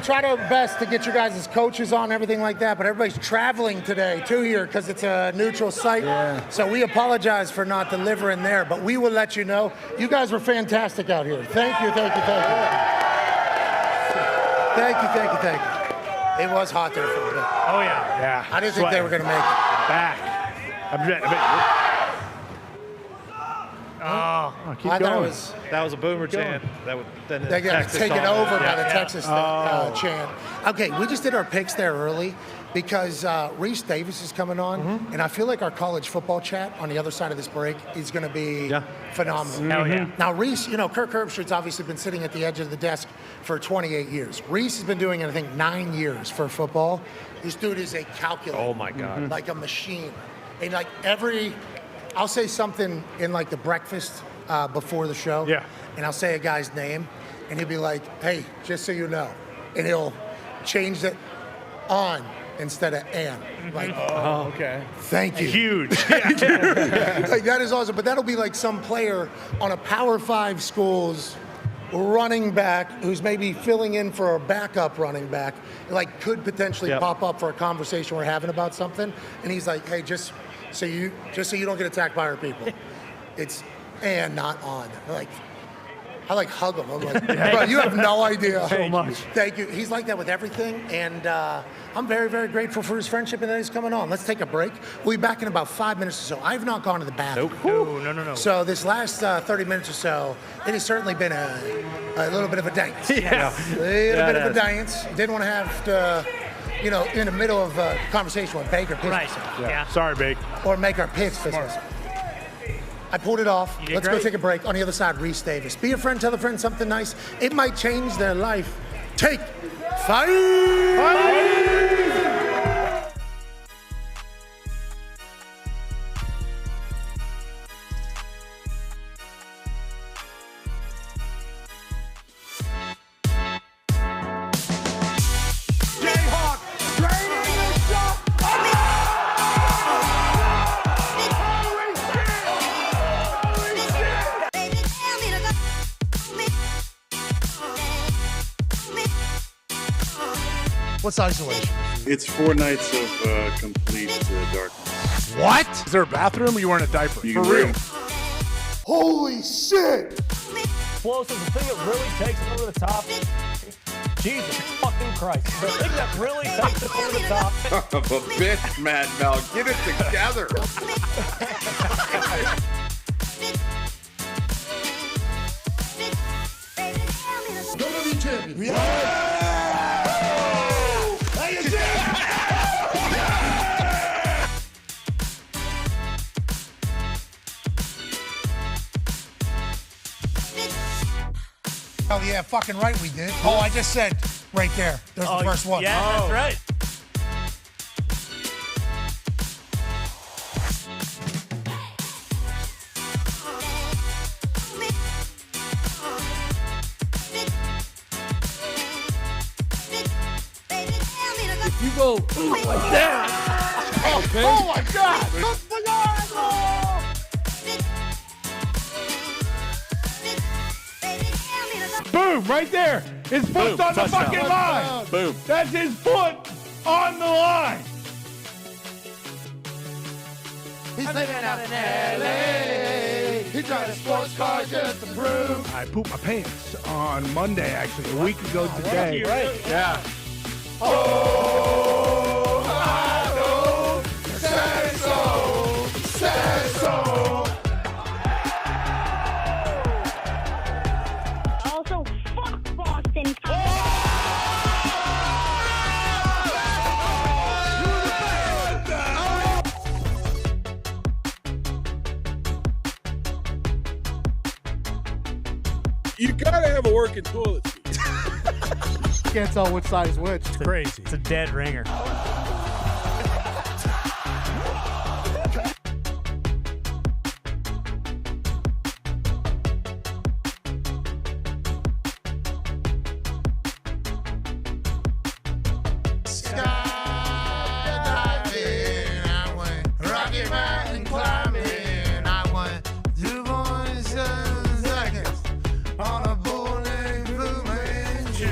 tried our best to get you guys as coaches on and everything like that, but everybody's traveling today too here because it's a neutral site. Yeah. So we apologize for not delivering there, but we will let you know. You guys were fantastic out here. Thank you. Thank you. It was hot there for a bit. Oh, yeah. Yeah. I didn't think they were going to make it. Back. Keep I thought going. it was. That was a boomer chant. Then They got Texas taken saw over it. by the Yeah. Texas chant. Okay, we just did our picks there early because Reese Davis is coming on, and I feel like our college football chat on the other side of this break is going to be phenomenal. Hell yeah. Now, Reese, Kirk Herbstreit's obviously been sitting at the edge of the desk for 28 years. Reese has been doing it, I think, 9 years for football. This dude is a calculator. Oh, my God. Like a machine. And like I'll say something in like the breakfast before the show. Yeah. And I'll say a guy's name, and he'll be like, hey, just so you know. And he'll change it on instead of and. Like, Oh, okay. thank you. Huge. Like, that is awesome. But that'll be like some player on a Power 5 school's running back who's maybe filling in for a backup running back, like could potentially pop up for a conversation we're having about something. And he's like, hey, just so you don't get attacked by our people. It's and not on. I hug him. I'm like, bro, you have no idea. So much. Thank you. He's like that with everything, and I'm very, very grateful for his friendship and that he's coming on. Let's take a break. We'll be back in about 5 minutes or so. I've not gone to the bathroom. No. So this last 30 minutes or so, it has certainly been a little bit of a dance. Yeah. A little bit of a dance. Didn't want to have to, in the middle of a conversation with Baker piss Right. himself. Yeah. Sorry, Bake. Or make our piss piss himself. I pulled it off. did Let's go great. take a break. On the other side, Reese Davis. Be a friend, tell a friend something nice. It might change their life. Take 5. What's isolation? It's 4 nights of complete darkness. What? Is there a bathroom or you wearing a diaper? You For can wear real? them. Holy shit! Explosive, the thing that really takes it over the top. Jesus fucking Christ. The thing that really takes it over the top. Son of a bitch, Mad Mel. Get it together. WWE champion. Yeah! How you doing? Oh, yeah, fucking right we did. Oh, I just said right there. There's the first one. Yeah, that's right. If you go like that, okay. Oh my God! Boom, right there. His foot's Boom, on the touchdown. fucking line. Boom. That's his foot on the line. He's living out in L.A. He drives a sports car just to prove. I pooped my pants on Monday, actually, a week ago today. Right. Yeah. Oh, I know. Say so. Say so. Also, fuck Boston. You gotta have a working toilet seat. Can't tell which side is which. It's crazy. It's a dead ringer. Skydiving, I went Rocky Mountain climbing. I went 2.7 seconds on a bull named Blue Man Jr.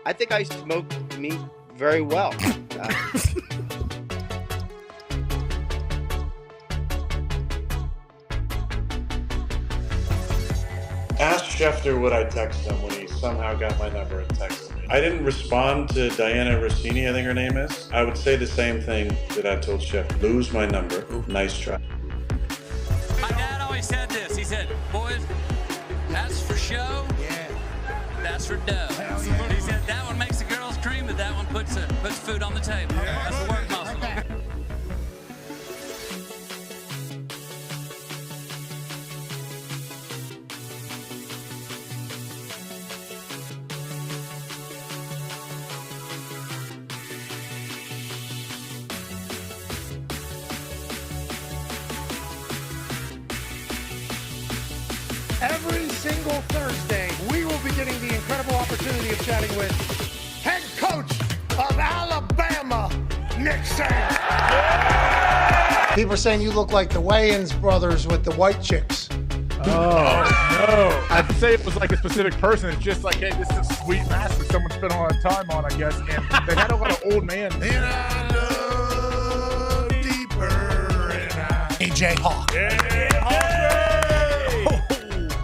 I think I smoked meat very well. Ask Schefter would I text him when he somehow got my number and texted me. I didn't respond to Diana Rossini, I think her name is. I would say the same thing that I told Schefter. Lose my number. Nice try. My dad always said this. He said, boys, that's for show. Yeah. That's for dough. He said that one makes the girls cream, but that one puts food on the table. That's the work muscle. Every single Thursday, we will be getting the incredible opportunity of chatting with head coach of Alabama, Nick Saban. People are saying you look like the Wayans brothers with the white chicks. Oh, no. I'd say it was like a specific person. It's just like, hey, this is a sweet mask that someone spent a lot of time on, I guess. And they had a lot of old man. And I love deeper and I... AJ Hawk.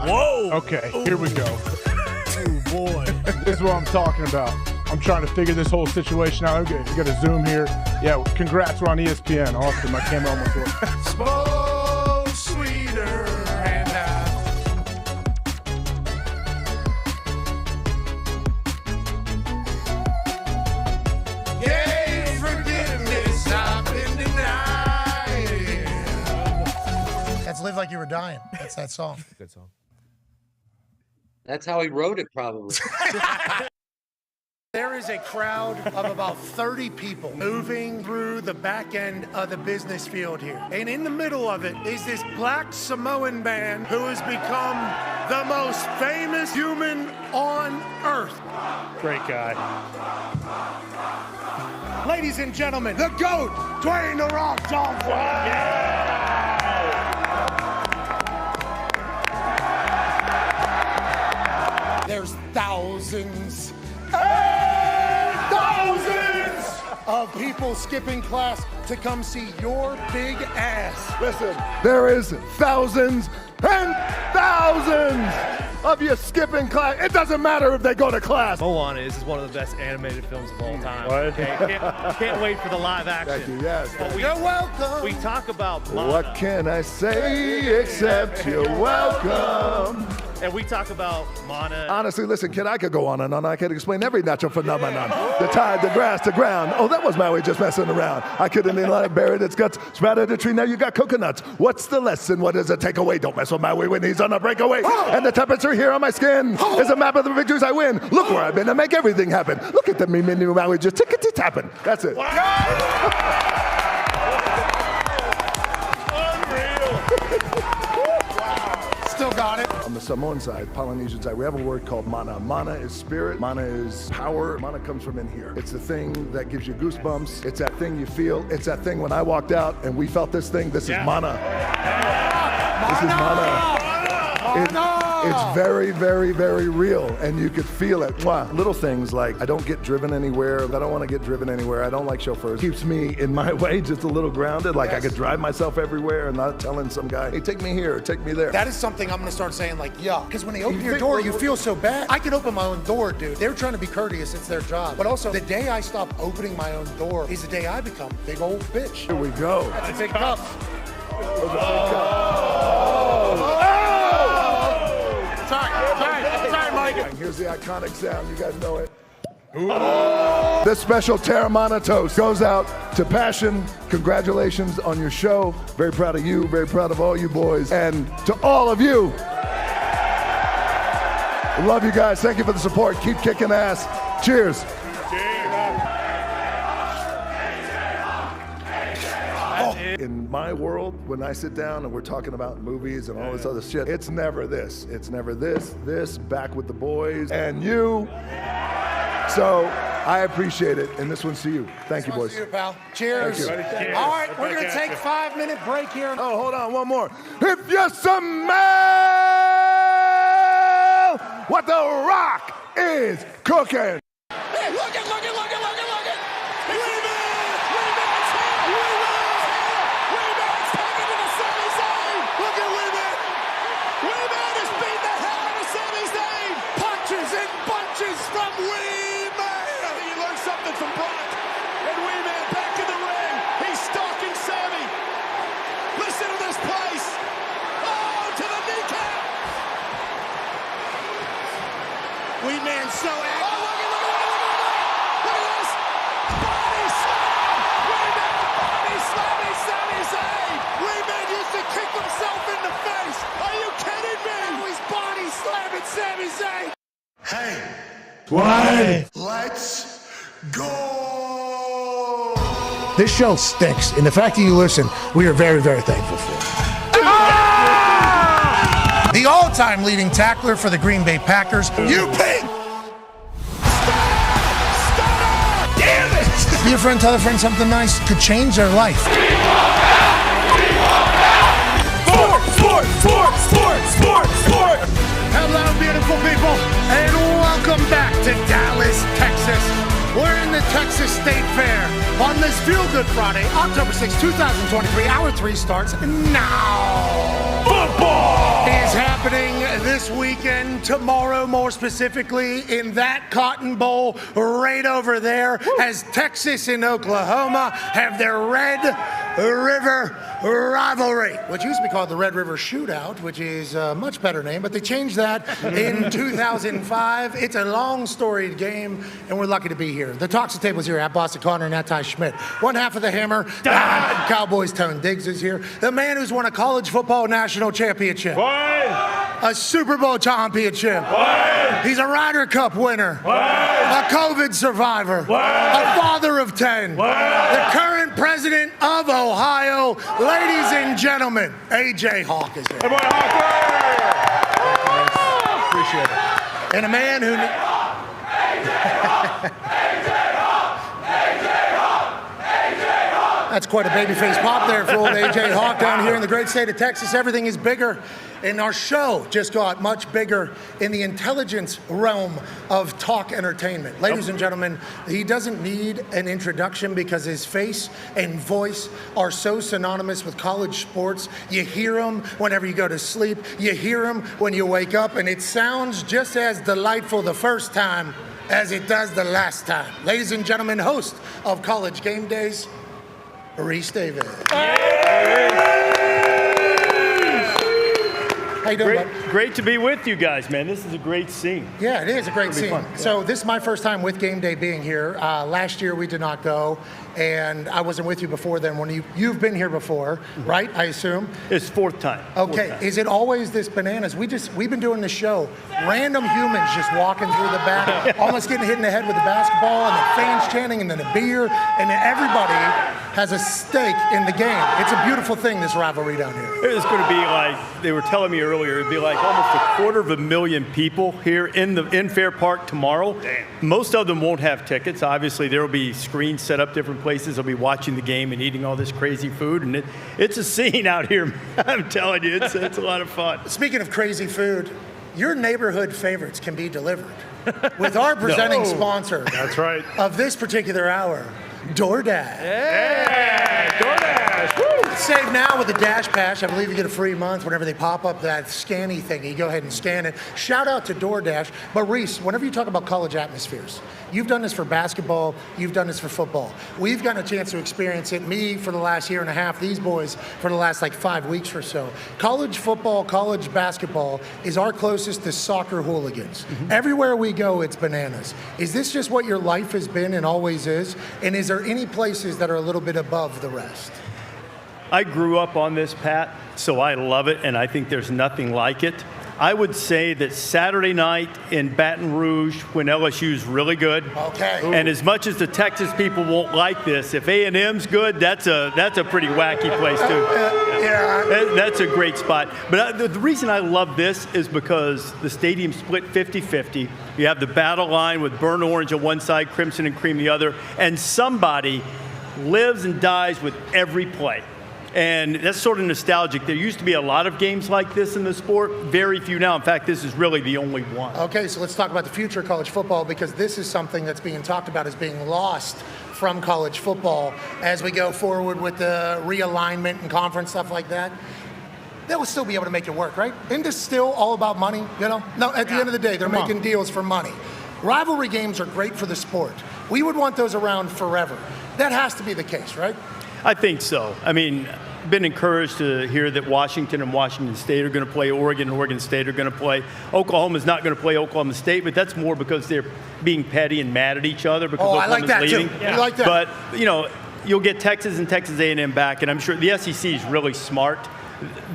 Whoa. Okay, here we go. Oh, boy. This is what I'm talking about. I'm trying to figure this whole situation out. Okay, we got a Zoom here. Yeah, congrats, we're on ESPN. Awesome, I came on before. Smoke sweeter and gave forgiveness I've been denied. That's Live Like You Were Dying. That's that song. Good song. That's how he wrote it, probably. There is a crowd of about 30 people moving through the back end of the business field here. And in the middle of it is this black Samoan man who has become the most famous human on earth. Great guy. Ladies and gentlemen, the GOAT, Dwayne "The Rock" Johnson. There's thousands and thousands of people skipping class to come see your big ass. Listen, there is thousands and thousands of you skipping class. It doesn't matter if they go to class. Moana is one of the best animated films of all time. What? Okay, can't wait for the live action. Thank you, yes. But You're welcome. We talk about Moana. What can I say except you're welcome? And we talk about Moana. Honestly, listen, kid, I could go on and on. I could explain every natural phenomenon. The tide, the grass, the ground. Oh, that was Maui just messing around. I couldn't have buried its guts. Sprouted a tree, now you got coconuts. What's the lesson? What is the takeaway? Don't mess with Maui when he's on a breakaway. And the temperature here on my skin is a map of the victories I win. Look where I've been to make everything happen. Look at the me mini Maui just tickety-tapping. That's it. Still got it. On the Samoan side, Polynesian side, we have a word called mana. Mana is spirit. Mana is power. Mana comes from in here. It's the thing that gives you goosebumps. It's that thing you feel. It's that thing when I walked out and we felt this thing. This is mana. This is mana. It's very, very, very real, and you could feel it. Wow. Little things like I don't get driven anywhere. I don't want to get driven anywhere. I don't like chauffeurs. Keeps me in my way just a little grounded. Like I could drive myself everywhere and not telling some guy, hey, take me here, or take me there. That is something I'm going to start saying like, yeah. Because when they open your door, you feel so bad. I can open my own door, dude. They're trying to be courteous. It's their job. But also, the day I stop opening my own door is the day I become a big old bitch. Here we go. That's a big cup. Sorry, Mike. And here's the iconic sound. You guys know it. This special Terramana toast goes out to Passion. Congratulations on your show. Very proud of you. Very proud of all you boys. And to all of you, love you guys. Thank you for the support. Keep kicking ass. Cheers. In my world, when I sit down and we're talking about movies and all this other shit, it's never this. It's never this, back with the boys, and you. So I appreciate it, and this one's to you. Thank you, boys. To you, pal. Cheers. Thank you. Cheers. All right, we're going to take a 5-minute break here. Oh, hold on, one more. If you smell what The Rock is cooking. Hey, look it. So active. Oh, look at this. Body slam. Body slammy, Sami Zayn. Wee-Man used to kick himself in the face. Are you kidding me? Now he's body slamming Sami Zayn. Hey. Why? Let's go. This show stinks, and the fact that you listen, we are very, very thankful for. The all-time leading tackler for the Green Bay Packers. You pig! Be a friend, tell a friend something nice could change their life. Sport. Hello, beautiful people, and welcome back to Dallas, Texas. We're in the Texas State Fair on this Feel Good Friday, October 6, 2023. Hour 3 starts now. Football is happening this weekend, tomorrow more specifically, in that Cotton Bowl right over there, as Texas and Oklahoma have their Red River rivalry, which used to be called the Red River Shootout, which is a much better name, but they changed that in 2005. It's a long storied game, and we're lucky to be here. The talks at tables here at Boston Connor and at Ty Schmidt. One half of the Hammer, Cowboys Tone Diggs is here. The man who's won a college football national championship. A Super Bowl championship. What? He's a Ryder Cup winner. What? A COVID survivor. What? A father of 10. What? The current president of Ohio. Ladies and gentlemen, A.J. Hawk is here. Hey, boy, Hawk. Appreciate it. And a man who... That's quite a babyface pop there for old A.J. Hawk down here in the great state of Texas. Everything is bigger, and our show just got much bigger in the intelligence realm of talk entertainment. Ladies and gentlemen, he doesn't need an introduction because his face and voice are so synonymous with college sports. You hear him whenever you go to sleep. You hear him when you wake up, and it sounds just as delightful the first time as it does the last time. Ladies and gentlemen, host of College Game Days, Reese Davis. How you doing, bud? Great to be with you guys, man. This is a great scene. Yeah, it is a great scene. Fun. So this is my first time with Game Day being here. Last year we did not go, and I wasn't with you before then. When you've been here before, right? I assume. It's fourth time. Okay. Fourth time. Is it always this bananas? We've been doing this show. Random humans just walking through the back, almost getting hit in the head with a basketball, and the fans chanting, and then a beer, and then everybody has a stake in the game. It's a beautiful thing, this rivalry down here. It's going to be like, they were telling me earlier, it'd be like almost 250,000 people here in Fair Park tomorrow. Damn. Most of them won't have tickets. Obviously, there will be screens set up different places. They'll be watching the game and eating all this crazy food. And it's a scene out here. I'm telling you, it's a lot of fun. Speaking of crazy food, your neighborhood favorites can be delivered with our presenting sponsor. That's right. Of this particular hour, DoorDash. Yeah, DoorDash. Woo! Save now with the Dash Pass. I believe you get a free month whenever they pop up that scanny thing. You go ahead and scan it. Shout out to DoorDash. But Reese, whenever you talk about college atmospheres, you've done this for basketball, you've done this for football. We've gotten a chance to experience it, me for the last year and a half, these boys for the last 5 weeks or so. College football, college basketball is our closest to soccer hooligans. Mm-hmm. Everywhere we go, it's bananas. Is this just what your life has been and always is? And is there any places that are a little bit above the rest? I grew up on this, Pat, so I love it, and I think there's nothing like it. I would say that Saturday night in Baton Rouge, when LSU's really good, and as much as the Texas people won't like this, if A&M's good, that's a pretty wacky place too. That's a great spot. But the reason I love this is because the stadium split 50-50. You have the battle line with burnt orange on one side, crimson and cream the other, and somebody lives and dies with every play. And that's sort of nostalgic. There used to be a lot of games like this in the sport, very few now. In fact, this is really the only one. Okay, so let's talk about the future of college football, because this is something that's being talked about as being lost from college football as we go forward with the realignment and conference stuff like that. They'll still be able to make it work, right? Isn't this still all about money, No, at the end of the day, they're making deals for money. Rivalry games are great for the sport. We would want those around forever. That has to be the case, right? I think so. I mean, I've been encouraged to hear that Washington and Washington State are going to play Oregon and Oregon State are going to play. Oklahoma's not going to play Oklahoma State, but that's more because they're being petty and mad at each other because Oklahoma's leaving. Too. I like that. But, you'll get Texas and Texas A&M back, and I'm sure the SEC is really smart.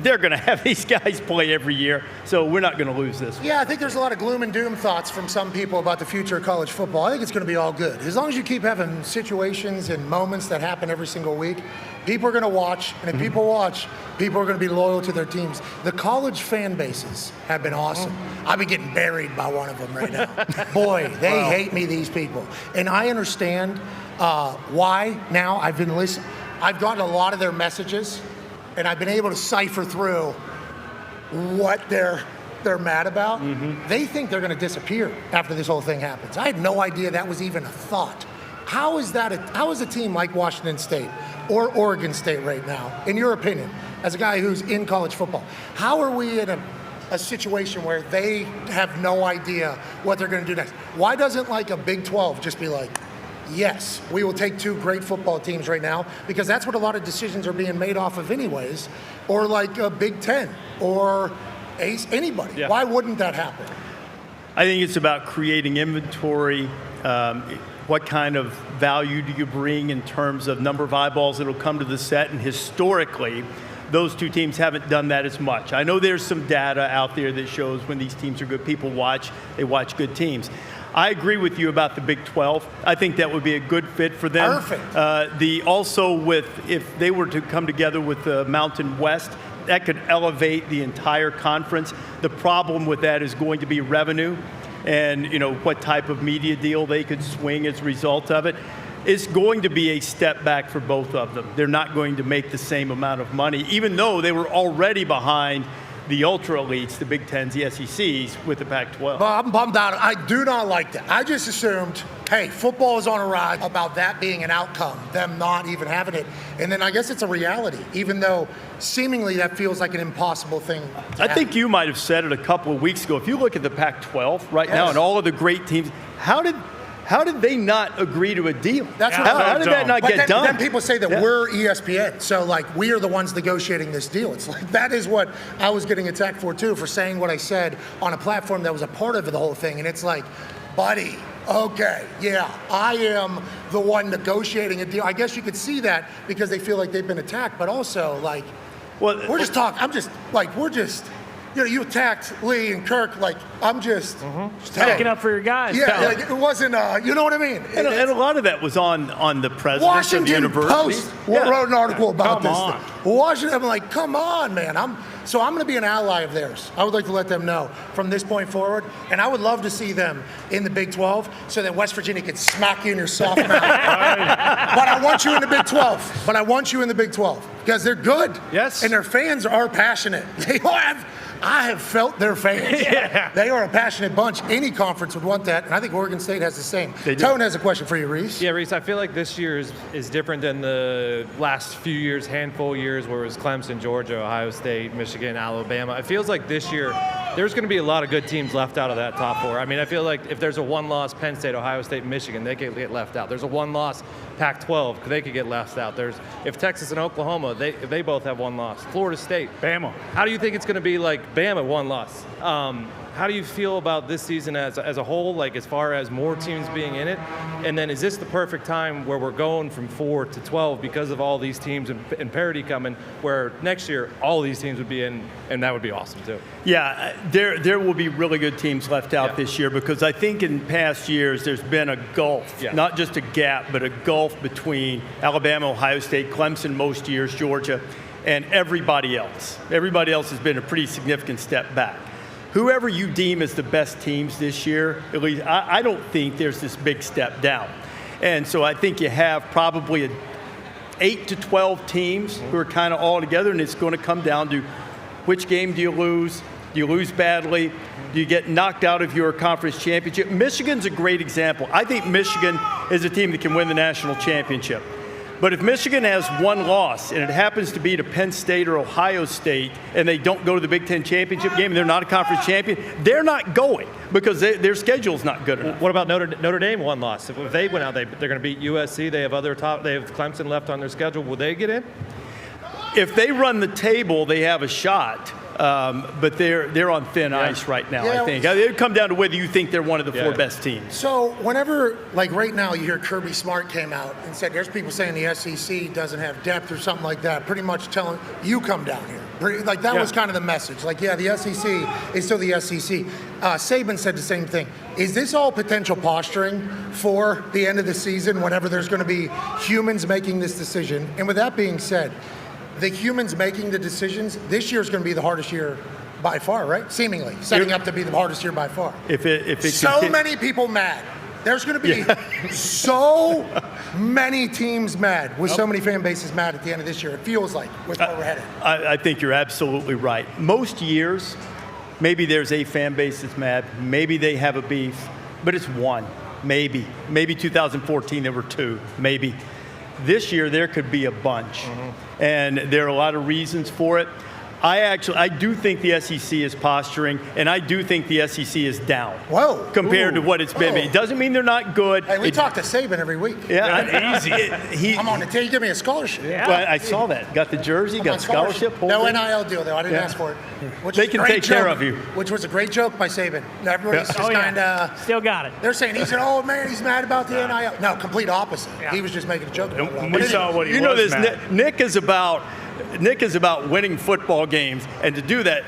They're going to have these guys play every year, so we're not going to lose this one. Yeah, I think there's a lot of gloom and doom thoughts from some people about the future of college football. I think it's going to be all good. As long as you keep having situations and moments that happen every single week, people are going to watch, and if people watch, people are going to be loyal to their teams. The college fan bases have been awesome. I've been getting buried by one of them right now. Boy, they hate me, these people. And I understand why now. I've been listening. I've gotten a lot of their messages, and I've been able to cipher through what they're mad about. Mm-hmm. They think they're going to disappear after this whole thing happens. I had no idea that was even a thought. How is a team like Washington State or Oregon State right now, in your opinion, as a guy who's in college football, how are we in a situation where they have no idea what they're going to do next? Why doesn't a Big 12 just be like, yes, we will take two great football teams right now, because that's what a lot of decisions are being made off of anyways, or like a Big 10 or Ace, anybody. Yeah. Why wouldn't that happen? I think it's about creating inventory. What kind of value do you bring in terms of number of eyeballs that will come to the set? And historically, those two teams haven't done that as much. I know there's some data out there that shows when these teams are good, people watch, they watch good teams. I agree with you about the Big 12. I think that would be a good fit for them. Perfect. Also with, if they were to come together with the Mountain West, that could elevate the entire conference. The problem with that is going to be revenue and, you know, what type of media deal they could swing as a result of it. It's going to be a step back for both of them. They're not going to make the same amount of money, even though they were already behind the ultra elites, the Big Tens, the SECs, with the Pac-12. Well, I'm bummed out. I do not like that. I just assumed, hey, football is on a rise, about that being an outcome, them not even having it. And then I guess it's a reality, even though seemingly that feels like an impossible thing to I think you might have said it a couple of weeks ago. If you look at the Pac-12 right now and all of the great teams, how did they not agree to a deal? That's how did that not get done? Then people say that we're ESPN, so like we are the ones negotiating this deal. It's like that is what I was getting attacked for too, for saying what I said on a platform that was a part of the whole thing. And it's like, buddy, okay, yeah, I am the one negotiating a deal. I guess you could see that because they feel like they've been attacked, but also like, we're just talking. You know, you attacked Lee and Kirk, like, I'm just sticking up for your guys. Yeah, like, it wasn't, you know what I mean? And a lot of that was on the president Washington of the university. Post wrote an article about this. Washington, I'm like, come on, man. I'm going to be an ally of theirs. I would like to let them know from this point forward, and I would love to see them in the Big 12 so that West Virginia could smack you in your soft mouth. But I want you in the Big 12. Because they're good. Yes. And their fans are passionate. I have felt their fans. Yeah. They are a passionate bunch. Any conference would want that, and I think Oregon State has the same. Tone has a question for you, Reese. Yeah, Reese, I feel like this year is different than the last few years, handful of years, where it was Clemson, Georgia, Ohio State, Michigan, Alabama. It feels like this year there's going to be a lot of good teams left out of that top four. I mean, I feel like if there's a one-loss Penn State, Ohio State, Michigan, they could get left out. There's a one-loss Pac-12, they could get left out. If Texas and Oklahoma, they both have one loss. Florida State, Bama. How do you think it's going to be like Bama, one loss? How do you feel about this season as a whole, like as far as more teams being in it? And then is this the perfect time where we're going from 4 to 12 because of all these teams and parity coming, where next year all these teams would be in, and that would be awesome too? Yeah, there will be really good teams left out this year, because I think in past years there's been a gulf, not just a gap, but a gulf between Alabama, Ohio State, Clemson most years, Georgia, and everybody else. Everybody else has been a pretty significant step back. Whoever you deem as the best teams this year, at least I don't think there's this big step down. And so I think you have probably 8 to 12 teams who are kind of all together, and it's going to come down to which game do you lose? Do you lose badly? Do you get knocked out of your conference championship? Michigan's a great example. I think Michigan is a team that can win the national championship. But if Michigan has one loss, and it happens to be to Penn State or Ohio State, and they don't go to the Big Ten championship game, and they're not a conference champion, they're not going because their schedule's not good enough. What about Notre Dame, one loss? If they went out, they're going to beat USC. They have they have Clemson left on their schedule. Will they get in? If they run the table, they have a shot. But they're on thin ice right now, I think. It would come down to whether you think they're one of the four best teams. So whenever, like right now, you hear Kirby Smart came out and said there's people saying the SEC doesn't have depth or something like that, pretty much telling you come down here. Like that was kind of the message. Like, yeah, the SEC is still the SEC. Saban said the same thing. Is this all potential posturing for the end of the season whenever there's going to be humans making this decision? And with that being said, the humans making the decisions, this year is going to be the hardest year by far, right? Seemingly, setting up to be the hardest year by far. Many people mad. There's going to be so many teams mad, with so many fan bases mad at the end of this year. It feels like with where we're headed. I think you're absolutely right. Most years, maybe there's a fan base that's mad. Maybe they have a beef, but it's one. Maybe 2014 there were two. Maybe. This year, there could be a bunch, and there are a lot of reasons for it. I do think the SEC is posturing, and I do think the SEC is down. Whoa! Compared to what it's been. It doesn't mean they're not good. Hey, we talk to Saban every week. Yeah, easy. I'm on the team. You give me a scholarship. Yeah. Well, I saw that. Got the jersey, got scholarship. No NIL deal, though. I didn't ask for it. They can take care of you. Which was a great joke by Saban. Everybody's just kind of... Still got it. They're saying, he said, oh, man, he's mad about the NIL. No, complete opposite. He was just making a joke about it. We saw what he was You know this, mad. Nick is about Nick is about winning football games, and to do that,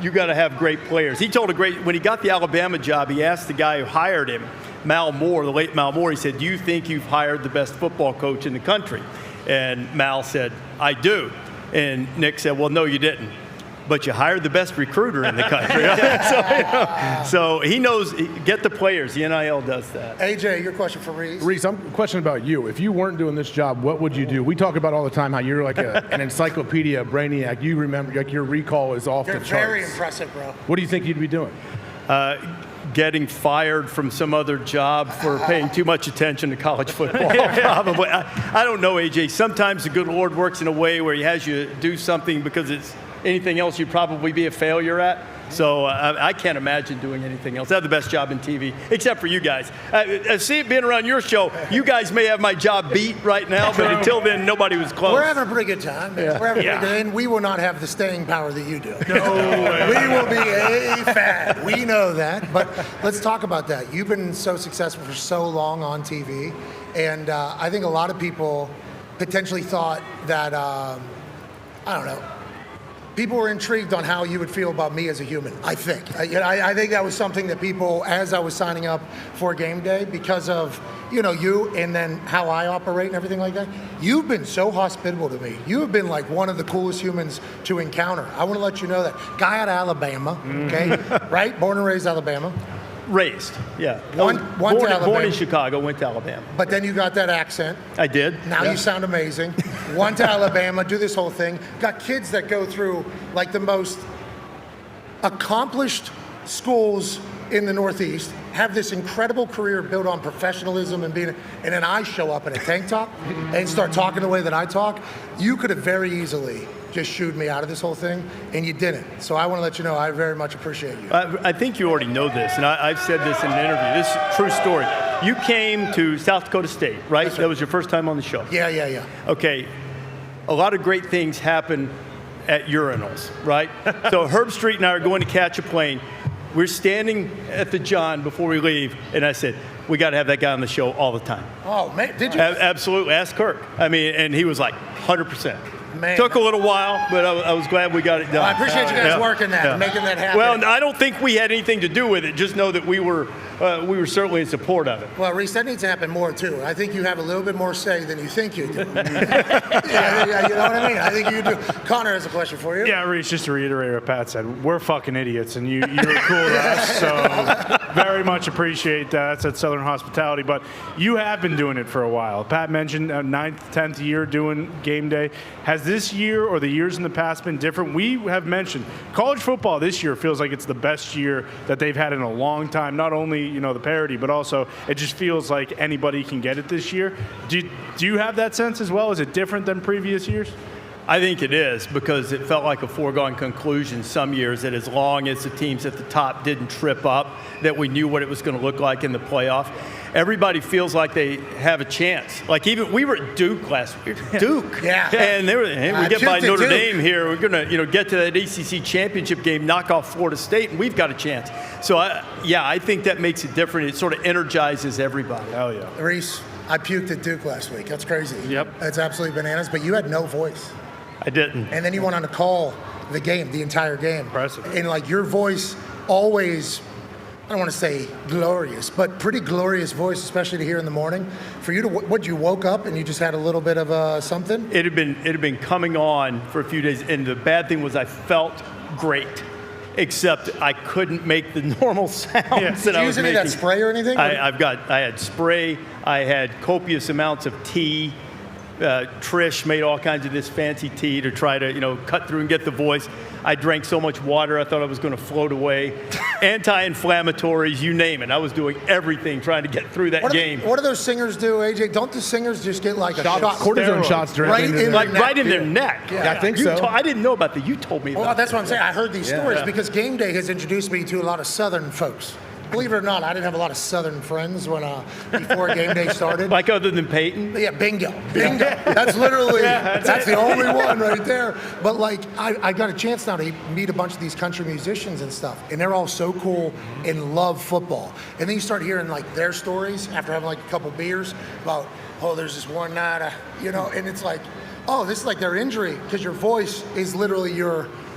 you got to have great players. He told when he got the Alabama job, he asked the guy who hired him, Mal Moore, the late Mal Moore, he said, "Do you think you've hired the best football coach in the country?" And Mal said, "I do." And Nick said, "Well, no, you didn't. But you hired the best recruiter in the country." So he knows, get the players. The NIL does that. AJ, your question for Reese. Reese, I'm question about you. If you weren't doing this job, what would you do? We talk about all the time how you're like an encyclopedia brainiac. You remember, like your recall is off the charts. You're very impressive, bro. What do you think you'd be doing? Getting fired from some other job for paying too much attention to college football, probably. I don't know, AJ. Sometimes the good Lord works in a way where he has you do something because it's anything else you'd probably be a failure at. So I can't imagine doing anything else. I have the best job in TV, except for you guys. See it being around your show, you guys may have my job beat right now, but until then, nobody was close. We're having a pretty good time. Yeah. We're having a pretty good, and we will not have the staying power that you do. No way. We will be a fad. We know that. But let's talk about that. You've been so successful for so long on TV, and I think a lot of people potentially thought that, I don't know, people were intrigued on how you would feel about me as a human, I think. I think that was something that people, as I was signing up for game day, because of, you and then how I operate and everything like that, you've been so hospitable to me. You have been like one of the coolest humans to encounter. I want to let you know that. Guy out of Alabama, okay? Right? Born and raised Alabama. Raised, yeah. Born in Chicago, went to Alabama. But then you got that accent. I did. Now you sound amazing. One to Alabama, do this whole thing. Got kids that go through like the most accomplished schools in the Northeast, have this incredible career built on professionalism and then I show up in a tank top and start talking the way that I talk. You could have very easily just shooed me out of this whole thing, and you didn't. So I want to let you know I very much appreciate you. I think you already know this, and I've said this in an interview. This is a true story. You came to South Dakota State, right? Yes, that was your first time on the show. Yeah. Okay. A lot of great things happen at urinals, right? So Herb Street and I are going to catch a plane. We're standing at the John before we leave, and I said, we got to have that guy on the show all the time. Oh, man, did you? Absolutely. Ask Kirk. And he was like, 100%. Man. Took a little while, but I was glad we got it done. Well, I appreciate you guys working that, making that happen. Well, I don't think we had anything to do with it. Just know that we were certainly in support of it. Well, Reese, that needs to happen more, too. I think you have a little bit more say than you think you do. yeah, you know what I mean? I think you do. Connor has a question for you. Yeah, Reese, just to reiterate what Pat said, we're fucking idiots, and you're cool to us, so very much appreciate that. That's at Southern Hospitality, but you have been doing it for a while. Pat mentioned 9th, 10th year doing game day. Has this year or the years in the past been different? We have mentioned college football this year feels like it's the best year that they've had in a long time. Not only, the parity, but also it just feels like anybody can get it this year. Do you have that sense as well? Is it different than previous years? I think it is, because it felt like a foregone conclusion some years that as long as the teams at the top didn't trip up, that we knew what it was going to look like in the playoff. Everybody feels like they have a chance. Like even we were at Duke last week. Duke. Yeah. And we get by Notre Dame here. We're going to get to that ACC championship game, knock off Florida State, and we've got a chance. So I think that makes it different. It sort of energizes everybody. Oh yeah. Reese, I puked at Duke last week. That's crazy. Yep. That's absolutely bananas. But you had no voice. I didn't. And then you went on to call the game, the entire game. Impressive. And like your voice always, I don't want to say glorious, but pretty glorious voice, especially to hear in the morning. For you to, you woke up and you just had a little bit of something? It had been coming on for a few days, and the bad thing was I felt great, except I couldn't make the normal sounds that I was making. Did you use any of that spray or anything? I had spray. I had copious amounts of tea. Trish made all kinds of this fancy tea to try to, cut through and get the voice. I drank so much water, I thought I was going to float away. Anti-inflammatories, you name it. I was doing everything trying to get through that game. What do those singers do, AJ? Don't the singers just get like a shot? Cortisone shots directly right in their neck. Yeah. I think so. I didn't know about that. You told me about Well, that's what I'm saying. I heard these stories because Game Day has introduced me to a lot of Southern folks. Believe it or not, I didn't have a lot of Southern friends before Game Day started. Like other than Peyton? Yeah, bingo. That's literally, that's the only one right there. But like, I got a chance now to meet a bunch of these country musicians and stuff, and they're all so cool and love football. And then you start hearing like their stories after having like a couple beers about, there's this one night, and it's like, oh, this is like their injury, because your voice is literally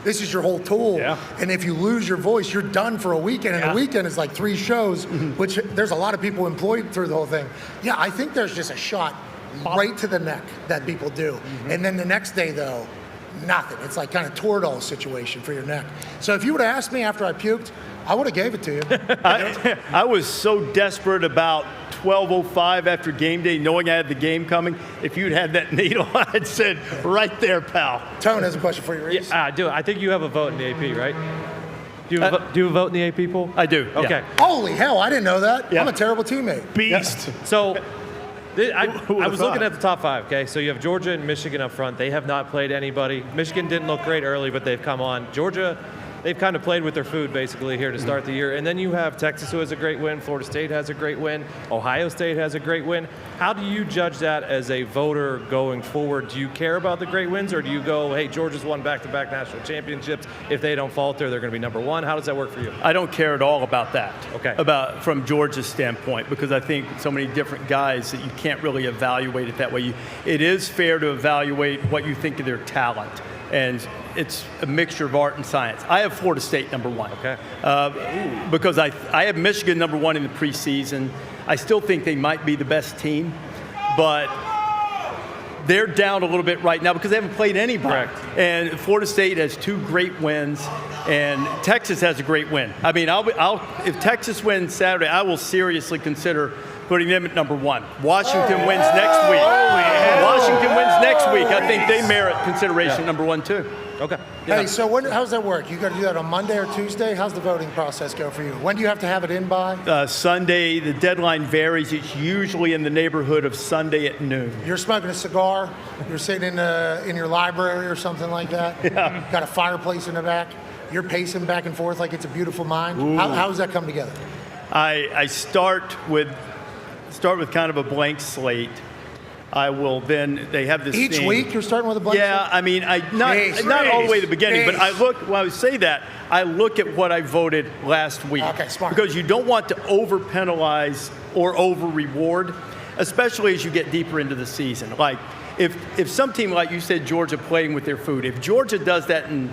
this is your whole tool. Yeah. And if you lose your voice, you're done for a weekend. And a weekend is like 3 shows, which there's a lot of people employed through the whole thing. Yeah, I think there's just a shot right to the neck that people do. And then the next day, though, nothing. It's like kind of Toradol situation for your neck. So if you would have asked me after I puked, I would have gave it to you. I was so desperate about 12:05 after game day, knowing I had the game coming. If you'd had that needle, I'd said, right there, pal. Tone has a question for you, Reese. Yeah, I do. I think you have a vote in the AP, right? Do you have a vote in the AP poll? I do. Okay. Yeah. Holy hell, I didn't know that. Yeah. I'm a terrible teammate. Beast. Yeah. So I was looking at the top 5, okay? So you have Georgia and Michigan up front. They have not played anybody. Michigan didn't look great early, but they've come on. Georgia, they've kind of played with their food basically here to start the year. And then you have Texas, who has a great win. Florida State has a great win. Ohio State has a great win. How do you judge that as a voter going forward? Do you care about the great wins, or do you go, hey, Georgia's won back-to-back national championships. If they don't falter, they're going to be number 1. How does that work for you? I don't care at all about that. Okay. From Georgia's standpoint, because I think so many different guys that you can't really evaluate it that way. It is fair to evaluate what you think of their talent, and it's a mixture of art and science. I have Florida State number 1. Okay. Because I have Michigan number 1 in the preseason. I still think they might be the best team, but they're down a little bit right now because they haven't played anybody. Correct. And Florida State has 2 great wins, and Texas has a great win. I mean, if Texas wins Saturday, I will seriously consider putting them at number 1. Washington wins next week. Washington wins next week. I think they merit consideration at number 1 too. Okay. Hey, so how does that work? You got to do that on Monday or Tuesday? How's the voting process go for you? When do you have to have it in by? Sunday. The deadline varies. It's usually in the neighborhood of Sunday at noon. You're smoking a cigar. You're sitting in your library or something like that. Yeah. Got a fireplace in the back. You're pacing back and forth like it's a beautiful mind. How does that come together? I start with kind of a blank slate. I will then, they have this Each thing. week you're starting with a blank slate? Yeah, I mean, not all the way to the beginning, but when I say that, I look at what I voted last week. Okay, smart. Because you don't want to over-penalize or over-reward, especially as you get deeper into the season. Like, if some team, like you said, Georgia playing with their food, if Georgia does that in,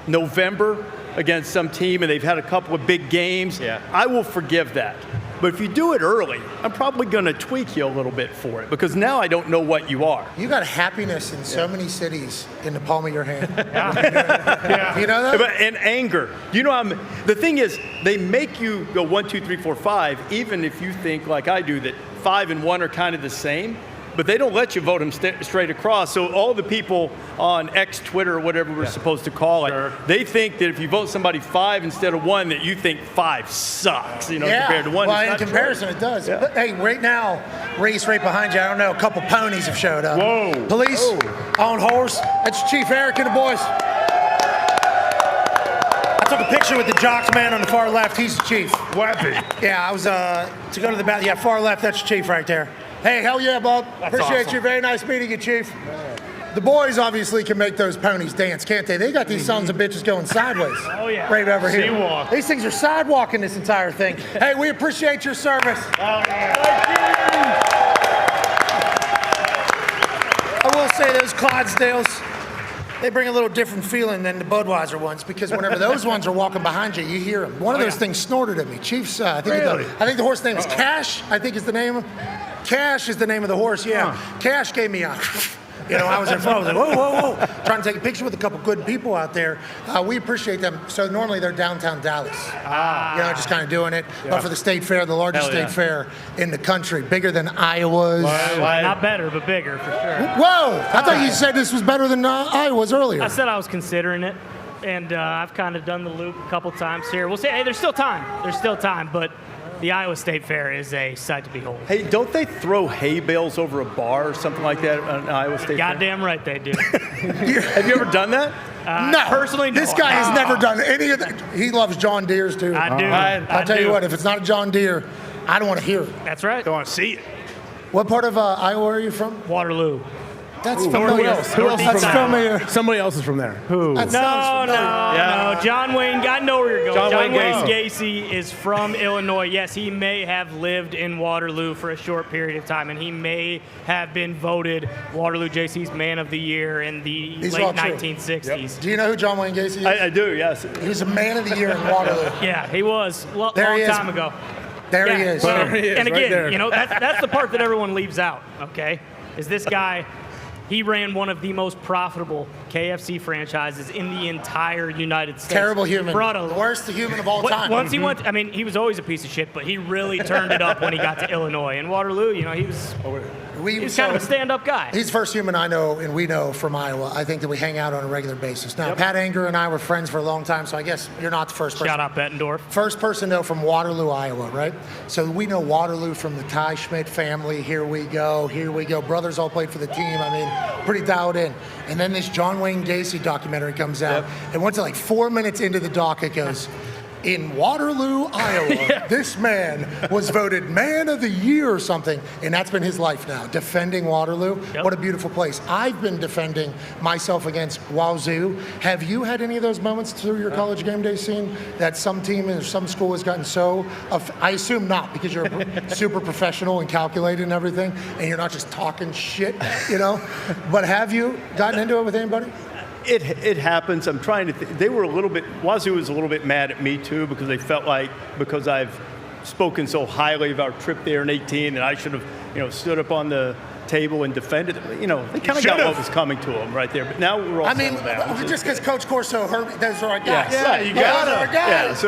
November against some team and they've had a couple of big games, I will forgive that. But if you do it early, I'm probably going to tweak you a little bit for it because now I don't know what you are. You got happiness in so many cities in the palm of your hand. Yeah. You know that? And anger. The thing is, they make you go 1, 2, 3, 4, 5, even if you think like I do that 5 and 1 are kind of the same. But they don't let you vote them straight across. So all the people on X, Twitter, or whatever we're supposed to call it, they think that if you vote somebody 5 instead of 1, that you think 5 sucks, compared to 1. Well, in comparison, it does. Yeah. But, hey, right now, Reese, right behind you, I don't know, a couple ponies have showed up. Whoa. Police on horse. That's Chief Eric and the boys. I took a picture with the jocks man on the far left. He's the chief. Weapon. Yeah, I was to go to the bathroom. Yeah, far left, that's the chief right there. Hey, hell yeah, bub. Appreciate awesome. you. Very nice meeting you, Chief. The boys obviously can make those ponies dance, can't they? They got these sons of bitches going sideways. Oh, yeah. Right over here. Seawalk. These things are sidewalking this entire thing. Hey, we appreciate your service. I will say those Clydesdales, they bring a little different feeling than the Budweiser ones because whenever those ones are walking behind you, you hear them. One of those things snorted at me. Chief's, I think the horse name is Cash, I think is the name of Cash is the name of the horse, yeah. Cash gave me a, I was in front, I was like, whoa, whoa, whoa. Trying to take a picture with a couple good people out there. We appreciate them. So normally they're downtown Dallas. Just kind of doing it. Yeah. But for the state fair, the largest state fair in the country, bigger than Iowa's. Not better, but bigger for sure. Whoa! I thought you said this was better than Iowa's earlier. I said I was considering it, and I've kind of done the loop a couple times here. We'll say, hey, there's still time. There's still time, but the Iowa State Fair is a sight to behold. Hey, don't they throw hay bales over a bar or something like that on Iowa State Goddamn Fair? right they do. Have you ever done that? No. Personally, no. This guy has never done any of that. He loves John Deere's, too. I do. I'll tell you what, if it's not a John Deere, I don't want to hear it. That's right. Don't want to see it. What part of Iowa are you from? Waterloo. That's familiar. Who else is That's from familiar. there? Somebody else is from there. Who? That sounds familiar. No. John Wayne, I know where you're going. John Wayne Gacy is from Illinois. Yes, he may have lived in Waterloo for a short period of time, and he may have been voted Waterloo JC's Man of the Year in the late 1960s. Yep. Do you know who John Wayne Gacy is? I do, yes. He was a Man of the Year in Waterloo. Yeah, he was. Long time ago. There he is. Well, There he is, and right again, there. you know, that's the part that everyone leaves out, okay? Is this guy, he ran one of the most profitable KFC franchises in the entire United States. Terrible human. Brought a, the worst human of all time. Once he went, I mean, he was always a piece of shit, but he really turned it up when he got to Illinois. And Waterloo, you know, he was kind of a stand-up guy. He's the first human I know and we know from Iowa. I think that we hang out on a regular basis. Now, Pat Anger and I were friends for a long time, so I guess you're not the first person. Shout out Bettendorf. First person to know from Waterloo, Iowa, right? So we know Waterloo from the Ty Schmidt family. Here we go. Brothers all played for the team. I mean, pretty dialed in. And then this John Wayne Gacy documentary comes out. And once like 4 minutes into the doc, it goes, in Waterloo, Iowa, this man was voted Man of the Year or something, and that's been his life now, defending Waterloo. What a beautiful place. I've been defending myself against Wazoo. Have you had any of those moments through your college game day scene that some team or some school has gotten so, I assume not, because you're super professional and calculated and everything, and you're not just talking shit, you know? But have you gotten into it with anybody? It happens. I'm trying to think. They were Wazoo was a little bit mad at me too, because they felt like because I've spoken so highly of our trip there in 18 that I should have, you know, stood up on the table and defended it. You know, they kind of got what was coming to them right there. But now we're all settled down. Just because Coach Corso, those are our guys. Yeah, you got our guys. Yeah, so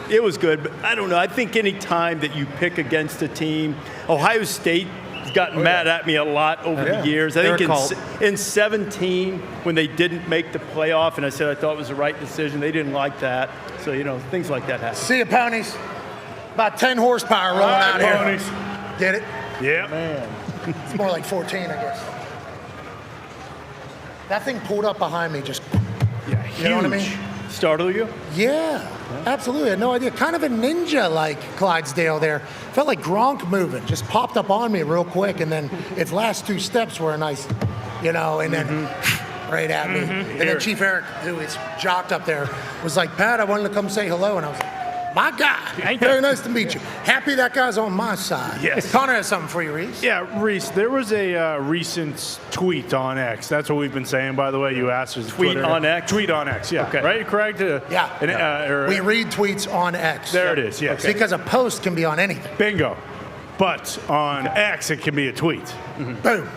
it was good. But I don't know. I think any time that you pick against a team, Ohio State gotten mad at me a lot over the years. I think in 17, when they didn't make the playoff, and I said I thought it was the right decision, they didn't like that. So, you know, things like that happen. See you, ponies. About 10 horsepower rolling out ponies. here. Get it? Yeah. Man. It's more like 14, I guess. That thing pulled up behind me just, you know what I mean? Startle you? Yeah, absolutely. I had no idea. Kind of a ninja like Clydesdale there. Felt like Gronk moving. Just popped up on me real quick, and then its last two steps were a nice, you know, and then right at me. And then Chief Eric, who is jocked up there, was like, Pat, I wanted to come say hello. And I was like, my guy. Very nice to meet you. Happy that guy's on my side. Yes. Connor has something for you, Reese. Yeah, Reese, there was a recent tweet on X. That's what we've been saying, by the way. You asked us. Tweet on X? Tweet on X, yeah. Okay. Right? Correct? Yeah. We read tweets on X. There it is, yes. Because a post can be on anything. Bingo. But on X, it can be a tweet. Boom.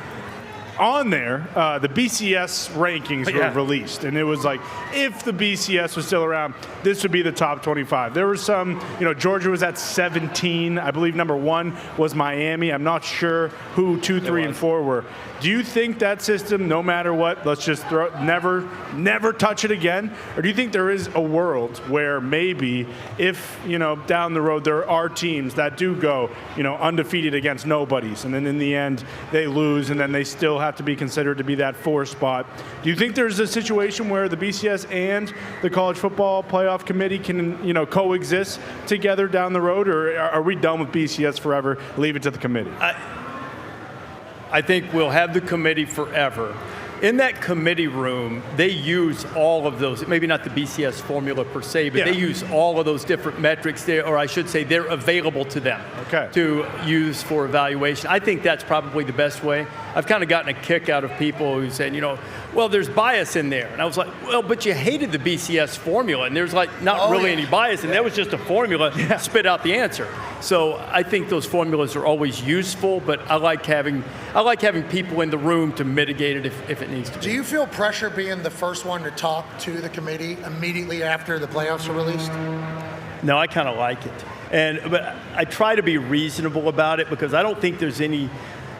On there, the BCS rankings were released, and it was like, if the BCS was still around, this would be the top 25. There were some, you know, Georgia was at 17. I believe number 1 was Miami. I'm not sure who 2, 3, and 4 were. Do you think that system, no matter what, let's just never touch it again? Or do you think there is a world where maybe if, you know, down the road there are teams that do go, you know, undefeated against nobodies, and then in the end they lose, and then they still have to be considered to be that 4 spot. Do you think there's a situation where the BCS and the College Football Playoff Committee can, you know, coexist together down the road, or are we done with BCS forever? Leave it to the committee. I think we'll have the committee forever. In that committee room, they use all of those, maybe not the BCS formula per se, but they use all of those different metrics there, or I should say they're available to them to use for evaluation. I think that's probably the best way. I've kind of gotten a kick out of people who said, you know, well, there's bias in there. And I was like, well, but you hated the BCS formula, and there's like not really any bias, and that was just a formula, spit out the answer. So I think those formulas are always useful, but I like having people in the room to mitigate it if it needs to be. Do you feel pressure being the first one to talk to the committee immediately after the playoffs are released? No, I kind of like it. But I try to be reasonable about it, because I don't think there's any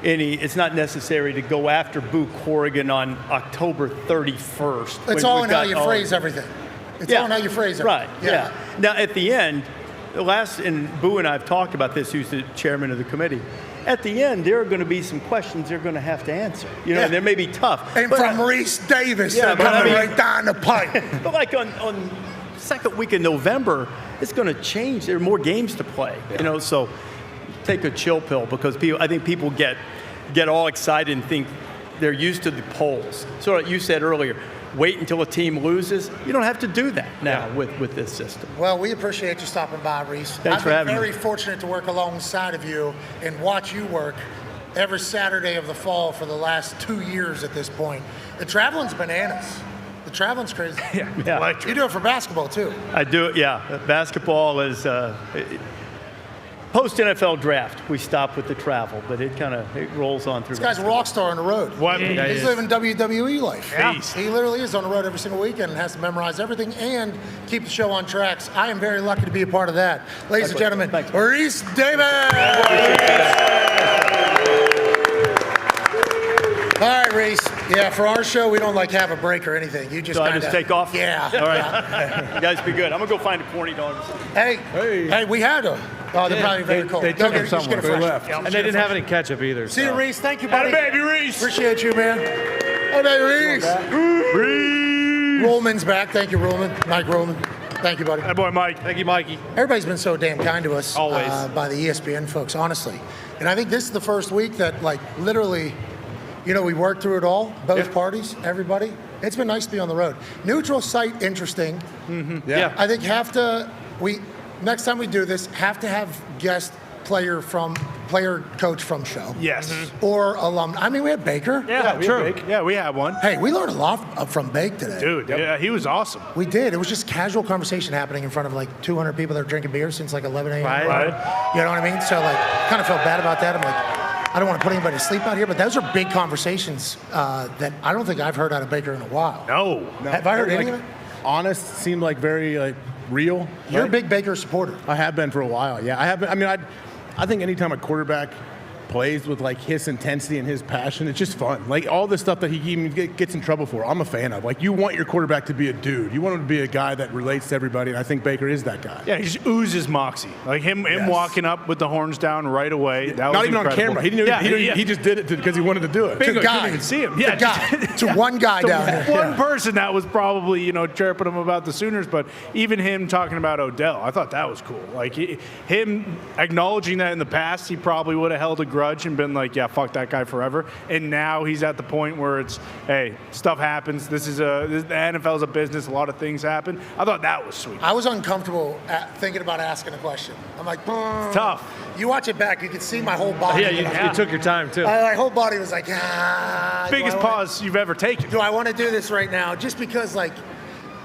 it's not necessary to go after Boo Corrigan on October 31st. It's all in how you phrase everything. It's all in how you phrase it. Right, yeah. Now, at the end, and Boo and I have talked about this, who's the chairman of the committee. At the end, there are going to be some questions they're going to have to answer. You know, and they may be tough. And from Reese Davis, they're coming right down the pipe. But like on second week in November, it's going to change. There are more games to play. You know, so take a chill pill, because I think people get all excited and think they're used to the polls. So you said earlier, wait until a team loses. You don't have to do that now with this system. Well, we appreciate you stopping by, Reese. Thanks for having me. I've been very fortunate to work alongside of you and watch you work every Saturday of the fall for the last 2 years at this point. The traveling's bananas. The traveling's crazy. Yeah. You do it for basketball, too. I do it, yeah. Basketball is post-NFL draft. We stop with the travel, but it rolls on through. This guy's a rock star on the road. What? Yeah, He's living WWE life. Yeah. He literally is on the road every single weekend and has to memorize everything and keep the show on tracks. I am very lucky to be a part of that. Ladies and gentlemen, Reese Davis! All right, Reese. Yeah, for our show, we don't have a break or anything. You just I just take off? Yeah. All right. You guys be good. I'm going to go find a corny dog. Hey, we had them. Oh, they're probably very cold. They took him somewhere. They left. And they didn't have any ketchup either. See you, Reese. Thank you, buddy. Hey, baby Reese. Appreciate you, man. Hey, baby Reese. Rollman's back. Thank you, Rollman. Mike Rollman. Thank you, buddy. Hey, boy, Mike. Thank you, Mikey. Everybody's been so damn kind to us. Always. By the ESPN folks, honestly. And I think this is the first week that, literally, we worked through it all, both parties, everybody. It's been nice to be on the road. Neutral site, interesting. Mm-hmm. Yeah. I think next time we do this, have to have guest player coach from show. Yes. Or alum. I mean, we had Baker. Yeah, true. Yeah, we had one. Hey, we learned a lot from Bake today. Dude, yeah, he was awesome. We did. It was just casual conversation happening in front of 200 people that are drinking beer since 11 a.m. Right. You know what I mean? So kind of felt bad about that. I'm I don't want to put anybody to sleep out here, but those are big conversations that I don't think I've heard out of Baker in a while. No. Have I heard any of it? Honest, seemed very real. You're a big Baker supporter. I have been for a while. Yeah, I have been. I mean, I think anytime a quarterback plays with his intensity and his passion, it's just fun. All the stuff that he even gets in trouble for, I'm a fan of. You want your quarterback to be a dude. You want him to be a guy that relates to everybody, and I think Baker is that guy. Yeah, he just oozes moxie. Him walking up with the horns down right away. That Not was even incredible. on camera. He just did it because he wanted to do it. To a guy. Couldn't even see him. Yeah, to one guy down there. One person that was probably, chirping him about the Sooners, but even him talking about Odell, I thought that was cool. Him acknowledging that in the past, he probably would have held a grudge and been yeah, fuck that guy forever. And now he's at the point where it's, hey, stuff happens. The NFL is a business. A lot of things happen. I thought that was sweet. I was uncomfortable thinking about asking a question. I'm like, it's tough. You watch it back, you can see my whole body. Yeah, you took your time too. My whole body was like, Biggest pause you've ever taken. Do I want to do this right now? Just because,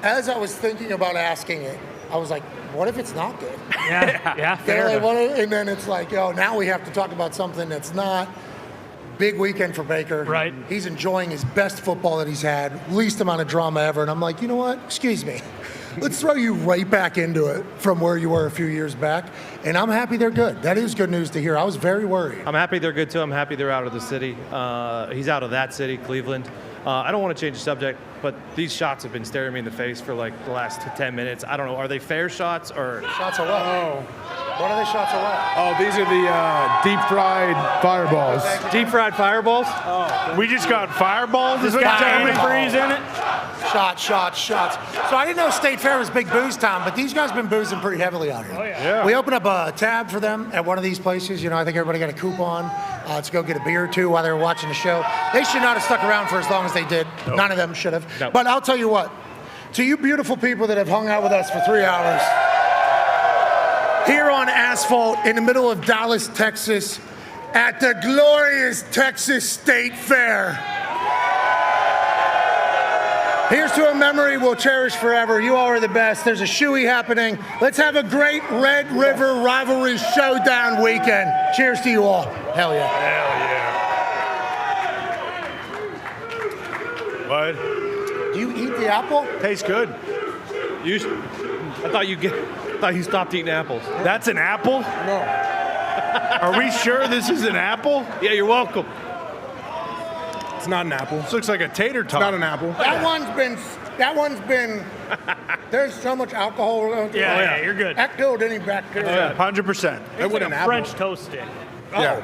as I was thinking about asking it, I was like, what if it's not good? Yeah, fair. And then it's now we have to talk about something that's not. Big weekend for Baker. Right. He's enjoying his best football that he's had, least amount of drama ever. And I'm like, you know what? Excuse me. Let's throw you right back into it from where you were a few years back. And I'm happy they're good. That is good news to hear. I was very worried. I'm happy they're good, too. I'm happy they're out of the city. He's out of that city, Cleveland. I don't want to change the subject, but these shots have been staring me in the face for the last 10 minutes. I don't know. Are they fair shots or? Shots of what? Oh. What are the shots of what? Oh, these are the deep-fried fireballs. Deep-fried fireballs? Oh. We just got fireballs? Is what you're telling me, Breeze, in it? Shots. So I didn't know State Fair was big booze time, but these guys have been boozing pretty heavily out here. Oh, yeah. We opened up a tab for them at one of these places. I think everybody got a coupon to go get a beer or two while they were watching the show. They should not have stuck around for as long as they did. Nope. None of them should have. Nope. But I'll tell you what, to you beautiful people that have hung out with us for 3 hours, here on asphalt in the middle of Dallas, Texas, at the glorious Texas State Fair. Here's to a memory we'll cherish forever. You all are the best. There's a shoey happening. Let's have a great Red River Rivalry Showdown weekend. Cheers to you all. Hell yeah. Hell yeah. What? Do you eat the apple? Tastes good. I thought you stopped eating apples. That's an apple? No. Are we sure this is an apple? Yeah, you're welcome. It's not an apple. This looks like a tater tot. It's not an apple. That one's been, there's so much alcohol. Yeah, you're good. That killed any bacteria. 100%. It wasn't an apple. French toast stick. Yeah.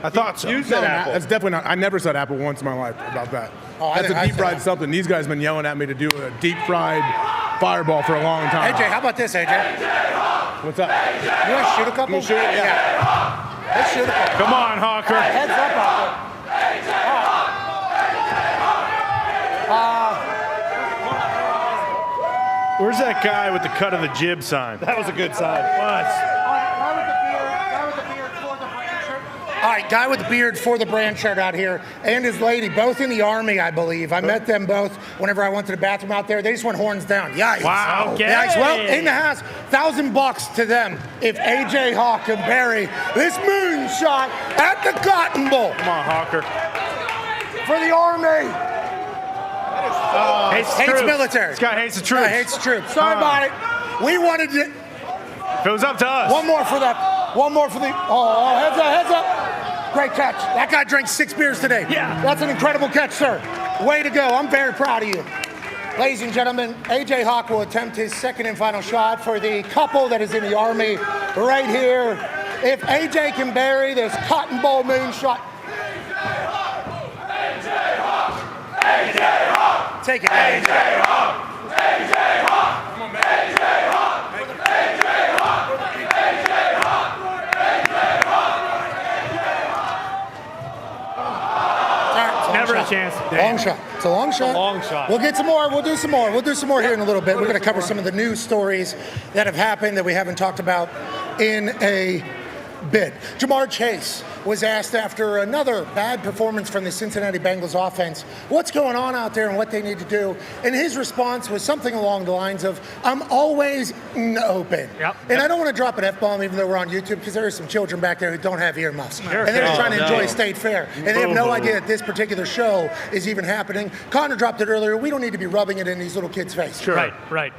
I thought so. You said apple. That's definitely not. I never said apple once in my life about that. Oh, that's a deep fried something. These guys have been yelling at me to do a deep fried fireball for a long time. AJ, how about this, AJ? What's up? You want to shoot a couple? You shoot it? Yeah. Let's shoot a couple. Come on, Hawker. Heads up, Hawker. Where's that guy with the cut of the jib sign? That was a good sign. All right, guy with the beard for the brand shirt out here, and his lady, both in the Army, I believe. I met them both whenever I went to the bathroom out there. They just went horns down. Yikes. Wow. Okay. Yikes. Well, in the house, $1,000 to them if A.J. Hawk can bury this moonshot at the Cotton Bowl. Come on, Hawker. For the Army. Hates military. This guy hates the troops. Yeah, hates the troops. Sorry about it. We wanted to. If it was up to us. One more for that. One more for the. Oh, heads up. Great catch. That guy drank 6 beers today. Yeah. That's an incredible catch, sir. Way to go. I'm very proud of you. Ladies and gentlemen, A.J. Hawk will attempt his second and final shot for the couple that is in the Army right here. If A.J. can bury this Cotton Bowl moonshot. A.J. Hawk! A.J. Hawk! Take it. A.J. Hawk! A.J. Hawk! Come on, man. A.J. Hawk! A.J. Hawk! A.J. Hawk! Never a chance. Long shot. It's a long shot. Long shot. We'll get some more. We'll do some more. We'll do some more here in a little bit. We're going to cover some of the news stories that have happened that we haven't talked about in a bit. Jamar Chase was asked after another bad performance from the Cincinnati Bengals offense, what's going on out there and what they need to do. And his response was something along the lines of, I'm always open. And I don't want to drop an F-bomb even though we're on YouTube because there are some children back there who don't have earmuffs. And they're just trying to enjoy State Fair. And they have no idea that this particular show is even happening. Connor dropped it earlier. We don't need to be rubbing it in these little kids' faces. Sure. Right.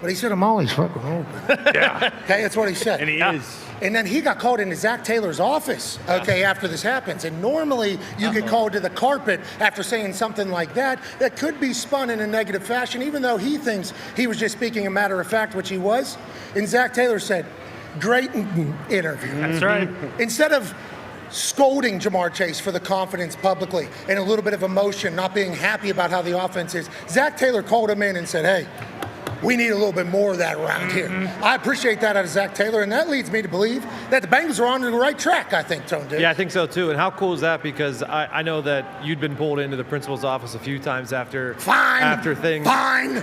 But he said, I'm always fucking open. Yeah. Okay, that's what he said. And he is. And then he got called into Zach Taylor's office, okay, after this happens. And normally you get called to the carpet after saying something like that could be spun in a negative fashion, even though he thinks he was just speaking a matter of fact, which he was. And Zach Taylor said, great interview. That's right. Instead of scolding Jamar Chase for the confidence publicly and a little bit of emotion, not being happy about how the offense is, Zach Taylor called him in and said, hey, we need a little bit more of that around here. I appreciate that out of Zach Taylor, and that leads me to believe that the Bengals are on the right track, I think, Tone did. Yeah, I think so, too. And how cool is that? Because I know that you'd been pulled into the principal's office a few times after things. Fine.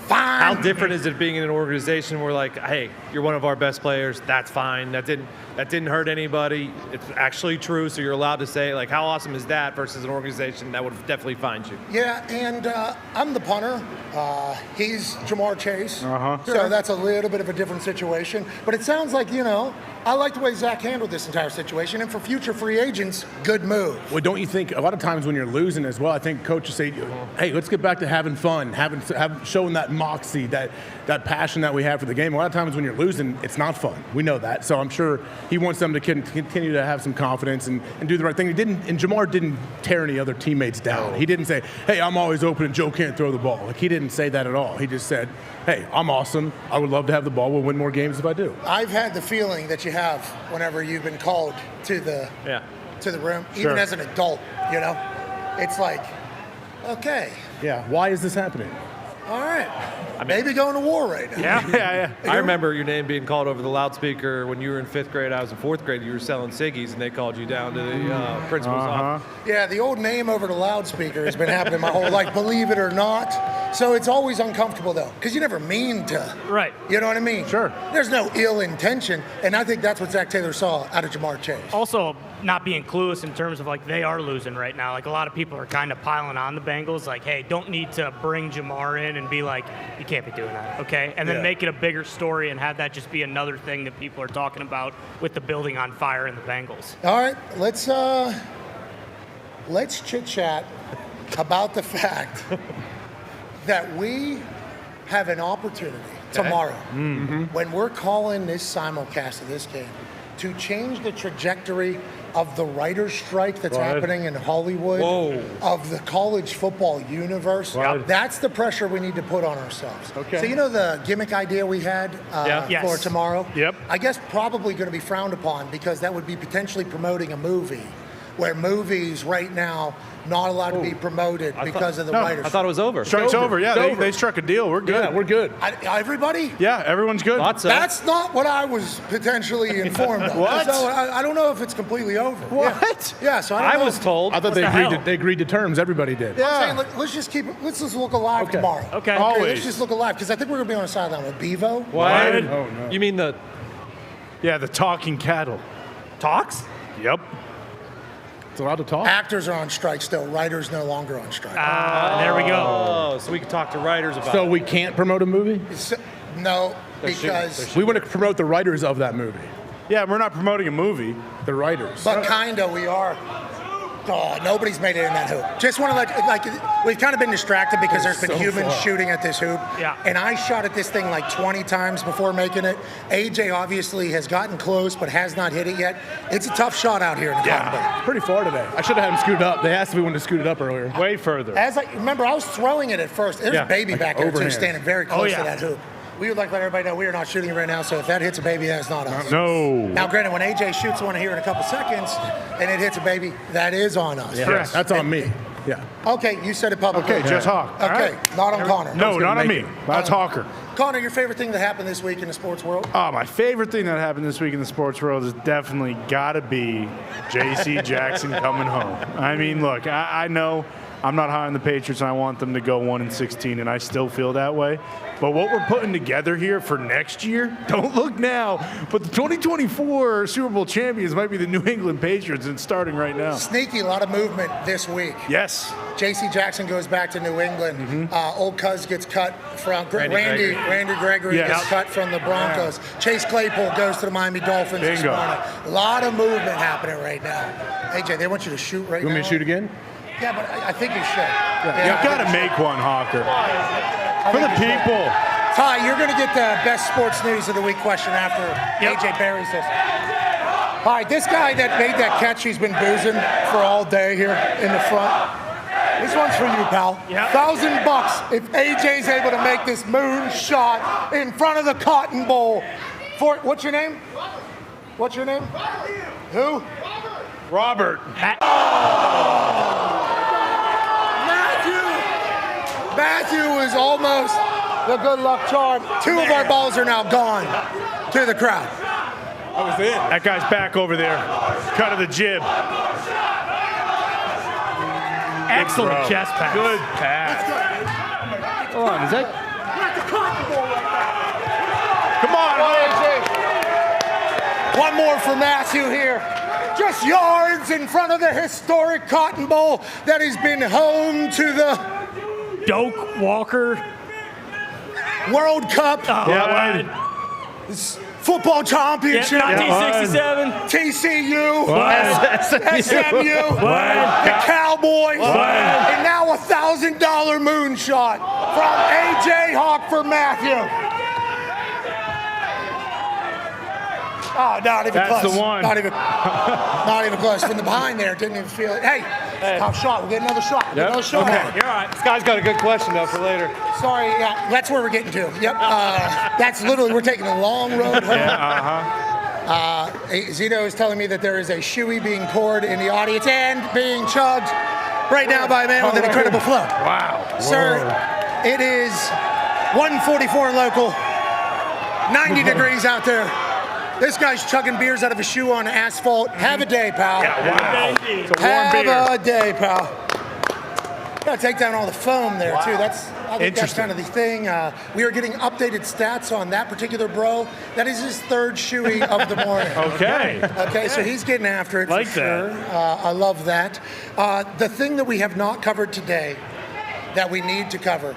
How different is it being in an organization where, like, hey, you're one of our best players. That's fine. That didn't hurt anybody. It's actually true, so you're allowed to say, like, how awesome is that versus an organization that would definitely find you? Yeah, and I'm the punter. He's Jamar Chase. Uh-huh. So that's a little bit of a different situation. But it sounds like, I like the way Zach handled this entire situation. And for future free agents, good move. Well, don't you think a lot of times when you're losing as well, I think coaches say, hey, let's get back to having fun, showing that moxie, that passion that we have for the game. A lot of times when you're losing, it's not fun. We know that. So I'm sure he wants them to continue to have some confidence and do the right thing. Jamar didn't tear any other teammates down. He didn't say, hey, I'm always open and Joe can't throw the ball. Like, he didn't say that at all. He just said, hey, I'm awesome. I would love to have the ball. We'll win more games if I do. I've had the feeling that you have whenever you've been called to the room, even as an adult, It's like, okay. Yeah, why is this happening? All right. Maybe going to war right now. Yeah. I remember your name being called over the loudspeaker when you were in 5th grade. I was in 4th grade. You were selling ciggies, and they called you down to the principal's office. Yeah, the old name over the loudspeaker has been happening my whole life, believe it or not. So it's always uncomfortable, though, because you never mean to. Right. You know what I mean? Sure. There's no ill intention, and I think that's what Zach Taylor saw out of Jamar Chase. Also, not being clueless in terms of, like, they are losing right now. Like, a lot of people are kind of piling on the Bengals, like, hey, don't need to bring Jamar in and be like, you can't be doing that, okay? And then make it a bigger story and have that just be another thing that people are talking about with the building on fire and the Bengals. All right, let's chit-chat about the fact that we have an opportunity tomorrow when we're calling this simulcast of this game to change the trajectory of the writer's strike that's happening in Hollywood, of the college football universe. That's the pressure we need to put on ourselves. Okay. So the gimmick idea we had for tomorrow? Yep. I guess probably going to be frowned upon because that would be potentially promoting a movie where movies right now not allowed to be promoted because of the writers. I thought it was over. Strike's over. Yeah, they struck a deal. We're good. Yeah, we're good. Everybody? Yeah, everyone's good. That's not what I was potentially informed of. What? So I don't know if it's completely over. What? Yeah, so I don't know. was told. I thought they agreed to terms. Everybody did. I'm saying, let's just look alive tomorrow. Okay. Always. Let's just look alive, because I think we're going to be on the sideline with Bevo. What? Oh, no. You mean the Yeah, the talking cattle. talks? Yep. It's allowed to talk. Actors are on strike still. Writers no longer on strike. There we go. Oh, so we can talk to writers about So it. we can't promote a movie? No, because... We want to promote the writers of that movie. Yeah, we're not promoting a movie. The writers. But kinda, we are. Oh, nobody's made it in that hoop. Just want to like we've kind of been distracted because there's been So humans far. shooting at this hoop. Yeah. And I shot at this thing like 20 times before making it. AJ obviously has gotten close but has not hit it yet. It's a tough shot out here in the Cotton Bowl. Pretty far today. I should have had him scooted up. They asked me when to scoot it up earlier. Way further. As I remember, I was throwing it at first. There's a baby like back there too, overhand. standing very close to that hoop. We would like to let everybody know we are not shooting it right now, so if that hits a baby, that is not us. No. Now, granted, when AJ shoots one here in a couple seconds and it hits a baby, that is on us. Yeah. That's on me. Yeah. Okay, you said it publicly. Okay, just Hawk. All Okay, right. not on Connor. No, not on make me. That's Hawker. Connor, your favorite thing that happened this week in the sports world? Oh, my favorite thing that happened this week in the sports world is definitely got to be J.C. Jackson coming home. I mean, look, I know I'm not high on the Patriots, and I want them to go 1-16, and I still feel that way. But what we're putting together here for next year, don't look now, but the 2024 Super Bowl champions might be the New England Patriots, and it's starting right now. Sneaky, a lot of movement this week. Yes. J.C. Jackson goes back to New England. Old Cuz gets cut from Randy Gregory Yes. gets cut from the Broncos. Chase Claypool goes to the Miami Dolphins this Bingo. morning. A lot of movement happening right now. AJ, they want you to shoot right You now. want me to shoot again? Yeah, but I think you should. You've got to make one, Hawker. For the people. Ty, you're going to get the best sports news of the week question after AJ buries this. All right, this guy that made that catch, he's been boozing for all day here in the front. This one's for you, pal. Yep. $1,000 if AJ's able to make this moon shot in front of the Cotton Bowl. What's your name? What's your name? Who? Robert. Matthew was almost the good luck charm. Two of our balls are now gone to the crowd. That was it. That guy's back over there. Cut of the jib. Excellent chest pass. Good pass. Hold on, is that? Come on, One more for Matthew here. Just yards in front of the historic Cotton Bowl that has been home to the Doak Walker. World Cup. Football championship. 1967. TCU. What? SMU. What? The Cowboys. What? And now a $1,000 moonshot from AJ Hawk for Matthew. Oh, not even That's close. the one. Not even close. From the behind there, didn't even feel it. Hey, tough shot. We'll get another shot. We'll get another shot. Okay. You're all right. This guy's got a good question, though, for later. Sorry, yeah, that's where we're getting to. Yep. That's literally, we're taking a long road home. Zito is telling me that there is a shoey being poured in the audience and being chugged right now by a man with an incredible flow. Wow. Sir, it is 1:44 local, 90 degrees out there. This guy's chugging beers out of a shoe on asphalt. Have a day, pal. Wow. It's a warm Have beer. a day, pal. Gotta take down all the foam there, too. I think that's kind of the thing. We are getting updated stats on that particular bro. That is his third shoey of the morning. Okay. Okay, so he's getting after it Like for sure. I love that. The thing that we have not covered today that we need to cover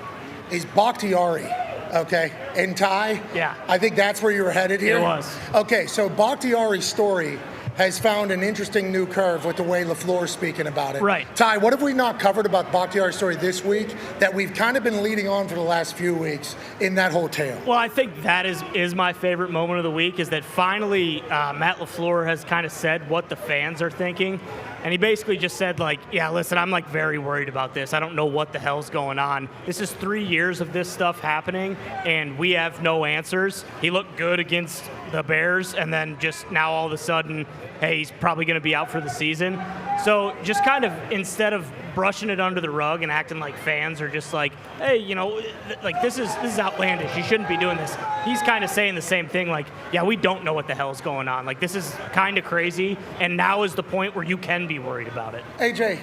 is Bakhtiari. Okay, and Ty, Yeah. I think that's where you were headed here. It was. Okay, so Bakhtiari's story has found an interesting new curve with the way LaFleur's speaking about it. Right. Ty, what have we not covered about Bakhtiari's story this week that we've kind of been leading on for the last few weeks in that whole tale? Well, I think that is my favorite moment of the week, is that finally Matt LaFleur has kind of said what the fans are thinking. And he basically just said, like, yeah, listen, I'm, like, very worried about this. I don't know what the hell's going on. This is 3 years of this stuff happening, and we have no answers. He looked good against the Bears, and then just now all of a sudden, hey, he's probably going to be out for the season. So just kind of instead of brushing it under the rug and acting like fans are just like, hey, you know, like this is outlandish. You shouldn't be doing this. He's kind of saying the same thing, like, yeah, we don't know what the hell's going on. Like, this is kind of crazy, and now is the point where you can be worried about it. AJ,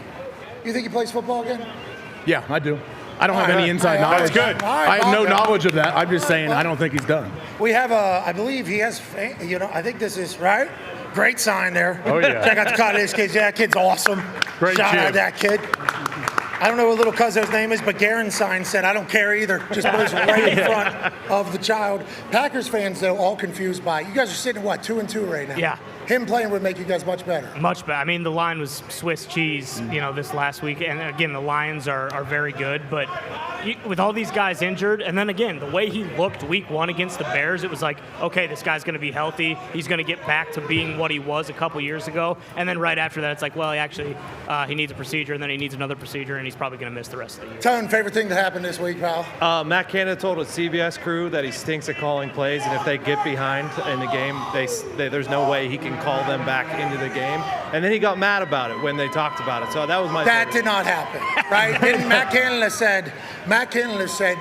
you think he plays football again? Yeah, I do. I don't have any inside knowledge. That's good. I have no knowledge of that. I'm just saying I don't think he's done. We have I believe he has, I think this is, right? Great sign there. Oh, yeah. Check out the cut of this kid. Yeah, that kid's awesome. Great Shout kid. out that kid. I don't know what little cousin's name is, but Garen's sign said, I don't care either. Just put his right in front of the child. Packers fans, though, all confused by it. You guys are sitting at, what, 2-2 right now? Yeah. Him playing would make you guys much better. Much better. I mean, the line was Swiss cheese, this last week. And again, the Lions are very good. But with all these guys injured, and then again, the way he looked week 1 against the Bears, it was like, okay, this guy's going to be healthy. He's going to get back to being what he was a couple years ago. And then right after that, it's like, well, he needs a procedure, and then he needs another procedure, and he's probably going to miss the rest of the year. Tone, favorite thing that happened this week, pal? Matt Canada told a CBS crew that he stinks at calling plays, and if they get behind in the game, there's no way he can call them back into the game. And then he got mad about it when they talked about it. So that was my That favorite. did not happen, right? And Matt Canada said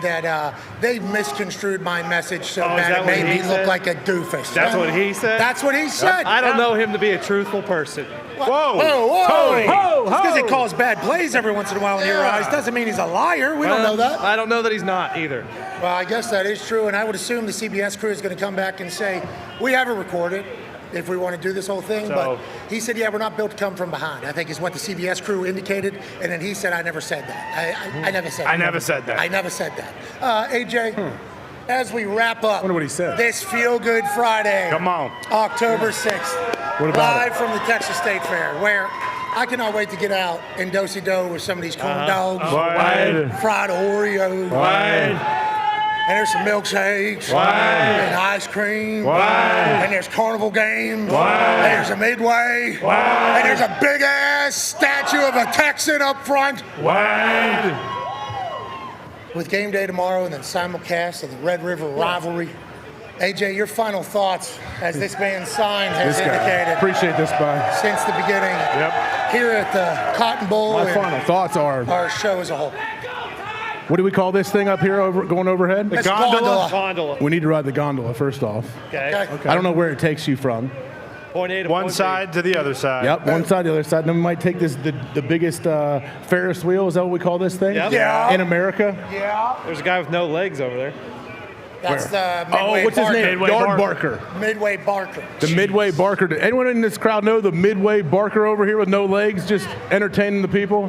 that they misconstrued my message so bad it made me look like a doofus. That's what he said? That's what he said. I don't know him to be a truthful person. Whoa. Tony. Just because he calls bad plays every once in a while in your eyes doesn't mean he's a liar. We don't know that. I don't know that he's not either. Well, I guess that is true, and I would assume the CBS crew is going to come back and say, we have it recorded if we want to do this whole thing, but he said, yeah, we're not built to come from behind, I think is what the CBS crew indicated, and then he said, I never said that. I never said that. I never said that. I never said that. AJ, as we wrap up Wonder what he said. this Feel Good Friday, Come on. October 6th, What about live from the Texas State Fair, where I cannot wait to get out and do-si-do with some of these corn dogs, fried Oreos, and there's some milkshakes, and ice cream, and there's carnival games, and there's a Midway, and there's a big-ass statue of a Texan up front. With game day tomorrow and then simulcast of the Red River rivalry. AJ, your final thoughts as this man's sign has indicated. Appreciate this, bud. Since the beginning. Yep. Here at the Cotton Bowl. My final thoughts are our show as a whole. What do we call this thing up here going overhead? The gondola. Gondola. We need to ride the gondola first off. Okay. I don't know where it takes you from. Point A to One point B. side to the other side. Yep, one side, the other side. Then we might take the biggest Ferris wheel. Is that what we call this thing? Yep. Yeah. In America? Yeah. There's a guy with no legs over there. That's the Midway what's his name? Midway Yard Barker. Barker. Midway Barker. The Midway Barker. Did anyone in this crowd know the Midway Barker over here with no legs, just entertaining the people?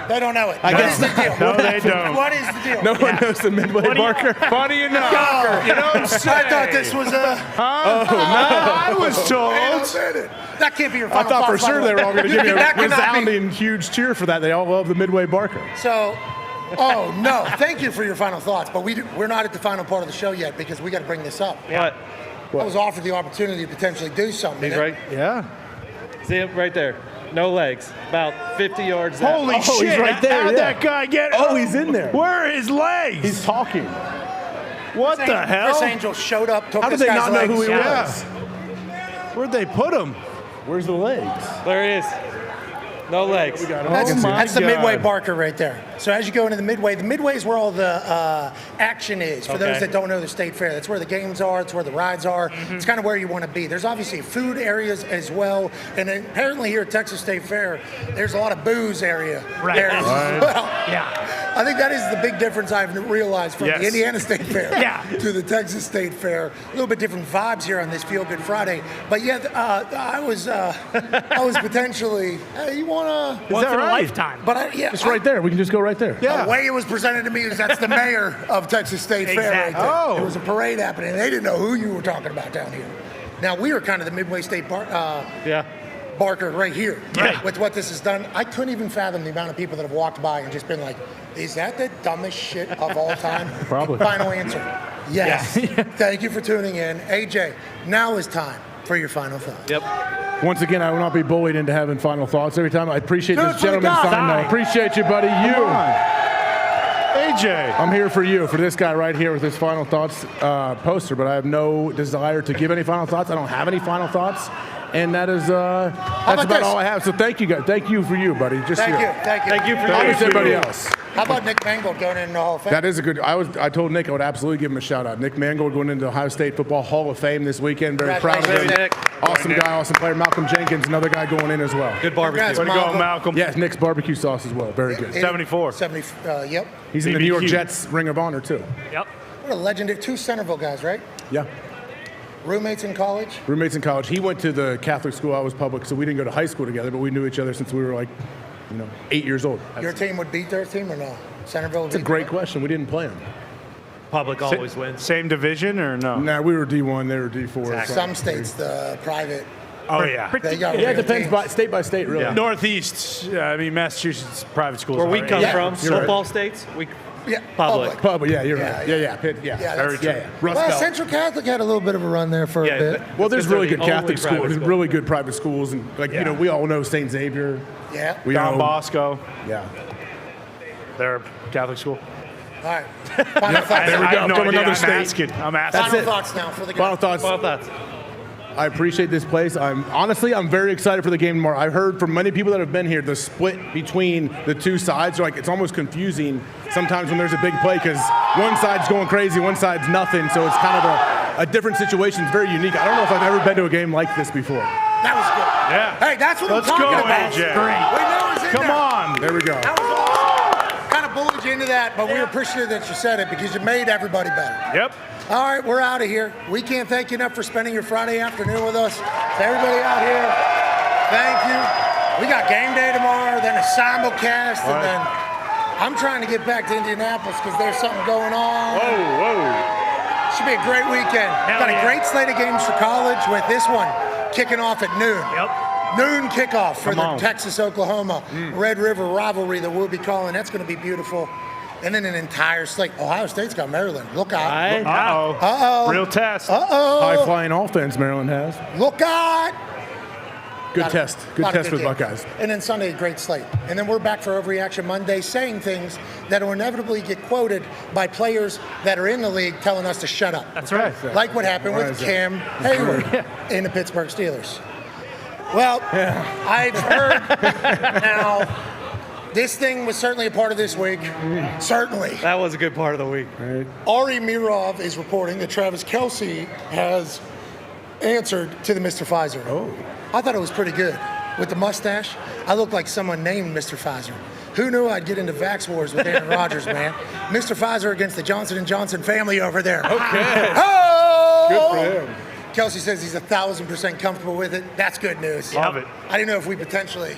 They don't know it. I What guess is the deal? No, they don't. What is the deal? No one knows the Midway Barker. Funny enough. You know what I'm saying? I thought this was a... I was told. That can't be your I final thought for thought, by sure the they way. were all going to give you That a cannot be- resounding huge cheer for that. They all love the Midway Barker. So, no, thank you for your final thoughts, but we're not at the final part of the show yet because we got to bring this up. What? I was offered the opportunity to potentially do something. He's right. Yeah. See him right there. No legs. About 50 yards down. Holy shit. He's right there. How'd yeah. that guy get Oh, he's in there. Where are his legs? He's talking. What the hell? Chris Angel showed up, took How did this they guy's not know legs. who he Yeah. was? Where'd they put him? Where's the legs? There he is. No legs. That's the God. Midway Barker right there. So as you go into the Midway is where all the action is. For those that don't know the State Fair, that's where the games are. It's where the rides are. It's kind of where you want to be. There's obviously food areas as well, and then apparently here at Texas State Fair, there's a lot of booze areas as well. Yeah. I think that is the big difference I've realized from Yes. the Indiana State Fair Yeah. to the Texas State Fair. A little bit different vibes here on this Feel Good Friday. But yeah, I was potentially, hey, you wanna? Once in a lifetime. But It's right there. We can just go right there. Yeah. The way it was presented to me is that's the mayor of Texas State Fair right Exactly. there. Oh. There was a parade happening. They didn't know who you were talking about down here. Now, we are kind of the Midway State Yeah. Barker right here. Right. With what this has done, I couldn't even fathom the amount of people that have walked by and just been like, is that the dumbest shit of all time? Probably. Final answer, yes. Thank you for tuning in. AJ, now is time for your final thought. Yep. Once again, I will not be bullied into having final thoughts every time. I appreciate Do it this for the gentleman's guy. sign. I appreciate you, buddy. You. DJ. I'm here for you, for this guy right here with his final thoughts poster, but I have no desire to give any final thoughts. I don't have any final thoughts. And that is that's about all I have. So thank you, guys. Thank you for you, buddy. Just Thank you. Thank you for everybody else. How about Nick Mangold going into the Hall of Fame? That is a good. I told Nick I would absolutely give him a shout out. Nick Mangold going into the Ohio State Football Hall of Fame this weekend. Very proud of him. Nick. Awesome guy, awesome player. Malcolm Jenkins, another guy going in as well. Good barbecue. Way to go, Malcolm. Yes, Nick's barbecue sauce as well. Very good. 74. 70. Yep. He's in the New York Jets Ring of Honor too. Yep. What a legendary. 2 Centerville guys, right? Yeah. Roommates in college? Roommates in college. He went to the Catholic school. I was public, so we didn't go to high school together, but we knew each other since we were like, 8 years old. Your team would beat their team or no? Centerville would It's a great question. We didn't play them. Public always wins. Same division or no? Nah, we were D1, they were D4. Some states, the private. Oh, yeah. They got Yeah, it real depends teams. by state, really. Yeah. Northeast, Massachusetts private schools. Where we are, come right? from, you're football states, Yeah, public. Public, yeah, you're right. Yeah, Pitt, yeah. that's Very true. Rust Well, Belt. Central Catholic had a little bit of a run there for a bit. Well, there's really good only Catholic private schools, school. really good private schools, and we all know St. Xavier. Yeah. We Don know Bosco. Yeah. They're Catholic school. All right. Final thoughts. There we I go. have no From idea. another I'm state. asking. I'm asking. That's Final it. thoughts now for the guys. Final thoughts. Well, that's I appreciate this place. I'm very excited for the game tomorrow. I've heard from many people that have been here the split between the two sides. Like it's almost confusing sometimes when there's a big play because one side's going crazy, one side's nothing. So it's kind of a different situation. It's very unique. I don't know if I've ever been to a game like this before. That was good. Yeah. Hey, that's what Let's I'm talking go, about. AJ. We know it's in Come there. on. There we go. That was awesome. Kind of bullied you into that, but we appreciate that you said it because you made everybody better. Yep. All right, we're out of here. We can't thank you enough for spending your Friday afternoon with us. To everybody out here, thank you. We got game day tomorrow, then a simulcast, and then I'm trying to get back to Indianapolis because there's something going on. Whoa. Should be a great weekend. Got a great slate of games for college with this one kicking off at noon. Yep. Noon kickoff for the Texas-Oklahoma Red River rivalry that we'll be calling. That's going to be beautiful. And then an entire slate. Ohio State's got Maryland. Look out. Uh-oh. Uh-oh. Real test. Uh-oh. High-flying offense Maryland has. Look out. Good test. Good test for the Buckeyes. And then Sunday, a great slate. And then we're back for Overreaction Monday saying things that will inevitably get quoted by players that are in the league telling us to shut up. That's right. Like what happened with Cam Hayward in the Pittsburgh Steelers. Well, I've heard now, this thing was certainly a part of this week. Certainly. That was a good part of the week. Ari Mirov is reporting that Travis Kelce has answered to the Mr. Pfizer. Oh. I thought it was pretty good. With the mustache, I look like someone named Mr. Pfizer. Who knew I'd get into Vax Wars with Aaron Rodgers, man? Mr. Pfizer against the Johnson & Johnson family over there. Okay. Oh! Good for him. Kelsey says he's 1,000% comfortable with it. That's good news. Love it. I didn't know if we potentially...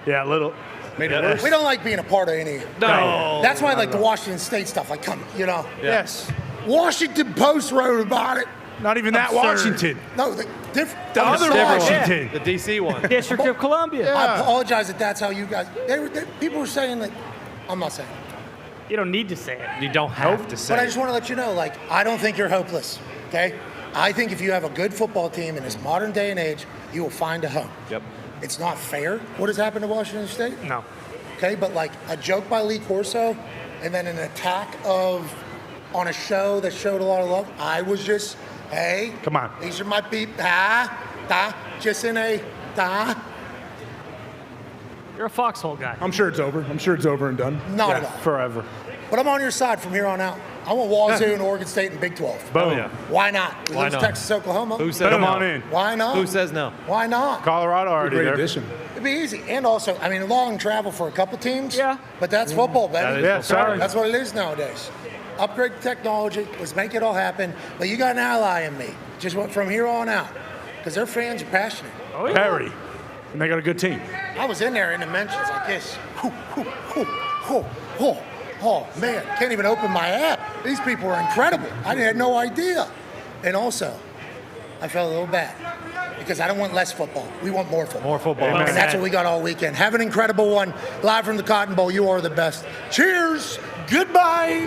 Yeah, a little. Made it worse. We don't like being a part of any. No. That's why I like the Washington State stuff. Like, come, Yes. Washington Post wrote about it. Not even that Absurd. Washington. No, The different other Washington. The DC one. District of Columbia. I apologize if that's how you guys. People were saying that. I'm not saying. You don't need to say it. You don't have to say. But I just want to let you know, like, I don't think you're hopeless. Okay. I think if you have a good football team in this modern day and age, you will find a home. Yep. It's not fair what has happened to Washington State. No. Okay, but like a joke by Lee Corso, and then an attack on a show that showed a lot of love. I was just, hey, Come on. these are my people. Just in a You're a foxhole guy. I'm sure it's over. I'm sure it's over and done. Not at all. Forever. But I'm on your side from here on out. I want Wazoo and Oregon State and Big 12. Boom. yeah. Why not? We Why lose not? Texas, Oklahoma. Who says Come no? on in. Why not? Who says no? Why not? Colorado already Great there. addition. It'd be easy. And also, I mean, long travel for a couple teams. Yeah. But that's football, baby. Yeah, sorry. That's what it is nowadays. Upgrade the technology. Let's make it all happen. But you got an ally in me. Just from here on out. Because their fans are passionate. Oh, yeah. Perry. And they got a good team. I was in there in the mentions like this. Oh, man, can't even open my app. These people are incredible. I had no idea. And also, I felt a little bad because I don't want less football. We want more football. More football. Amen. And that's what we got all weekend. Have an incredible one. Live from the Cotton Bowl. You are the best. Cheers. Goodbye.